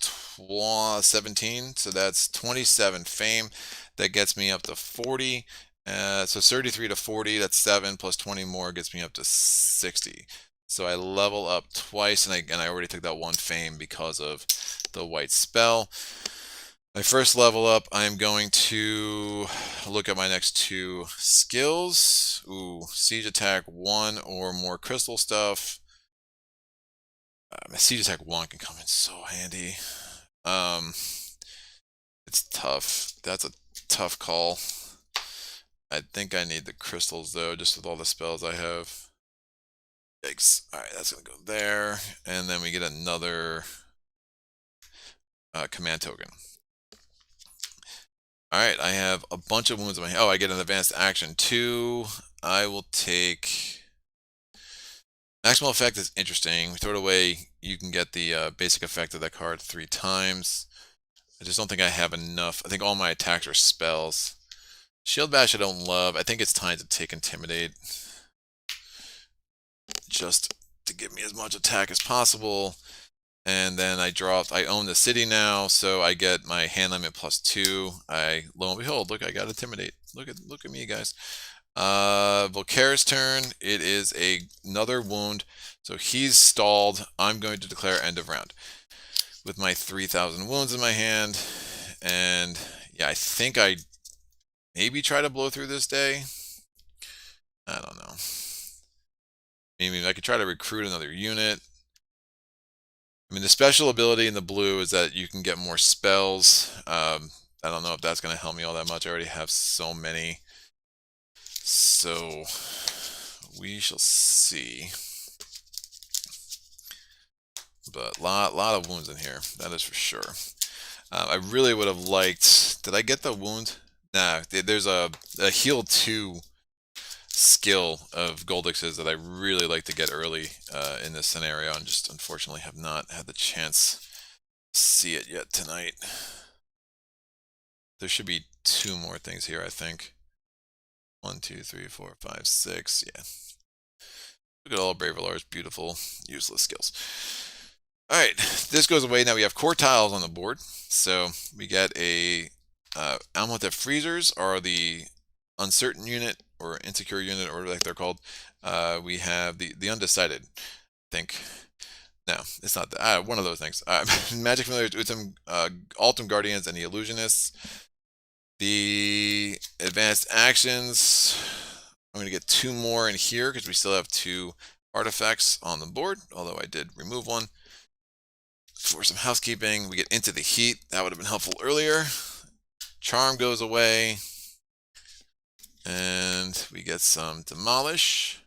17. So that's 27 fame. That gets me up to 40. So 33 to 40, that's 7 plus 20 more gets me up to 60. So I level up twice, and I already took that 1 fame because of the white spell. My first level up, I'm going to look at my next two skills. Ooh, siege attack 1 or more crystal stuff. My siege attack 1 can come in so handy. It's tough. That's a tough call. I think I need the crystals though, just with all the spells I have. Yikes. Alright, that's gonna go there. And then we get another command token. Alright, I have a bunch of wounds in my hand. Oh, I get an advanced action too. I will take... Maximal effect is interesting. We throw it away. You can get the basic effect of that card 3 times. I just don't think I have enough. I think all my attacks are spells. Shield Bash I don't love. I think it's time to take Intimidate. Just to give me as much attack as possible. And then I own the city now, so I get my hand limit +2. Lo and behold, look, I got Intimidate. Look at me, guys. Volcare's turn. It is another wound. So he's stalled. I'm going to declare end of round with my 3,000 wounds in my hand. And yeah, I think I maybe try to blow through this day. I don't know. Maybe I could try to recruit another unit. I mean, the special ability in the blue is that you can get more spells. I don't know if that's going to help me all that much. I already have so many. So we shall see. But lot of wounds in here. That is for sure. I really would have liked... Did I get the wound? Nah, there's a heal 2 skill of Goldyx's that I really like to get early in this scenario, and just unfortunately have not had the chance to see it yet tonight. There should be 2 more things here, I think. 1, 2, 3, 4, 5, 6. Yeah. Look at all Bravelar's beautiful, useless skills. Alright, this goes away. Now we have core tiles on the board. So we get a Almonte Freezers are the uncertain unit or insecure unit, or like they're called. We have the undecided, I think. No, it's not that. One of those things. Magic Familiars, Utum, Altum Guardians, and the Illusionists. The advanced actions, I'm going to get 2 more in here because we still have 2 artifacts on the board, although I did remove one. For some housekeeping, we get Into the Heat. That would have been helpful earlier. Charm goes away. And we get some Demolish.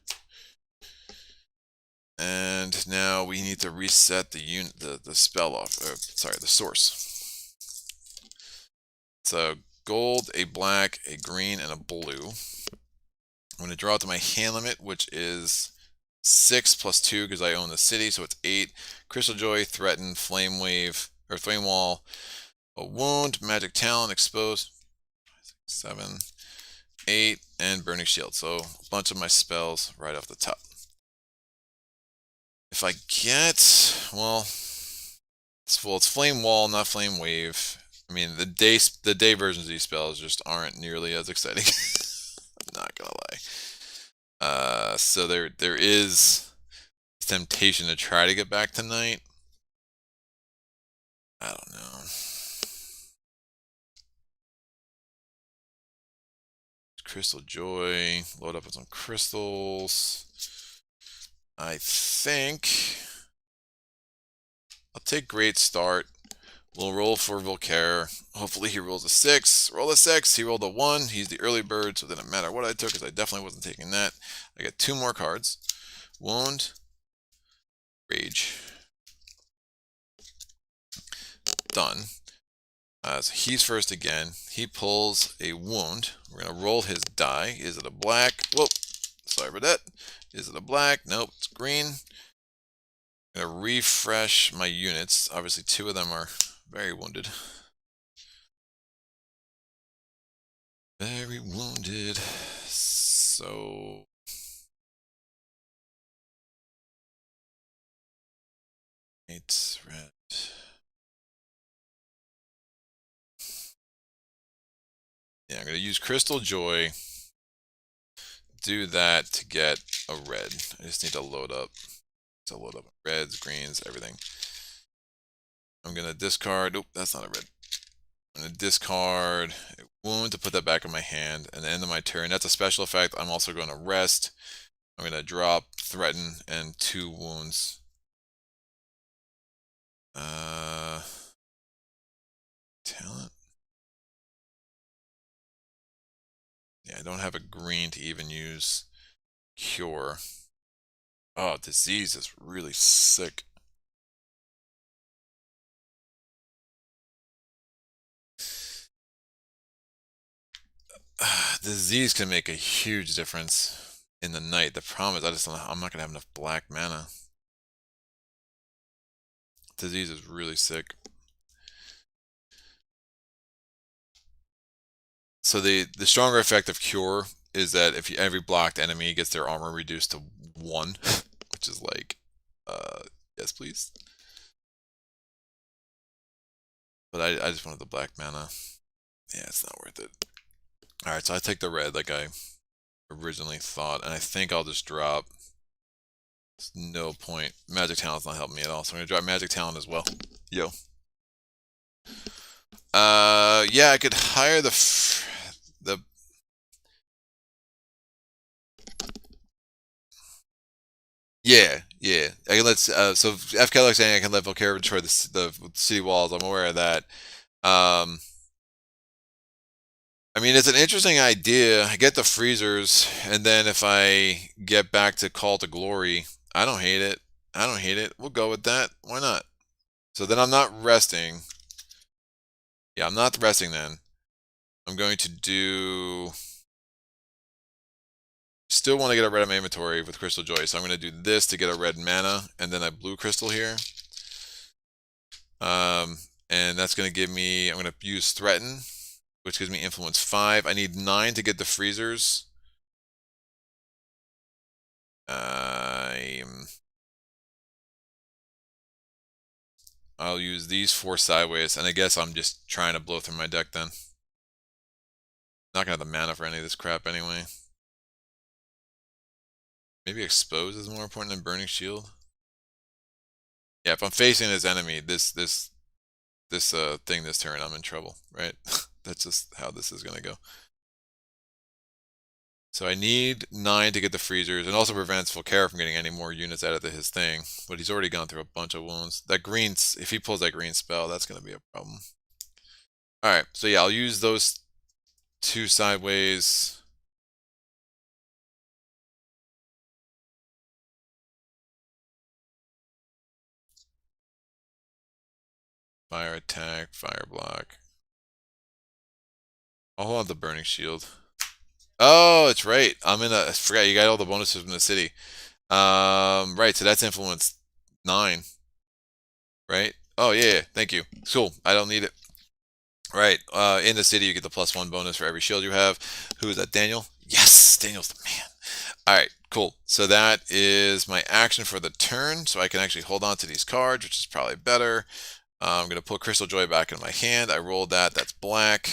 And now we need to reset the spell off. Sorry, the source. So gold, a black, a green, and a blue. I'm going to draw it to my hand limit, which is 6 + 2 because I own the city, so it's 8. Crystal Joy, Threaten, Flame Wave, or Flame Wall, a Wound, Magic Talent, Expose, 7, 8, and Burning Shield. So a bunch of my spells right off the top. If I get, well, it's Flame Wall, not Flame Wave. I mean, the day versions of these spells just aren't nearly as exciting. I'm not gonna lie. So there is temptation to try to get back tonight. I don't know. Crystal Joy, load up with some crystals. I think I'll take Great Start. We'll roll for Volcare. Hopefully he rolls a 6. Roll a 6. He rolled a 1. He's the early bird, so it didn't matter what I took because I definitely wasn't taking that. I get 2 more cards. Wound. Rage. Done. So he's first again. He pulls a wound. We're going to roll his die. Is it a black? Whoa. Sorry about that. Is it a black? Nope, it's green. I'm going to refresh my units. Obviously, 2 of them are very wounded. Very wounded. So... It's red. Yeah, I'm going to use Crystal Joy. Do that to get a red. I just need to load up. To load up reds, greens, everything. I'm going to discard. Oop, that's not a red. I'm going to discard a wound to put that back in my hand. And the end of my turn, that's a special effect. I'm also going to rest. I'm going to drop, threaten, and 2 wounds. Talent? Yeah, I don't have a green to even use cure. Oh, disease is really sick. Disease can make a huge difference in the night. The problem is I just don't know, I'm not gonna have enough black mana. Disease is really sick. So the stronger effect of cure is that if every blocked enemy gets their armor reduced to 1, which is like, yes please. But I just wanted the black mana. Yeah, it's not worth it. All right, so I take the red like I originally thought, and I think I'll just drop. There's no point. Magic Talent's not helping me at all, so I'm gonna drop Magic Talent as well. Yo. Yeah, I could hire the. Yeah, yeah. I can let so FK like saying I can let Volcare destroy the city walls. I'm aware of that. I mean, it's an interesting idea. I get the freezers, and then if I get back to Call to Glory, I don't hate it. I don't hate it. We'll go with that. Why not? So then I'm not resting. Yeah, I'm not resting then. I'm going to do. Still want to get a red in my inventory with Crystal Joy, so I'm going to do this to get a red mana, and then a blue crystal here. And that's going to give me. I'm going to use Threaten, which gives me Influence 5. I need 9 to get the freezers. I'll use these 4 sideways, and I guess I'm just trying to blow through my deck then. Not gonna have the mana for any of this crap anyway. Maybe Expose is more important than Burning Shield. Yeah, if I'm facing his enemy, this thing this turn, I'm in trouble, right? That's just how this is gonna go. So I need 9 to get the freezers, and also prevents Volcare from getting any more units out of his thing. But he's already gone through a bunch of wounds. That green, if he pulls that green spell, that's gonna be a problem. All right, so yeah, I'll use those 2 sideways. Fire attack, fire block. I'll hold on to Burning Shield. Oh, it's right. I forgot you got all the bonuses from the city. Right, so that's influence 9, right? Oh yeah, yeah, thank you. Cool. I don't need it. Right. In the city you get the +1 bonus for every shield you have. Who is that? Daniel? Yes, Daniel's the man. Alright, cool. So that is my action for the turn. So I can actually hold on to these cards, which is probably better. I'm gonna put Crystal Joy back in my hand. I rolled that, that's black.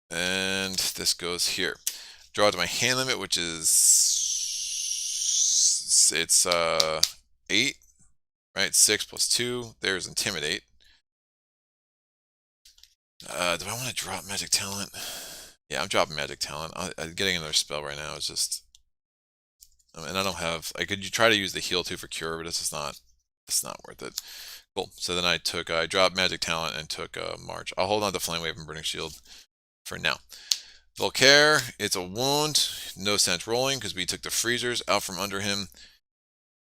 And this goes here. Draw to my hand limit, which is it's 8, right? 6 plus 2. There's Intimidate. Do I want to drop Magic Talent? Yeah, I'm dropping Magic Talent. Getting another spell right now is just, and I don't have. I could try to use the heal too for cure, but it's not worth it. Cool. So then I dropped Magic Talent and took March. I'll hold on to Flame Wave and Burning Shield for now. Volcare, it's a wound. No sense rolling because we took the freezers out from under him.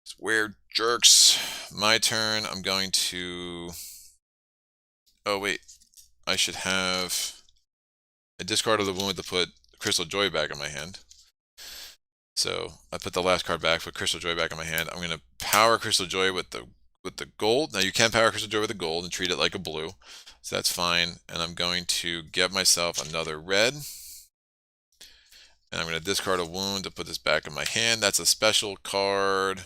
It's weird jerks. My turn. I'm going to. Oh wait, I should have. I discarded the wound to put Crystal Joy back in my hand. So I put the last card back, put Crystal Joy back in my hand. I'm gonna power Crystal Joy with the gold. Now you can power Crystal Joy with the gold and treat it like a blue, so that's fine. And I'm going to get myself another red. And I'm going to discard a wound to put this back in my hand. That's a special card.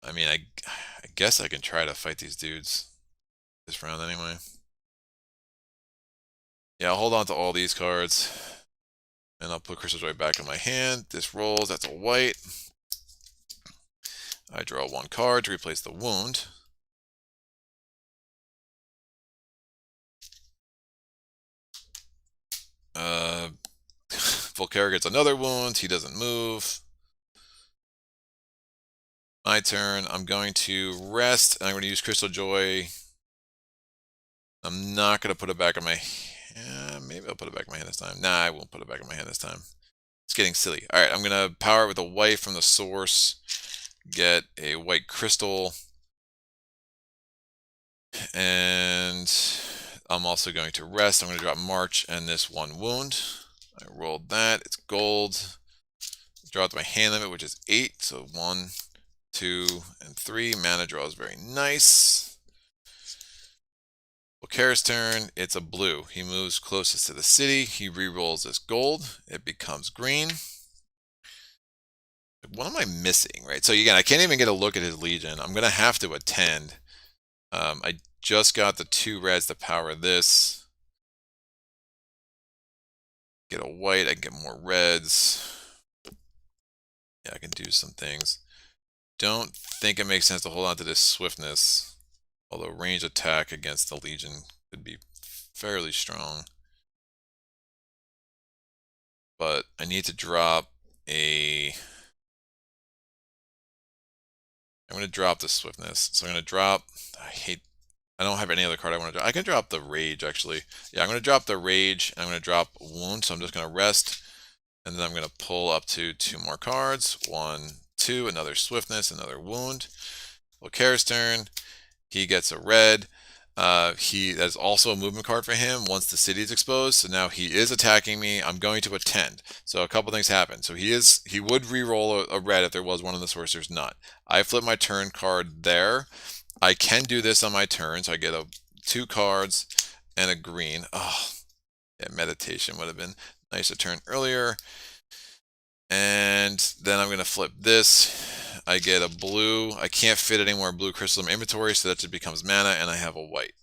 I mean, I guess I can try to fight these dudes this round anyway. Yeah, I'll hold on to all these cards. And I'll put Crystal Joy back in my hand. This rolls, that's a white. I draw 1 card to replace the wound. Volcare gets another wound. He doesn't move. My turn. I'm going to rest, and I'm going to use Crystal Joy. I'm not going to put it back in my hand. Maybe I'll put it back in my hand this time. Nah, I won't put it back in my hand this time. It's getting silly. All right, I'm going to power it with a white from the source. Get a white crystal. And I'm also going to rest. I'm going to drop March and this 1 wound. I rolled that. It's gold. Draw out to my hand limit, which is 8. So 1, 2, and 3. Mana draw is very nice. Volcare's turn. It's a blue. He moves closest to the city. He re-rolls this gold. It becomes green. What am I missing, right? So again, I can't even get a look at his Legion. I'm going to have to attend. I just got the 2 reds to power this. Get a white, I can get more reds. Yeah, I can do some things. Don't think it makes sense to hold on to this swiftness. Although range attack against the Legion could be fairly strong. But I need to drop a... I'm going to drop the swiftness. So I'm going to drop... I don't have any other card I want to drop. I can drop the rage, actually. Yeah, I'm going to drop the rage, and I'm going to drop wound, so I'm just going to rest. And then I'm going to pull up to 2 more cards. 1, 2, another swiftness, another wound. Volcare's turn. He gets a red. That's also a movement card for him once the city is exposed. So now he is attacking me. I'm going to attend. So a couple things happen. So he would re-roll a red if there was one in the source. There's not. I flip my turn card there. I can do this on my turn. So I get 2 cards and a green. Oh, yeah, meditation would have been nice to turn earlier. And then I'm going to flip this. I get a blue. I can't fit any more blue crystal in my inventory, so that just becomes mana, and I have a white.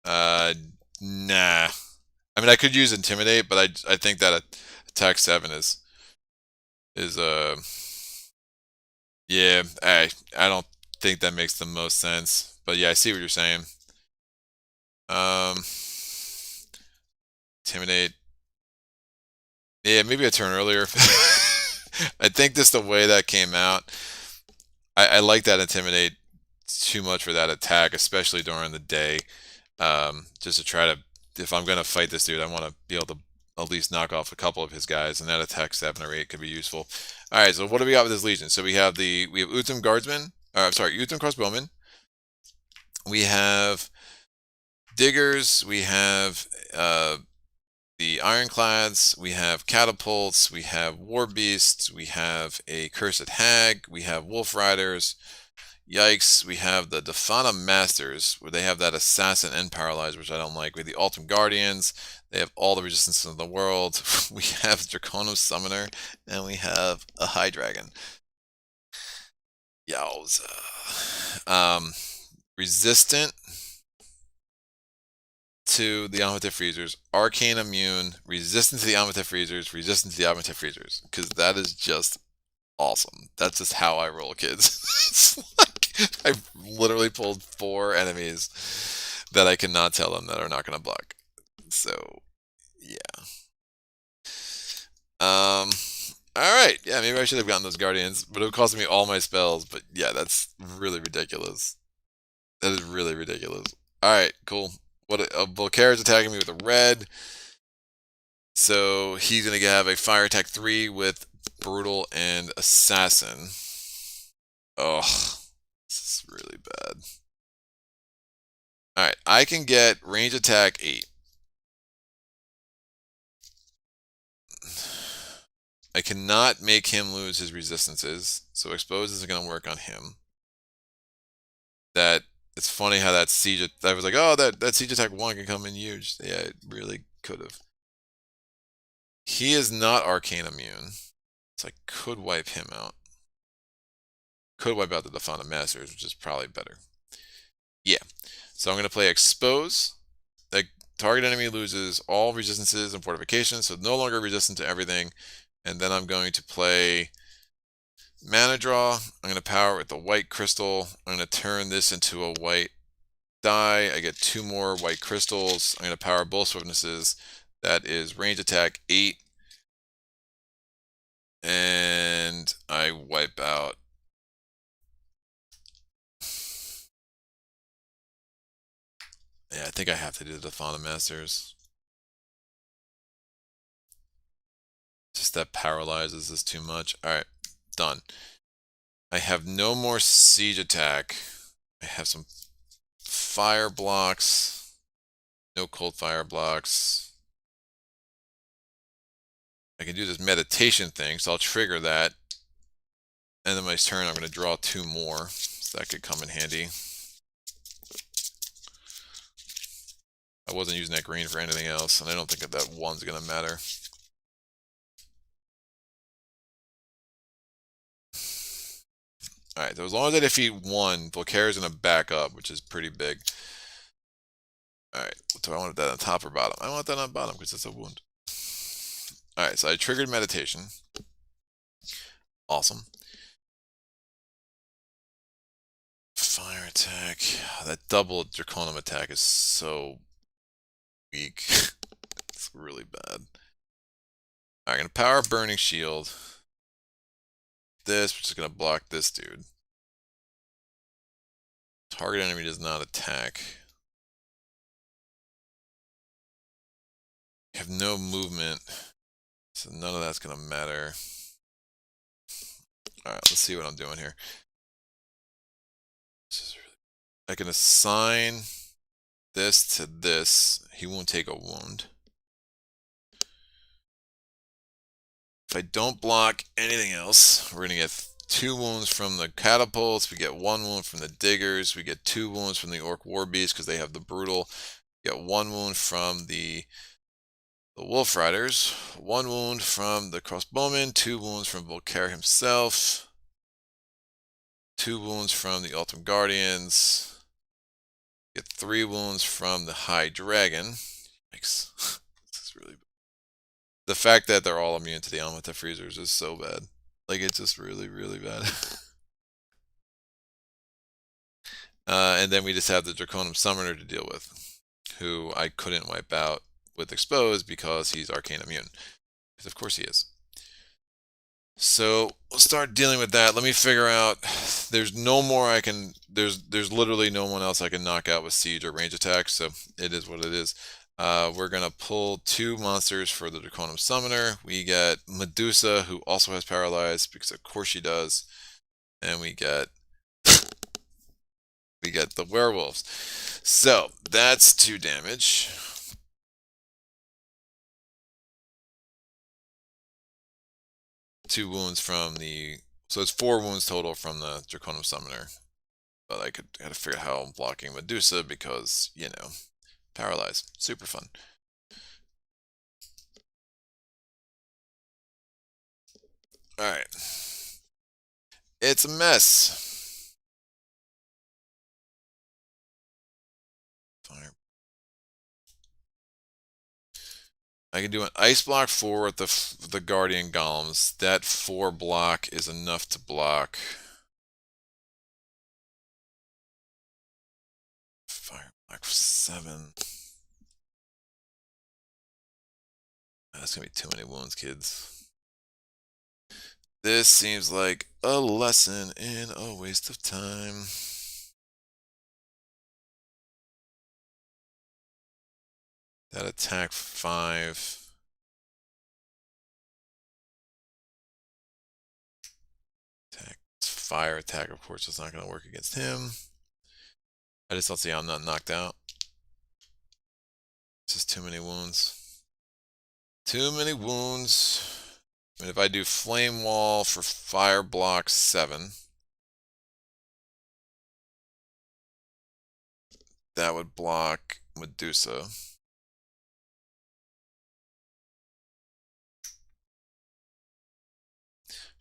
Nah. I mean, I could use Intimidate, but I think that attack 7 is yeah, I don't think that makes the most sense. But yeah, I see what you're saying. Intimidate. Yeah, maybe a turn earlier. I think just the way that came out, I like that Intimidate too much for that attack, especially during the day. Just to try to, if I'm going to fight this dude, I want to be able to at least knock off a couple of his guys, and that attack 7 or 8 could be useful. All right, so what do we got with this Legion? So we have Utham Guardsman, Utham Crossbowmen. We have Diggers. We have the Ironclads. We have Catapults. We have War Beasts. We have a Cursed Hag. We have Wolf Riders. Yikes, we have the Defana Masters, where they have that Assassin and Paralyze, which I don't like. We have the Ultim Guardians. They have all the resistance in the world. We have Dracono Summoner, and we have a High Dragon. Yowza. Resistant to the Amethyst Freezers, Arcane Immune, resistant to the Amethyst Freezers, resistant to the Amethyst Freezers, because that is just awesome. That's just how I roll, kids. It's like I literally pulled 4 enemies that I cannot tell them that are not going to block. So, yeah. All right. Yeah, maybe I should have gotten those Guardians, but it would cost me all my spells. But yeah, that's really ridiculous. That is really ridiculous. All right, cool. Volcare is attacking me with a red. So he's going to have a fire attack 3 with Brutal and Assassin. Oh, this is really bad. Alright, I can get range attack 8. I cannot make him lose his resistances, so Expose isn't going to work on him. It's funny how that siege, I was like, oh, that siege attack 1 can come in huge. Yeah, it really could have. He is not Arcane Immune, so I could wipe him out. Could wipe out the Defana Masters, which is probably better. Yeah. So I'm going to play Expose. The target enemy loses all resistances and fortifications, so no longer resistant to everything. And then I'm going to play Mana Draw. I'm going to power it with the white crystal. I'm going to turn this into a white die. I get 2 more white crystals. I'm going to power both swiftnesses. That is range attack 8. And I wipe out. Yeah, I think I have to do the Fauna Masters. Just that paralyzes this too much. Alright, done. I have no more siege attack. I have some fire blocks. No cold fire blocks. I can do this meditation thing, so I'll trigger that. And then my turn, I'm going to draw 2 more. So that could come in handy. I wasn't using that green for anything else, and I don't think that 1's going to matter. Alright, so as long as I defeat 1, Volcare is going to back up, which is pretty big. Alright, do I want that on top or bottom? I want that on bottom because it's a wound. Alright, so I triggered meditation. Awesome. Fire attack. That double Draconum attack is so weak. It's really bad. Alright, I'm going to power Burning Shield. This, which is going to block this dude. Target enemy does not attack. I have no movement, so none of that's going to matter. Alright, let's see what I'm doing here. I can assign this to this. He won't take a wound. If I don't block anything else, we're going to get 2 wounds from the catapults. We get 1 wound from the diggers. We get 2 wounds from the orc war beasts because they have the brutal. We get 1 wound from the wolf riders. 1 wound from the crossbowmen. 2 wounds from Volcare himself. 2 wounds from the ultimate guardians. Get 3 wounds from the high dragon. Yikes. This is really bad. The fact that they're all immune to the Amulet freezers is so bad. Like, it's just really, really bad. And then we just have the Draconum Summoner to deal with, who I couldn't wipe out with Expose because he's Arcane immune. Because of course he is. So we'll start dealing with that. Let me figure out. There's no more I can. There's literally no one else I can knock out with siege or range attacks. So it is what it is. We're gonna pull 2 monsters for the Draconum Summoner. We get Medusa, who also has Paralyzed because of course she does, and we get the werewolves. So that's 2 damage. Two wounds from the, so it's 4 wounds total from the Draconum Summoner. But I had to figure out how I'm blocking Medusa because, you know, paralyzed. Super fun. Alright. It's a mess. Fire. I can do an ice block 4 with the Guardian Golems. That 4 block is enough to block. Fire block 7. That's gonna be too many wounds, kids. This seems like a lesson in a waste of time. That attack 5. Attack, fire attack, of course, is not going to work against him. I just don't see how I'm not knocked out. It's just too many wounds. Too many wounds. I mean, if I do Flame Wall for Fire Block 7, that would block Medusa.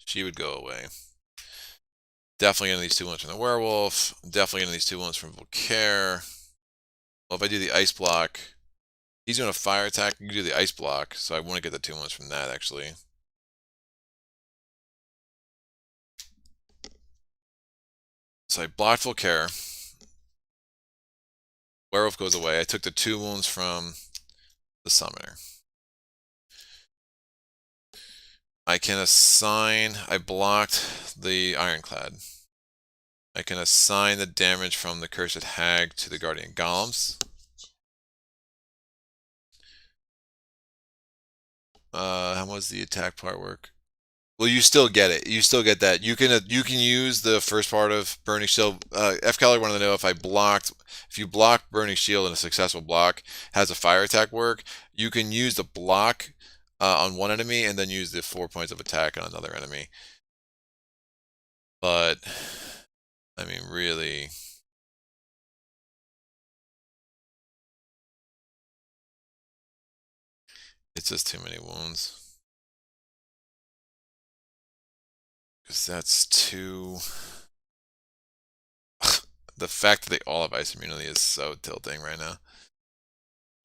She would go away. Definitely getting these 2 wounds from the werewolf. Definitely getting these 2 wounds from Volcare. Well, if I do the ice block, he's doing a fire attack. You do the ice block, so I want to get the 2 ones from that actually. So I blocked Volcare. Werewolf goes away. I took the 2 wounds from the summoner. I can assign. I blocked the Ironclad. I can assign the damage from the Cursed Hag to the Guardian Golems. How does the attack part work? Well, you still get it. You still get that. You can use the first part of Burning Shield. F. Keller wanted to know if you block Burning Shield in a successful block, has a fire attack work. You can use the block on one enemy and then use the 4 points of attack on another enemy. But I mean, really, it's just too many wounds. Because that's too. The fact that they all have ice immunity is so tilting right now.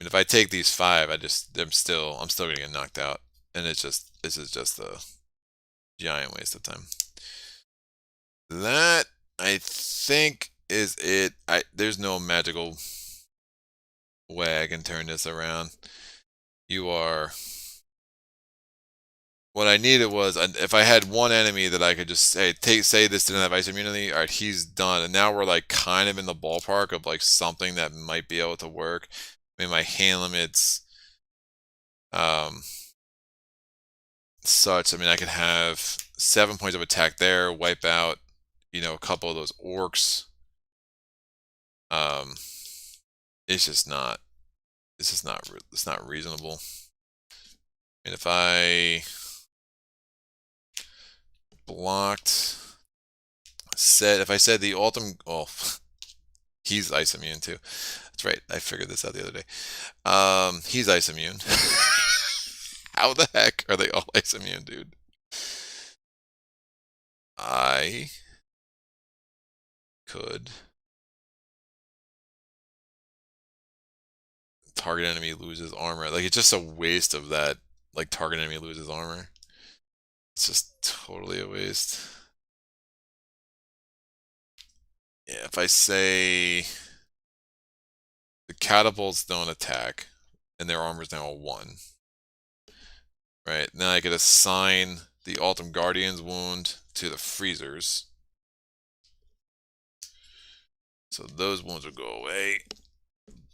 I mean, if I take these 5, I'm still gonna get knocked out, and this is just a giant waste of time. That I think is it. There's no magical way I can turn this around. You are. What I needed was if I had one enemy that I could just say this didn't have ice immunity, all right, he's done. And now we're like kind of in the ballpark of like something that might be able to work. I mean, my hand limits, such. I mean, I could have 7 points of attack there, wipe out, a couple of those orcs. Um, it's just not. It's not reasonable. And if I blocked, if I said the ultimate, oh, he's ice immune too. That's right. I figured this out the other day. He's ice immune. How the heck are they all ice immune, dude? I could target enemy loses armor. Like, it's just a waste of that. Like, target enemy loses armor. It's just totally a waste. Yeah, if I say the catapults don't attack and their armor's now a 1. Right, now I could assign the Ultim Guardian's wound to the freezers. So those wounds will go away.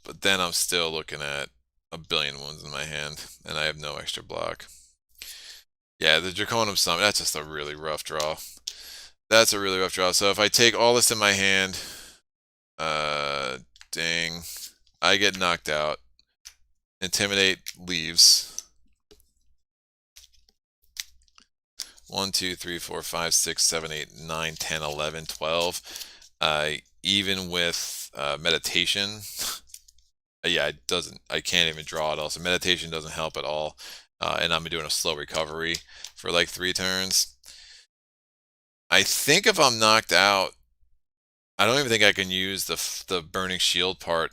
But then I'm still looking at a billion wounds in my hand, and I have no extra block. Yeah, the Draconum Summon, that's just a really rough draw. That's a really rough draw. So if I take all this in my hand, ding, I get knocked out. Intimidate leaves. 1, 2, 3, 4, 5, 6, 7, 8, 9, 10, 11, 12. Even with meditation, yeah, it doesn't. I can't even draw it all. So meditation doesn't help at all. And I'm doing a slow recovery for like 3 turns. I think if I'm knocked out, I don't even think I can use the burning shield part.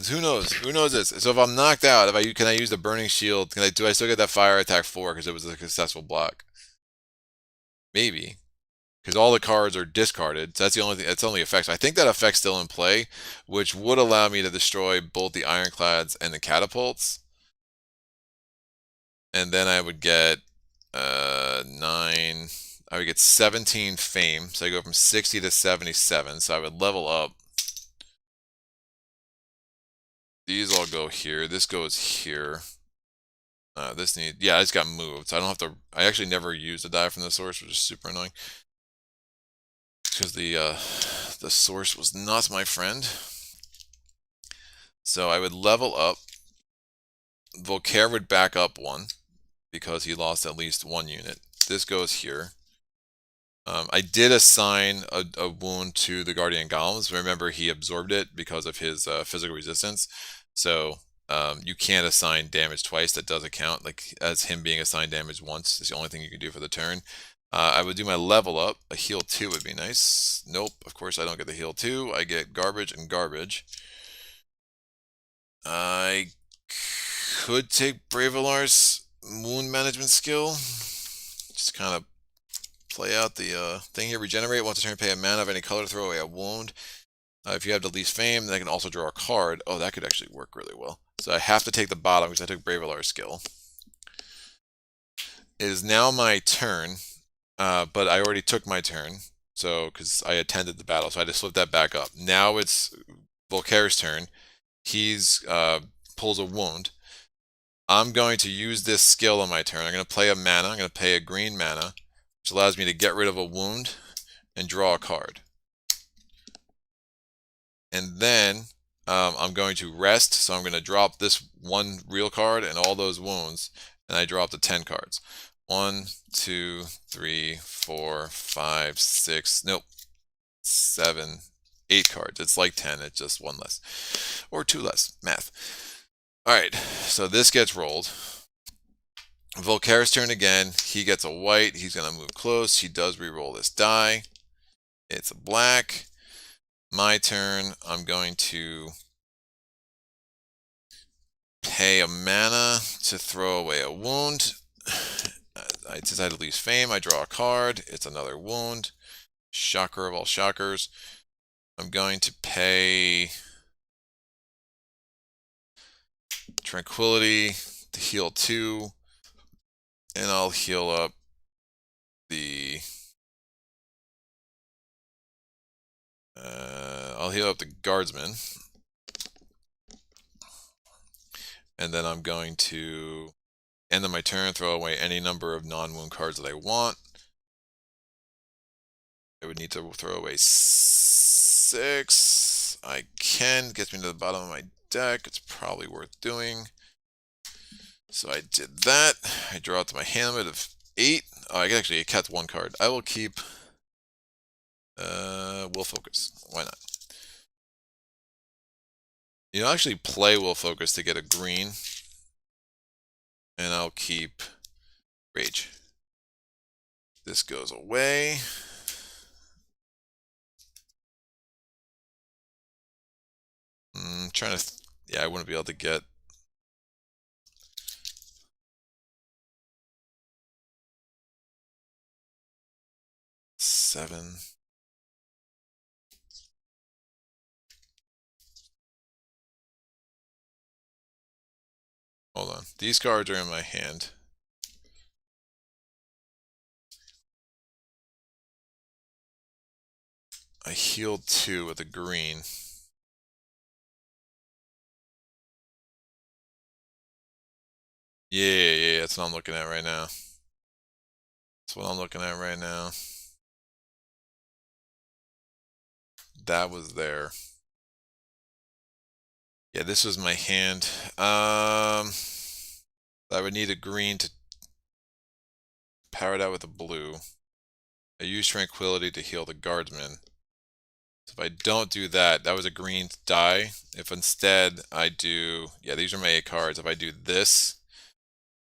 Who knows? Who knows this? So if I'm knocked out, can I use the burning shield? Do I still get that fire attack 4 because it was a successful block? Maybe, because all the cards are discarded. So that's the only thing. That's the only effect. So I think that effect's still in play, which would allow me to destroy both the ironclads and the catapults. And then I would get 9. I would get 17 fame. So I go from 60 to 77. So I would level up. These all go here. This goes here. I just got moved. So I don't have to. I actually never used a die from the source, which is super annoying. Because the source was not my friend. So I would level up. Volcare would back up 1 because he lost at least 1 unit. This goes here. I did assign a wound to the Guardian Golems. Remember, he absorbed it because of his physical resistance. So you can't assign damage twice. That doesn't count. Like, as him being assigned damage once is the only thing you can do for the turn. I would do my level up. A heal 2 would be nice. Nope, of course I don't get the heal 2. I get garbage and garbage. I could take Bravelar's wound management skill. Just kind of play out the thing here. Regenerate. Once a turn, pay a mana of any color, throw away a wound. If you have the least fame, then I can also draw a card. Oh, that could actually work really well. So I have to take the bottom because I took Bravelar's skill. It is now my turn, but I already took my turn. So, because I attended the battle, so I just flipped that back up. Now it's Volcare's turn. He's pulls a wound. I'm going to use this skill on my turn. I'm going to play a mana. I'm going to pay a green mana, which allows me to get rid of a wound and draw a card. And then I'm going to rest, so I'm going to drop this one real card and all those wounds, and I drop the 10 cards. 1, 2, 3, 4, 5, 6, nope, 7, 8 cards. It's like 10, it's just 1 less. Or 2 less, math. Alright, so this gets rolled. Volcare's turn again. He gets a white, he's going to move close. He does re-roll this die. It's a black. My turn, I'm going to pay a mana to throw away a wound. I decide to lose fame. I draw a card. It's another wound. Shocker of all shockers. I'm going to pay Tranquility to heal 2. And I'll heal up the guardsman. And then I'm going to end of my turn, throw away any number of non-wound cards that I want. I would need to throw away 6. I can. Gets me to the bottom of my deck. It's probably worth doing. So I did that. I draw out to my hand limit of 8. Oh, I actually kept 1 card. I will keep Will Focus. Why not? You know, I'll actually play Will Focus to get a green. And I'll keep Rage. This goes away. Trying to, yeah, I wouldn't be able to get 7. Hold on. These cards are in my hand. I healed 2 with a green. Yeah, that's what I'm looking at right now. That's what I'm looking at right now. That was there. Yeah, this was my hand. I would need a green to power it out with a blue. I use Tranquility to heal the guardsman. So if I don't do that, that was a green die. If instead I do, yeah, these are my 8 cards. If I do this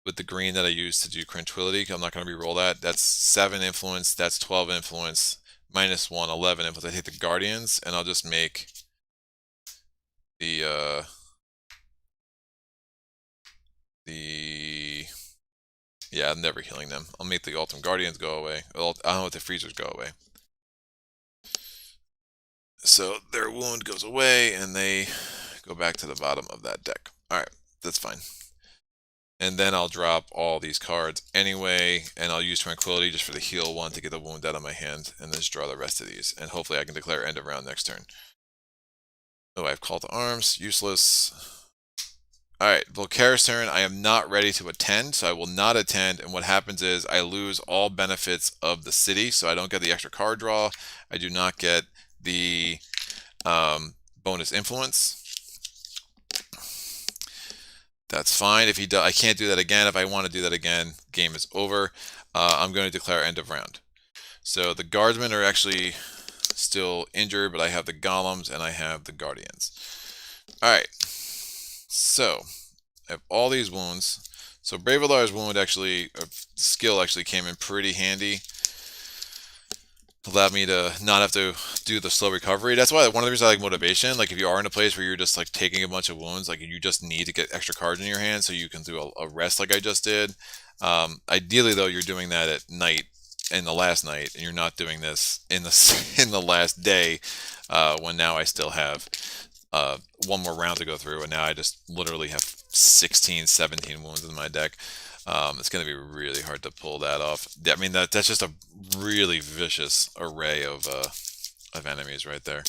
with the green that I used to do Tranquility, I'm not going to re-roll that. That's 7 influence, that's 12 influence, minus 1, 11 influence. I take the Guardians, and I'll just make the yeah, I'm never healing them. I'll make the Ultimate Guardians go away. I don't know, the Freezers go away. So their wound goes away, and they go back to the bottom of that deck. Alright, that's fine. And then I'll drop all these cards anyway, and I'll use Tranquility just for the heal 1 to get the wound out of my hand, and then just draw the rest of these. And hopefully I can declare end of round next turn. Oh, I have Call to Arms. Useless. Alright, Volcare's turn. I am not ready to attend, so I will not attend. And what happens is I lose all benefits of the city, so I don't get the extra card draw. I do not get the bonus influence. That's fine. If he does, I can't do that again. If I want to do that again, game is over. I'm going to declare end of round. So the guardsmen are actually still injured, but I have the golems and I have the guardians. Alright. So, I have all these wounds. So Bravelar's wound actually, skill actually came in pretty handy. allowed me to not have to do the slow recovery. That's why one of the reasons I like motivation. Like if you are in a place where you're just like taking a bunch of wounds, like you just need to get extra cards in your hand so you can do a rest like I just did. Ideally though, you're doing that at night in the last night, and you're not doing this in the in the last day when now I still have one more round to go through, and now I just literally have 16, 17 wounds in my deck. It's going to be really hard to pull that off. I mean, that's just a really vicious array of enemies right there.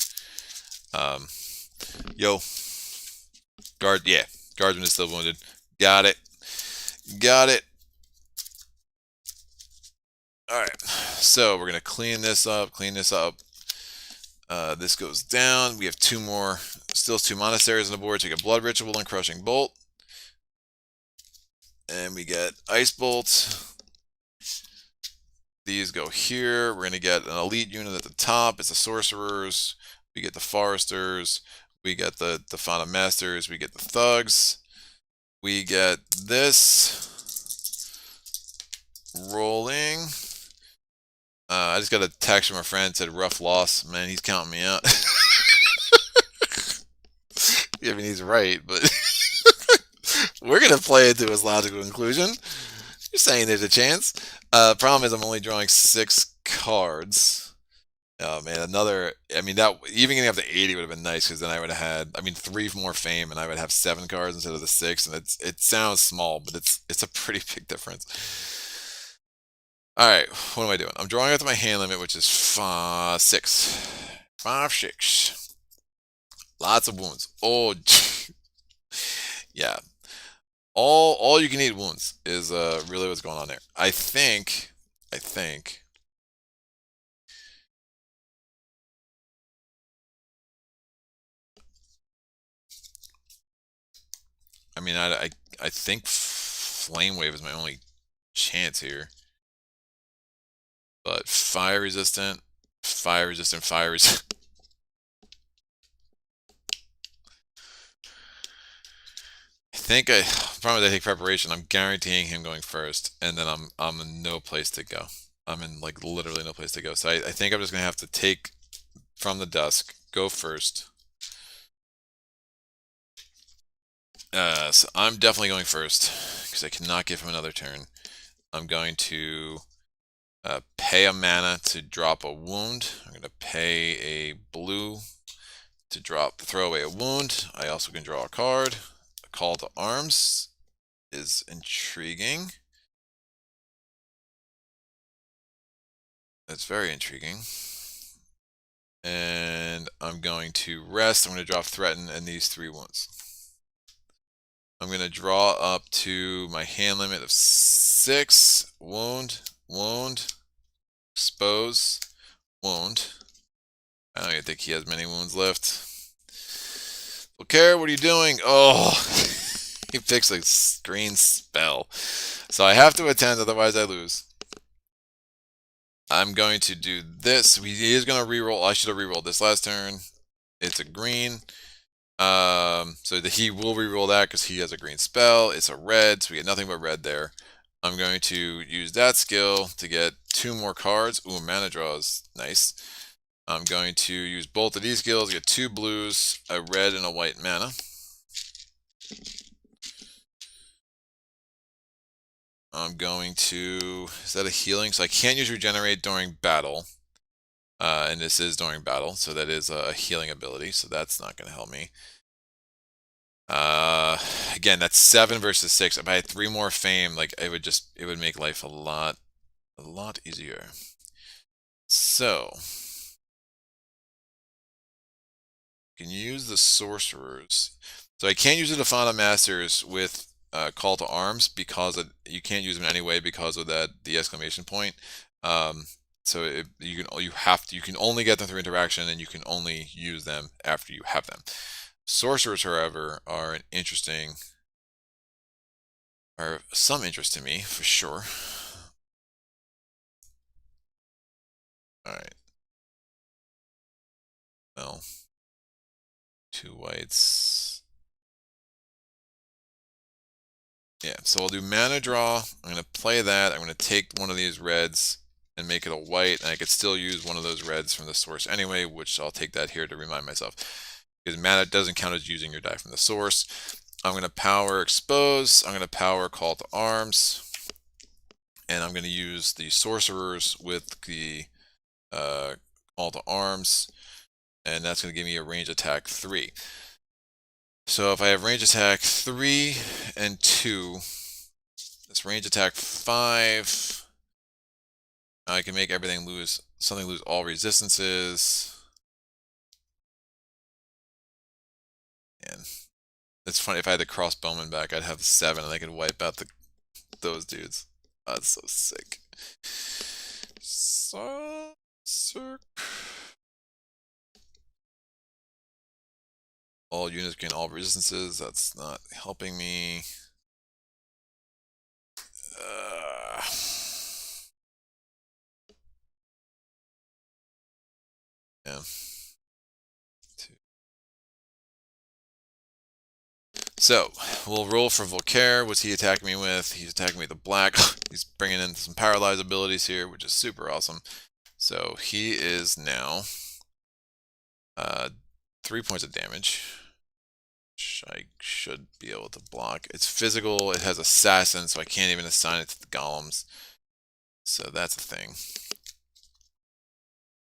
Um, yo, guard, yeah, guardsman is still wounded. Got it, got it. All right, so we're gonna clean this up. Clean this up. This goes down. We have two more, still two monasteries on the board. So we get Blood Ritual and Crushing Bolt. And we get Ice Bolt. These go here. We're going to get an elite unit at the top. It's the Sorcerers. We get the Foresters. We get the Fauna Masters. We get the Thugs. We get this. Rolling. I just got a text from a friend that said rough loss. Man, he's counting me out. I mean, he's right, but we're going to play it to its logical conclusion. You're saying there's a chance. Problem is I'm only drawing 6 cards. Oh man, another. I mean, that even getting up to 80 would have been nice because then I would have had. I mean, 3 more fame, and I would have 7 cards instead of the 6. And it sounds small, but it's a pretty big difference. All right, what am I doing? I'm drawing out to my hand limit, which is 6. 5, 6. Lots of wounds. Oh, yeah. All you can eat wounds is really what's going on there. I think. I mean, I think Flame Wave is my only chance here. But fire resistant, fire resistant, fire resistant. I think probably I take preparation. I'm guaranteeing him going first, and then I'm in no place to go. I'm in like literally no place to go. So I think I'm just gonna have to take from the dusk, go first. So I'm definitely going first because I cannot give him another turn. I'm going to pay a mana to drop a wound. I'm going to pay a blue to throw away a wound. I also can draw a card. A call to arms is intriguing. That's very intriguing. And I'm going to rest. I'm going to drop threaten and these 3 wounds. I'm going to draw up to my hand limit of 6. Wound, wound, expose, wound. I don't even think he has many wounds left. Volcare, what are you doing? Oh, he picks a green spell. So I have to attend, otherwise I lose. I'm going to do this. He is going to reroll. I should have rerolled this last turn. It's a green. So he will reroll that because he has a green spell. It's a red, so we get nothing but red there. I'm going to use that skill to get 2 more cards. Ooh, mana draw is nice. I'm going to use both of these skills to get 2 blues, a red, and a white mana. I'm going to... Is that a healing? So I can't use regenerate during battle. And this is during battle, so that is a healing ability, so that's not going to help me. Again, that's 7 versus 6. If I had 3 more fame, like it would make life a lot easier. So you can use the sorcerers. So I can't use the Fauna Masters with Call to Arms because you can't use them anyway because of the exclamation point. So you can only get them through interaction, and you can only use them after you have them. Sorcerers, however, are some interest to me for sure. All right. Well, 2 whites. Yeah, so I'll do mana draw. I'm going to play that. I'm going to take one of these reds and make it a white, and I could still use one of those reds from the source anyway, which I'll take that here to remind myself. Because mana doesn't count as using your die from the source. I'm going to power expose, I'm going to power call to arms, and I'm going to use the sorcerers with the call to arms, and that's going to give me a range attack 3. So if I have range attack 3 and 2, this range attack 5, I can make everything lose, something lose all resistances. And it's funny, if I had the crossbowman back, I'd have 7 and I could wipe out those dudes. Oh, that's so sick. So sick. All units gain all resistances. That's not helping me. Yeah. So, we'll roll for Volcare. What's he attacking me with? He's attacking me with the black. He's bringing in some paralyze abilities here, which is super awesome. So, he is now 3 points of damage, which I should be able to block. It's physical. It has assassin, so I can't even assign it to the golems. So, that's a thing.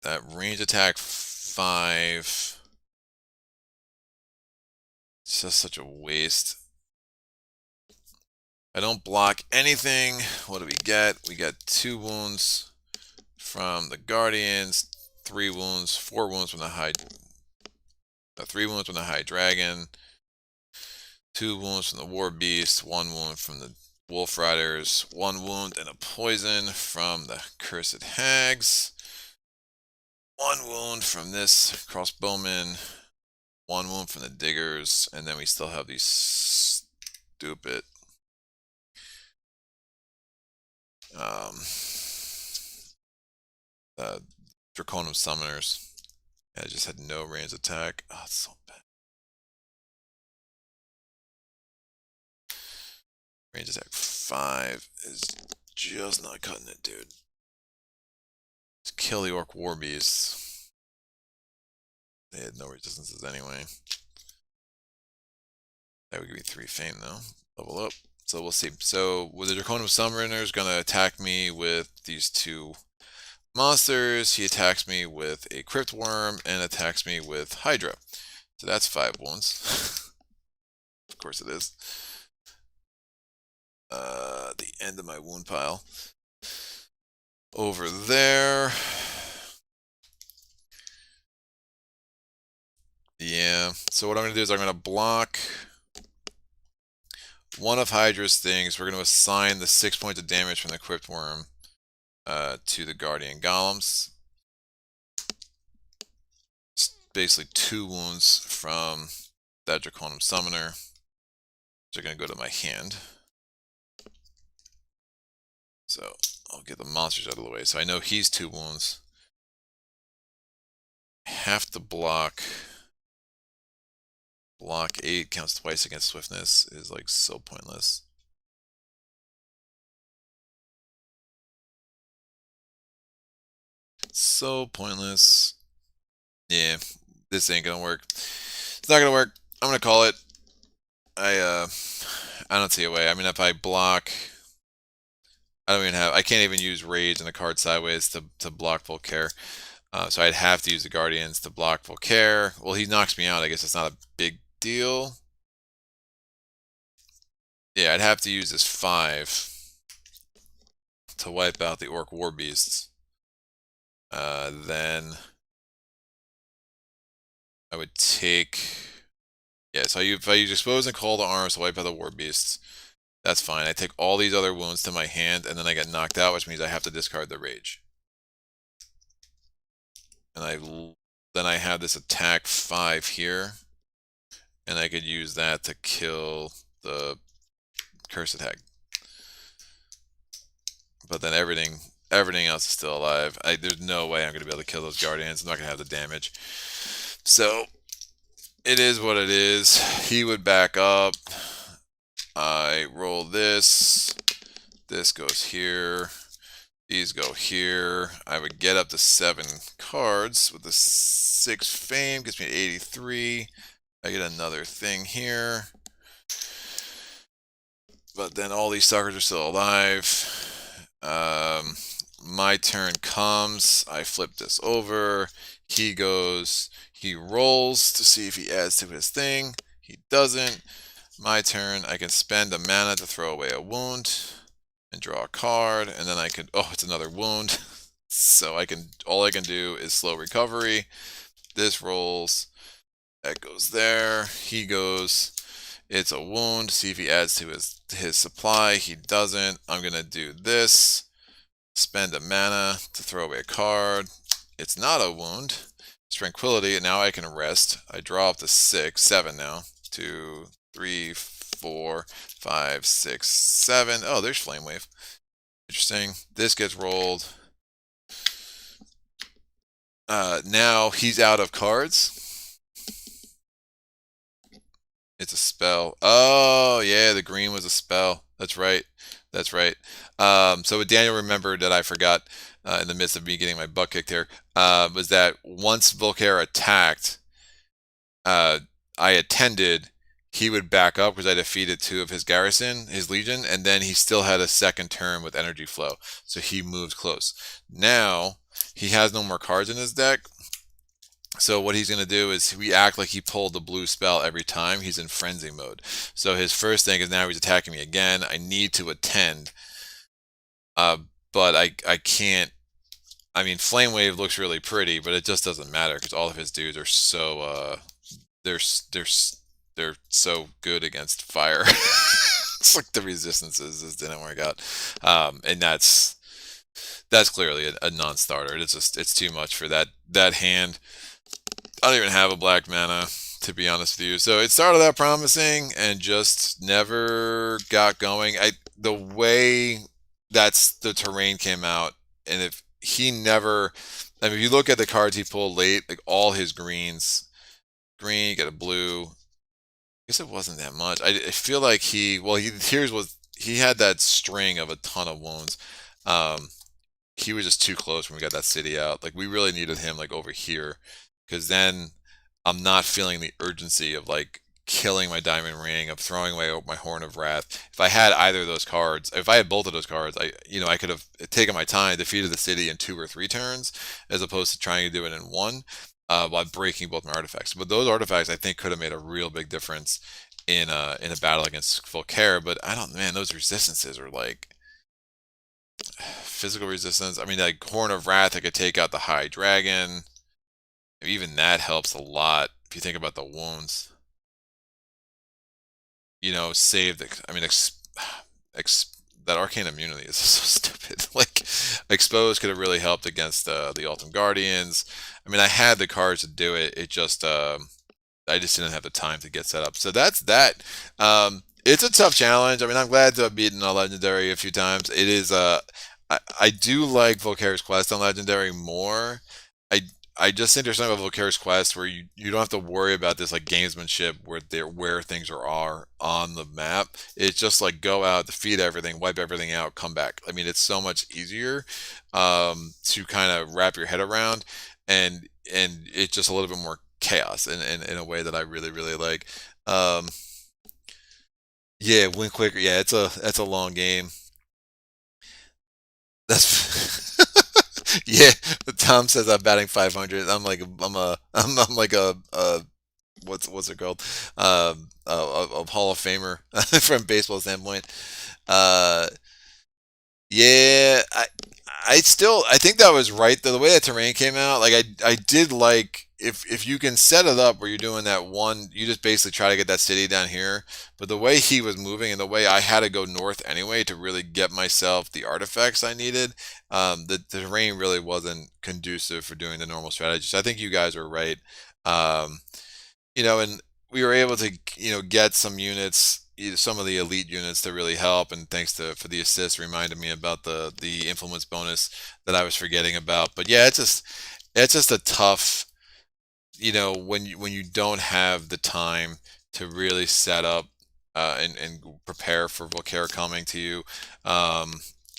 That range attack 5. It's just such a waste. I don't block anything. What do we get? We get 2 wounds from the Guardians, 3 wounds, 4 wounds from the Three wounds from the High Dragon, 2 wounds from the War Beast, 1 wound from the Wolf Riders, 1 wound and a poison from the Cursed Hags, 1 wound from this Crossbowman, 1 wound from the Diggers, and then we still have these stupid Draconum Summoners. I just had no range attack. Oh, it's so bad. Range attack 5 is just not cutting it, dude. Just kill the Orc War Beasts. They had no resistances anyway. That would give me 3 fame though. Level up. So we'll see. So with the Draconum Summoner is going to attack me with these 2 monsters. He attacks me with a Crypt Worm and attacks me with Hydra. So that's 5 wounds. Of course it is. The end of my wound pile. Over there. Yeah. So what I'm going to do is I'm going to block one of Hydra's things. We're going to assign the 6 points of damage from the Crypt Worm to the Guardian Golems. It's basically 2 wounds from that Draconum Summoner, which are going to go to my hand. So I'll get the monsters out of the way. So I know he's 2 wounds. Have to block. Block 8 counts twice against swiftness is like so pointless. So pointless. Yeah, this ain't gonna work. It's not gonna work. I'm gonna call it. I don't see a way. I mean, if I block, I can't even use Rage in the card sideways to block Volcare. So I'd have to use the Guardians to block Volcare. Well, he knocks me out. I guess it's not a big deal. Yeah, I'd have to use this 5 to wipe out the Orc War Beasts. Then I would take... Yeah, so if I use Expose and Call to Arms to wipe out the War Beasts, that's fine. I take all these other wounds to my hand, and then I get knocked out, which means I have to discard the Rage. And then I have this attack 5 here, and I could use that to kill the Cursed Hag. But then everything else is still alive. There's no way I'm going to be able to kill those Guardians. I'm not going to have the damage. So, it is what it is. He would back up. I roll this. This goes here. These go here. I would get up to 7 cards with the 6 fame, gets me to 83. I get another thing here. But then all these suckers are still alive. My turn comes. I flip this over. He goes, he rolls to see if he adds to his thing. He doesn't. My turn. I can spend a mana to throw away a wound and draw a card. And then I can, oh, it's another wound. So all I can do is slow recovery. This rolls. That goes there. He goes. It's a wound. See if he adds to his supply. He doesn't. I'm gonna do this. Spend a mana to throw away a card. It's not a wound. It's tranquility. And now I can rest. I draw up to 7 now. 2, 3, 4, 5, 6, 7. Oh, there's Flame Wave. Interesting. This gets rolled. Now he's out of cards. It's a spell. Oh, yeah, the green was a spell. That's right. That's right. So what Daniel remembered that I forgot in the midst of me getting my butt kicked here was that once Volcare attacked, I attended, he would back up because I defeated 2 of his garrison, his legion, and then he still had a second turn with energy flow. So he moved close. Now, he has no more cards in his deck. So what he's going to do is we act like he pulled the blue spell every time. He's in frenzy mode. So his first thing is now he's attacking me again. I need to attend. But I can't. I mean, Flame Wave looks really pretty, but it just doesn't matter because all of his dudes are so they're they're they're so good against fire. It's like the resistances just didn't work out, and that's clearly a non-starter. It's too much for that hand. I don't even have a black mana, to be honest with you. So it started out promising and just never got going. The way that's the terrain came out, and if he never, I mean, if you look at the cards he pulled late, like all his greens, green, you get a blue. I guess it wasn't that much. I feel like he had that string of a ton of wounds. Um, he was just too close when we got that city out. Like we really needed him like over here, because then I'm not feeling the urgency of like killing my diamond ring, of throwing away my horn of wrath. If I had either of those cards, if I had both of those cards, I could have taken my time, defeated the city in 2 or 3 turns, as opposed to trying to do it in one, while breaking both my artifacts. But those artifacts I think could have made a real big difference in a battle against Volcare. But I don't, man, those resistances are like physical resistance. I mean, like Horn of Wrath, I could take out the High Dragon. Even that helps a lot if you think about the wounds. Save the. I mean, that arcane immunity is so stupid. Like, expose could have really helped against the Ultim Guardians. I mean, I had the cards to do it. It just, I just didn't have the time to get set up. So that's that. It's a tough challenge. I mean, I'm glad to have beaten a legendary a few times. It is. I do like Volcare's Quest on legendary more. I I just think there's something about Volcare's Quest where you don't have to worry about this like gamesmanship where things are on the map. It's just like go out, defeat everything, wipe everything out, come back. I mean, it's so much easier to kind of wrap your head around, and it's just a little bit more chaos in a way that I really really like. Um, yeah, win quicker. Yeah, that's a long game. That's yeah. Tom says I'm batting 500. I'm like a what's it called? A Hall of Famer from baseball standpoint. Uh, yeah, I think that was right though. The way that terrain came out, like I did like if you can set it up where you're doing that one, you just basically try to get that city down here. But the way he was moving and the way I had to go north anyway to really get myself the artifacts I needed, the terrain really wasn't conducive for doing the normal strategy. So I think you guys are right. Um, and we were able to, get some units, some of the elite units to really help. And thanks for the assist, reminded me about the influence bonus that I was forgetting about. But yeah, it's just a tough, when you don't have the time to really set up and prepare for Volcare coming to you. Um,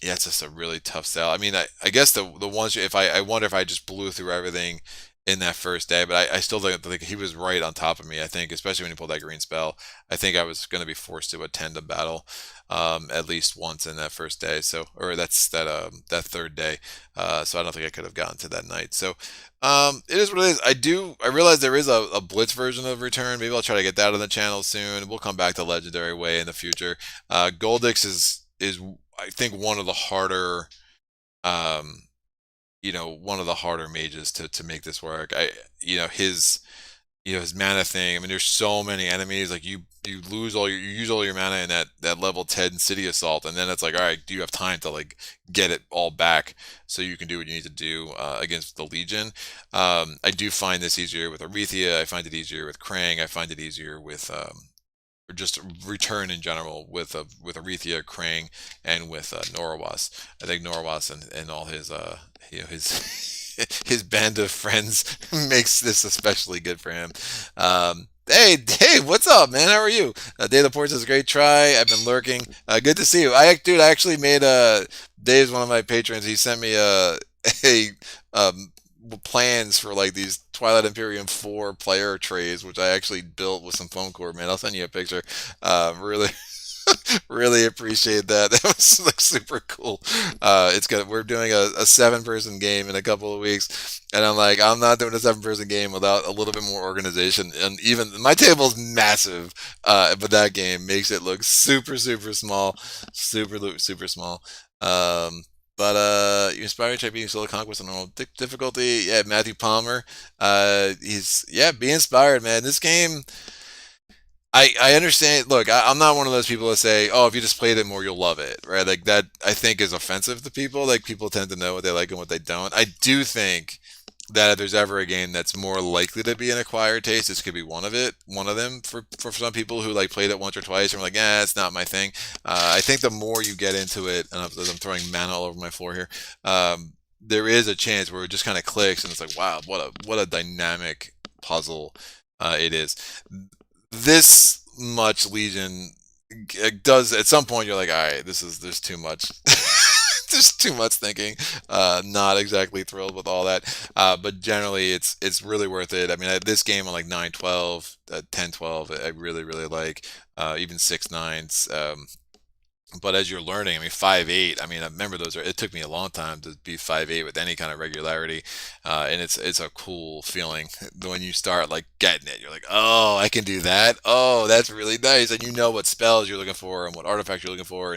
Yeah, it's just a really tough sell. I mean, I guess the ones if I wonder if I just blew through everything in that first day, but I still think he was right on top of me. I think, especially when he pulled that green spell, I think I was going to be forced to attend a battle, at least once in that first day. So, or that third day. So I don't think I could have gotten to that night. So, it is what it is. I realize there is a blitz version of Return. Maybe I'll try to get that on the channel soon. We'll come back to Legendary Way in the future. Goldyx is I think one of the harder, um, one of the harder mages to make this work. His mana thing. I mean, there's so many enemies. Like you use all your mana in that level 10 city assault, and then it's like, all right, do you have time to like get it all back so you can do what you need to do against the Legion? I do find this easier with Arethea. I find it easier with Krang. I find it easier with or just Return in general with Arethea, Krang, and with Norawas. I think Norawas and all his his his band of friends makes this especially good for him. Hey, what's up, man? How are you? Dave the Ports is a great try. I've been lurking. Good to see you. Dude, I actually made Dave's one of my patrons. He sent me a um, plans for like these Twilight Imperium 4 player trays, which I actually built with some foam core, man. I'll send you a picture. Really, really appreciate that. That was like super cool. It's good. We're doing a 7-person game in a couple of weeks, and I'm like, I'm not doing a 7-person game without a little bit more organization. And even my table's massive, but that game makes it look super, super small, super small. Um, you inspire me to try beating solo conquest on normal difficulty. Yeah, Matthew Palmer. Be inspired, man. This game, I understand. Look, I'm not one of those people that say, "Oh, if you just played it more, you'll love it," right? Like that, I think is offensive to people. Like people tend to know what they like and what they don't. I do think that if there's ever a game that's more likely to be an acquired taste, this could be one of them for some people who like played it once or twice and were like, "Yeah, it's not my thing." I think the more you get into it, and I'm throwing mana all over my floor here, there is a chance where it just kind of clicks and it's like, "Wow, what a dynamic puzzle it is." This much Legion does at some point you're like, all right, there's too much. There's too much thinking. Not exactly thrilled with all that, but generally it's really worth it. I mean, this game on like 9-12, 10-12, I really like. Even 6-9s. But as you're learning, I mean, 5-8. I mean, I remember it took me a long time to be 5-8 with any kind of regularity, and it's a cool feeling when you start like getting it. You're like, oh, I can do that. Oh, that's really nice, and you know what spells you're looking for and what artifacts you're looking for,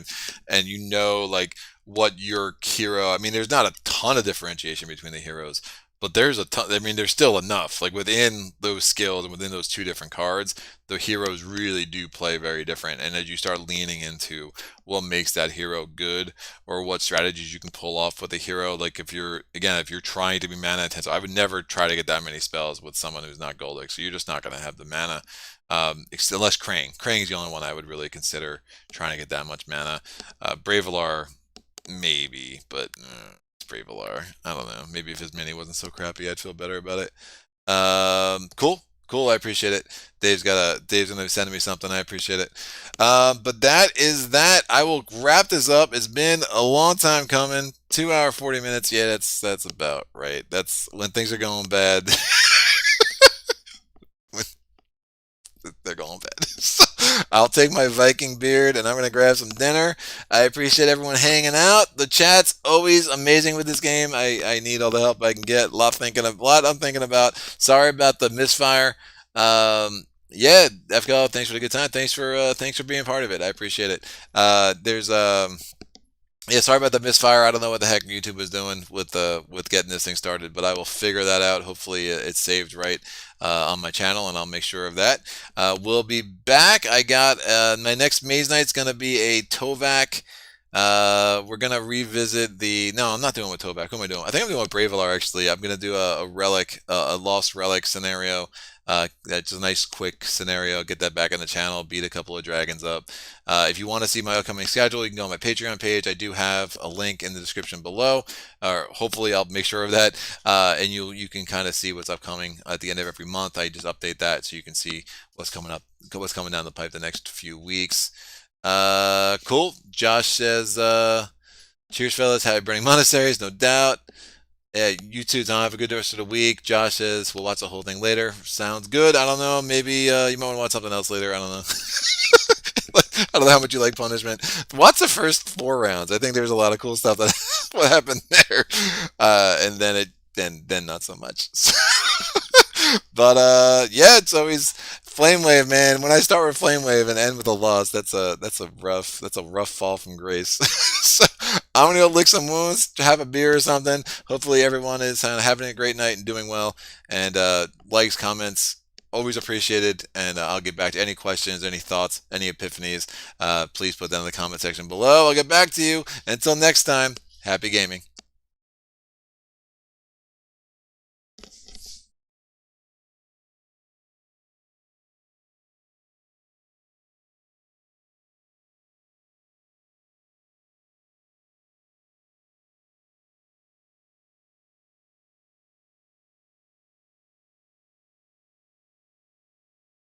and you know like what your hero. I mean, there's not a ton of differentiation between the heroes, but there's a ton. I mean, there's still enough. Like within those skills and within those two different cards, the heroes really do play very different. And as you start leaning into what makes that hero good or what strategies you can pull off with a hero, like if you're trying to be mana intensive, I would never try to get that many spells with someone who's not Goldyx. So you're just not going to have the mana. Unless Krang. Krang is the only one I would really consider trying to get that much mana. Bravelar, maybe, but Bravelar. I don't know. Maybe if his mini wasn't so crappy, I'd feel better about it. Cool. I appreciate it. Dave's gonna send me something. I appreciate it. But that is that. I will wrap this up. It's been a long time coming. 2 hour 40 minutes. Yeah, that's about right. That's when things are going bad. They're going bad. So I'll take my Viking beard and I'm gonna grab some dinner. I appreciate everyone hanging out. The chat's always amazing with this game. I need all the help I can get. A lot I'm thinking about. Sorry about the misfire. Yeah, FGO, thanks for the good time. Thanks for being part of it. I appreciate it. There's Yeah, sorry about the misfire. I don't know what the heck YouTube was doing with getting this thing started, but I will figure that out. Hopefully, it's saved right on my channel, and I'll make sure of that. We'll be back. I got my next Mage Knight's going to be a Tovak. We're gonna revisit the. No, I'm not doing with Tovak. Who am I doing? I think I'm doing with Bravelar. Actually, I'm gonna do a relic, a lost relic scenario. That's a nice quick scenario. Get that back on the channel. Beat a couple of dragons up. If you want to see my upcoming schedule, you can go on my Patreon page. I do have a link in the description below, or hopefully I'll make sure of that. And you can kind of see what's upcoming at the end of every month. I just update that so you can see what's coming up, what's coming down the pipe the next few weeks. Cool. Josh says, Cheers, fellas. Happy burning monasteries, no doubt. Yeah, you too, Tom. Have a good rest of the week. Josh says we'll watch the whole thing later. Sounds good. I don't know. Maybe you might want to watch something else later. I don't know. I don't know how much you like punishment. Watch the first 4 rounds. I think there's a lot of cool stuff that what happened there, and then then not so much. But yeah, it's always Flame Wave, man. When I start with Flame Wave and end with a loss, that's a rough fall from grace. So I'm gonna go lick some wounds, have a beer or something. Hopefully everyone is having a great night and doing well. And likes, comments, always appreciated. And I'll get back to any questions, any thoughts, any epiphanies. Please put them in the comment section below. I'll get back to you. Until next time, happy gaming.